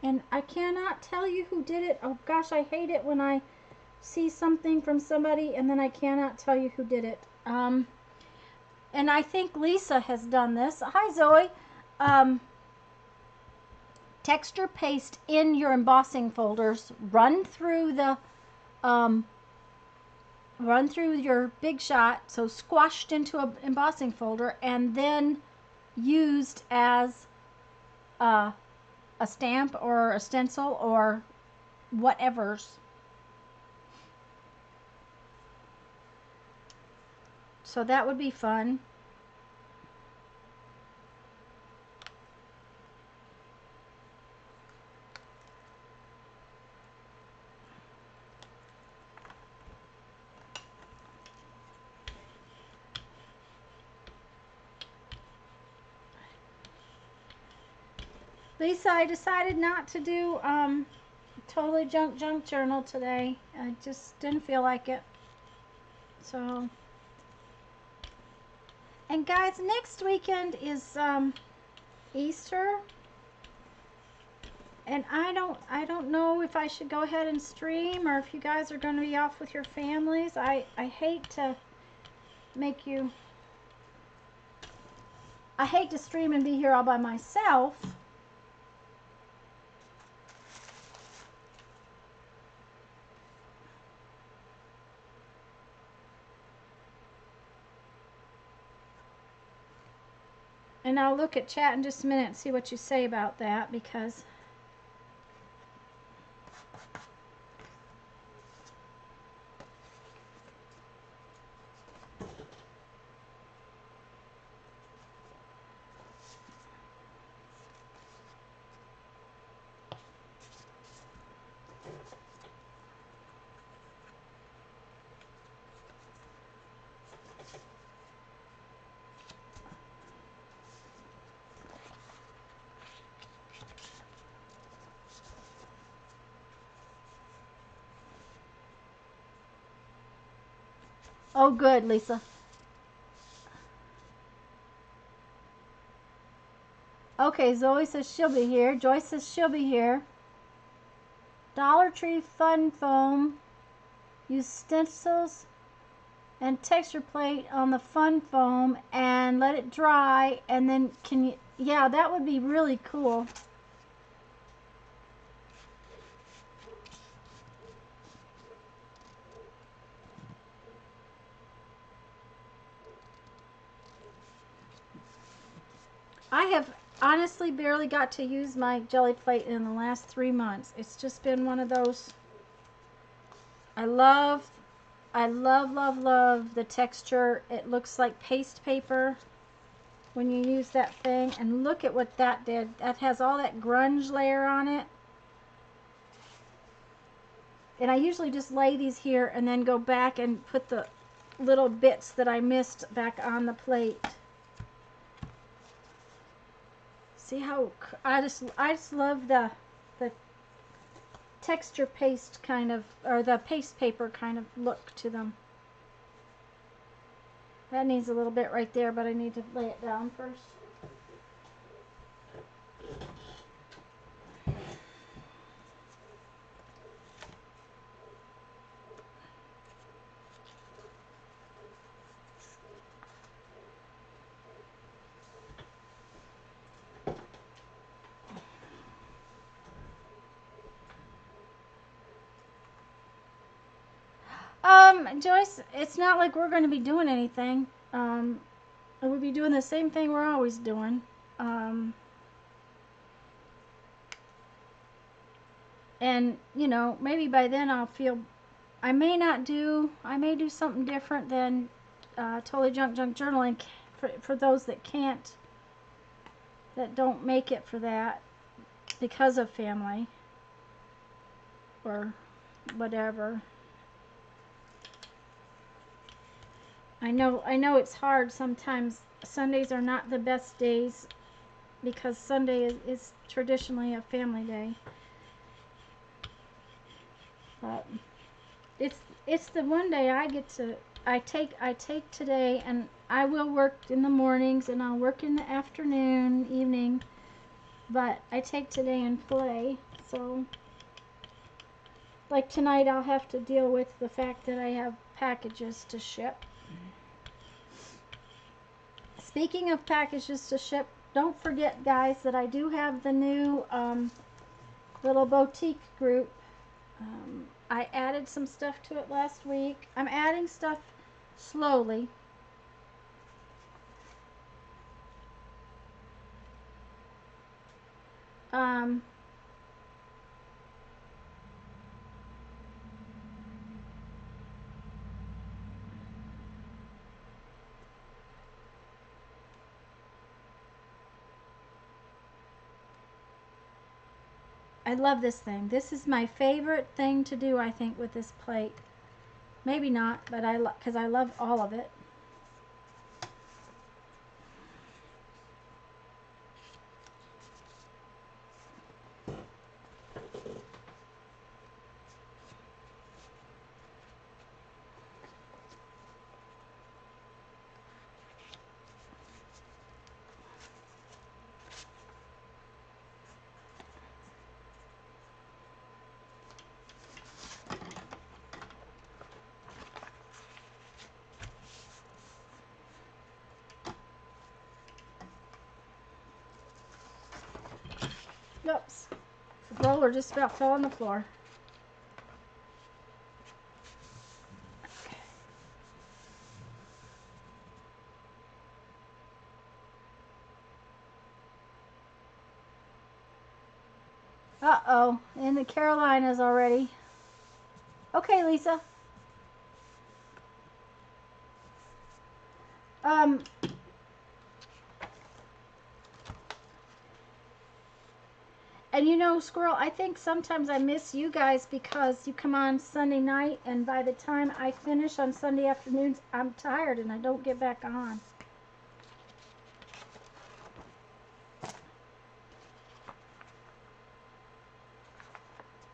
and I cannot tell you who did it. Oh gosh, I hate it when I see something from somebody and then I cannot tell you who did it. And I think Lisa has done this. Hi, Zoe. Um, Texture paste in your embossing folders. Run through your Big Shot, so squashed into an embossing folder, and then used as a stamp or a stencil or whatever's. So that would be fun. Lisa, I decided not to do totally junk journal today. I just didn't feel like it. So, and guys, next weekend is Easter, and I don't know if I should go ahead and stream or if you guys are going to be off with your families. I hate to make you. I hate to stream and be here all by myself. And I'll look at chat in just a minute and see what you say about that, because oh good, Lisa. Okay, Zoe says she'll be here. Joyce says she'll be here. Dollar Tree Fun Foam. Use stencils and texture plate on the fun foam and let it dry, and then can you, yeah, that would be really cool. I have honestly barely got to use my Gelli Plate in the last 3 months. It's just been one of those. I love the texture. It looks like paste paper when you use that thing. And look at what that did. That has all that grunge layer on it. And I usually just lay these here and then go back and put the little bits that I missed back on the plate. See how I just love the texture paste kind of, or the paste paper kind of look to them. That needs a little bit right there, but I need to lay it down first. Joyce, it's not like we're going to be doing anything. We'll be doing the same thing we're always doing. And, you know, maybe by then I'll feel, I may do something different than totally junk journaling for those that can't, that don't make it for that because of family or whatever. I know it's hard sometimes. Sundays are not the best days because Sunday is traditionally a family day. But it's the one day I get to, I take today, and I will work in the mornings and I'll work in the afternoon, evening, but I take today and play. So like tonight I'll have to deal with the fact that I have packages to ship. Speaking of packages to ship, don't forget, guys, that I do have the new little boutique group. I added some stuff to it last week. I'm adding stuff slowly. I love this thing. This is my favorite thing to do, I think, with this plate. Maybe not, but because I love all of it. Oops. The roller just about fell on the floor. Uh-oh. In the Carolinas already. Okay, Lisa. And you know, Squirrel, I think sometimes I miss you guys because you come on Sunday night, and by the time I finish on Sunday afternoons, I'm tired and I don't get back on.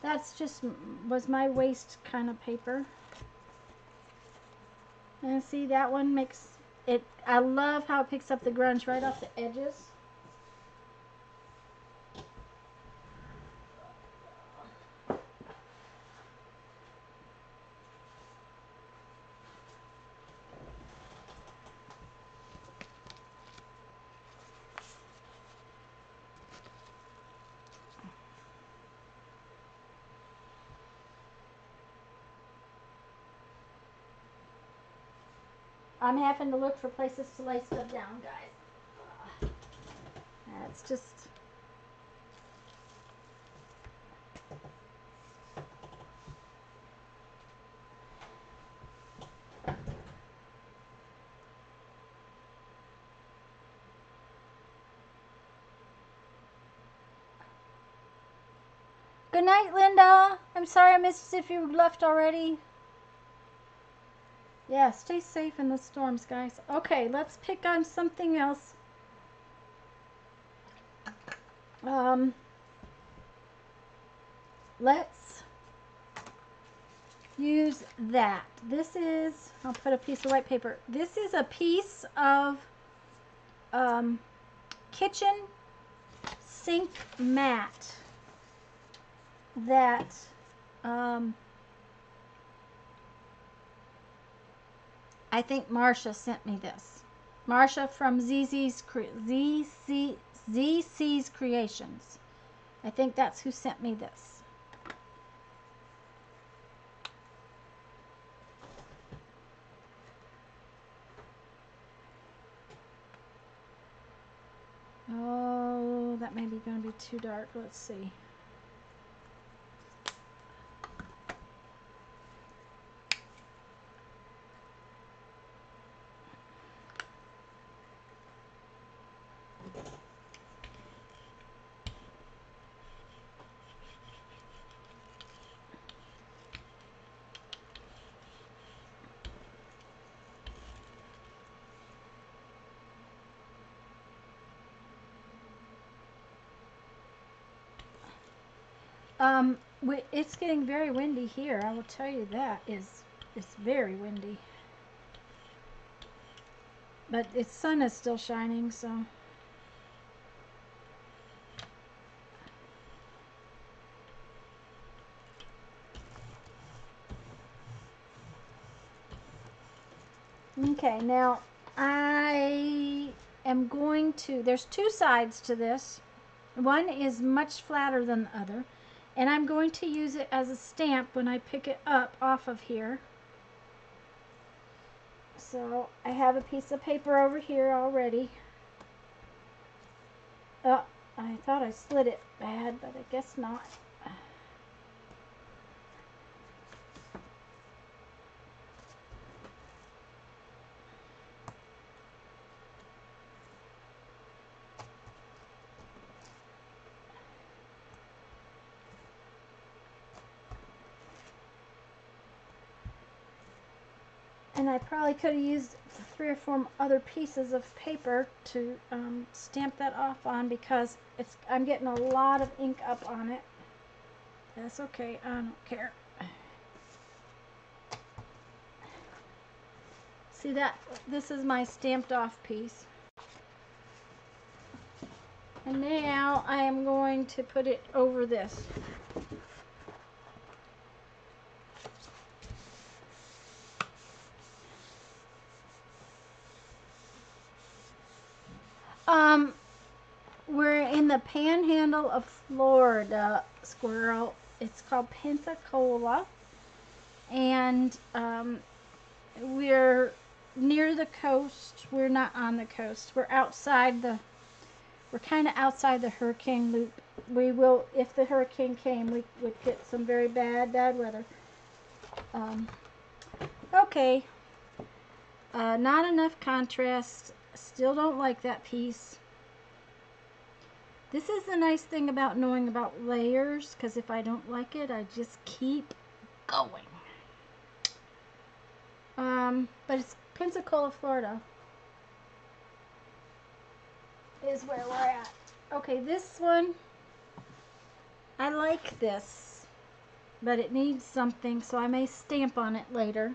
That's just was my waste kind of paper. And see, that one makes it, I love how it picks up the grunge right off the edges. I'm having to look for places to lay stuff down, guys. That's just... Good night, Linda. I'm sorry I missed if you left already. Yeah, stay safe in the storms, guys. Okay, let's pick on something else. Let's use that. This is, I'll put a piece of white paper. This is a piece of kitchen sink mat that I think Marsha sent me this. Marsha from ZC's Creations. I think that's who sent me this. Oh, that may be going to be too dark. Let's see. It's getting very windy here. I will tell you that it's very windy. But the sun is still shining, so. Okay, now I am going to, there's two sides to this. One is much flatter than the other, and I'm going to use it as a stamp when I pick it up off of here. So I have a piece of paper over here already. Oh, I thought I slid it bad, but I guess not. And I probably could have used 3 or 4 other pieces of paper to stamp that off on, because I'm getting a lot of ink up on it. That's okay, I don't care. See that? This is my stamped off piece. And now I am going to put it over this. We're in the panhandle of Florida, squirrel. It's called Pensacola, and we're near the coast. We're not on the coast. We're kind of outside the hurricane loop. We will, if the hurricane came, we would get some very bad weather. Okay. Not enough contrast. Still don't like that piece. This is the nice thing about knowing about layers, because if I don't like it, I just keep going. But it's Pensacola, Florida is where we're at. Okay, this one, I like this, but it needs something, so I may stamp on it later.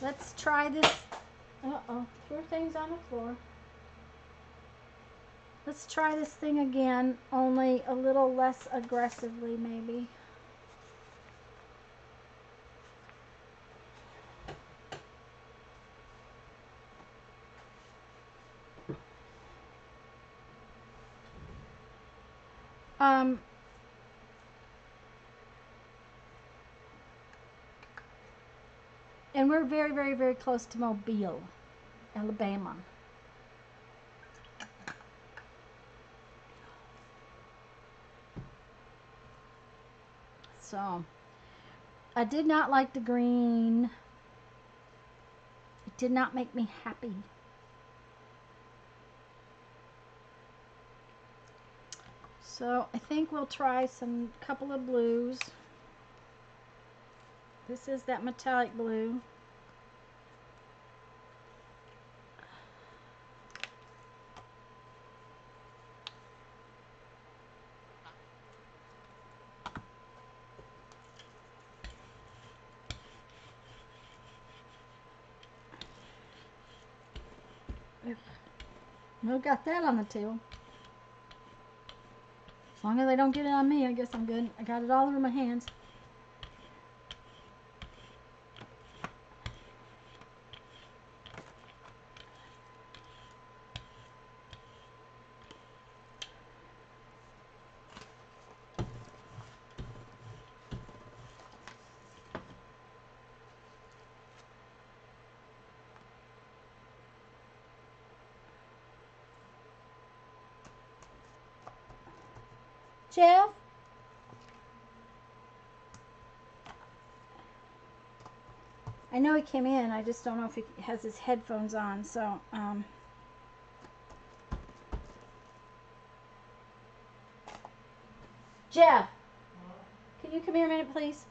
Let's try this. Uh-oh, threw things on the floor. Let's try this thing again, only a little less aggressively, maybe. And we're very, very, very close to Mobile, Alabama. So, I did not like the green. It did not make me happy. So, I think we'll try some couple of blues. This is that metallic blue. No, got that on the tail. As long as they don't get it on me, I guess I'm good. I got it all over my hands. Jeff? I know he came in. I just don't know if he has his headphones on. So, Jeff, can you come here a minute, please?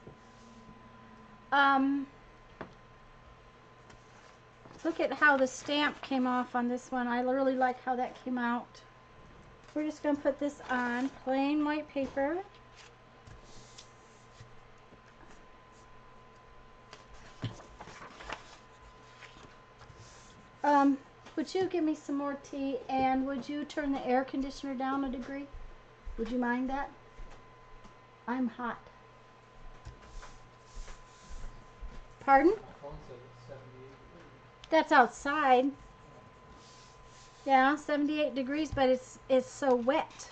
Look at how the stamp came off on this one. I really like how that came out. We're just going to put this on plain white paper. Would you give me some more tea, and would you turn the air conditioner down a degree? Would you mind that? I'm hot. Pardon? That's outside. Yeah, 78 degrees, but it's so wet.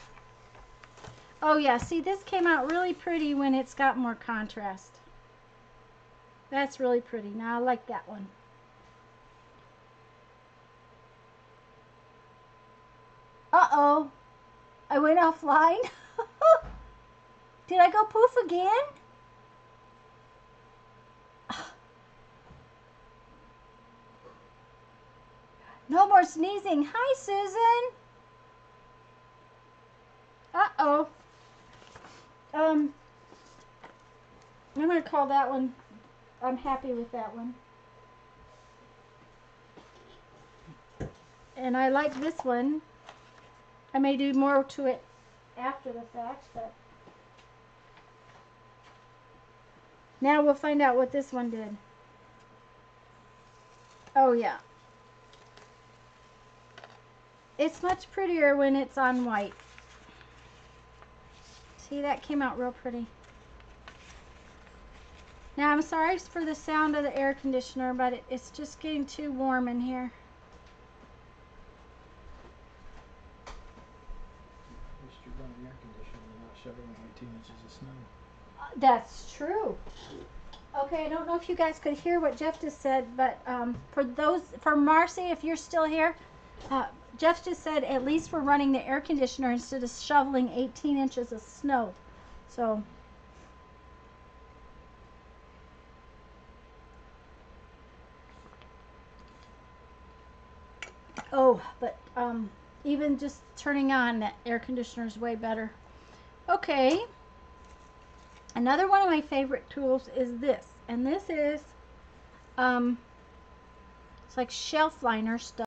Oh yeah, see, this came out really pretty when it's got more contrast. That's really pretty. Now I like that one. Uh-oh. I went offline. Did I go poof again? No more sneezing. Hi, Susan. Uh-oh. I'm going to call that one. I'm happy with that one. And I like this one. I may do more to it after the fact, but now we'll find out what this one did. Oh yeah. It's much prettier when it's on white. See, that came out real pretty. Now I'm sorry for the sound of the air conditioner, but it's just getting too warm in here. At least you're running air conditioner and not shoveling 18 inches of snow. That's true. Okay, I don't know if you guys could hear what Jeff just said, but for Marcy, if you're still here, Jeff just said at least we're running the air conditioner instead of shoveling 18 inches of snow. So, oh, but even just turning on that air conditioner is way better. Okay. Another one of my favorite tools is this, and this is it's like shelf liner stuff.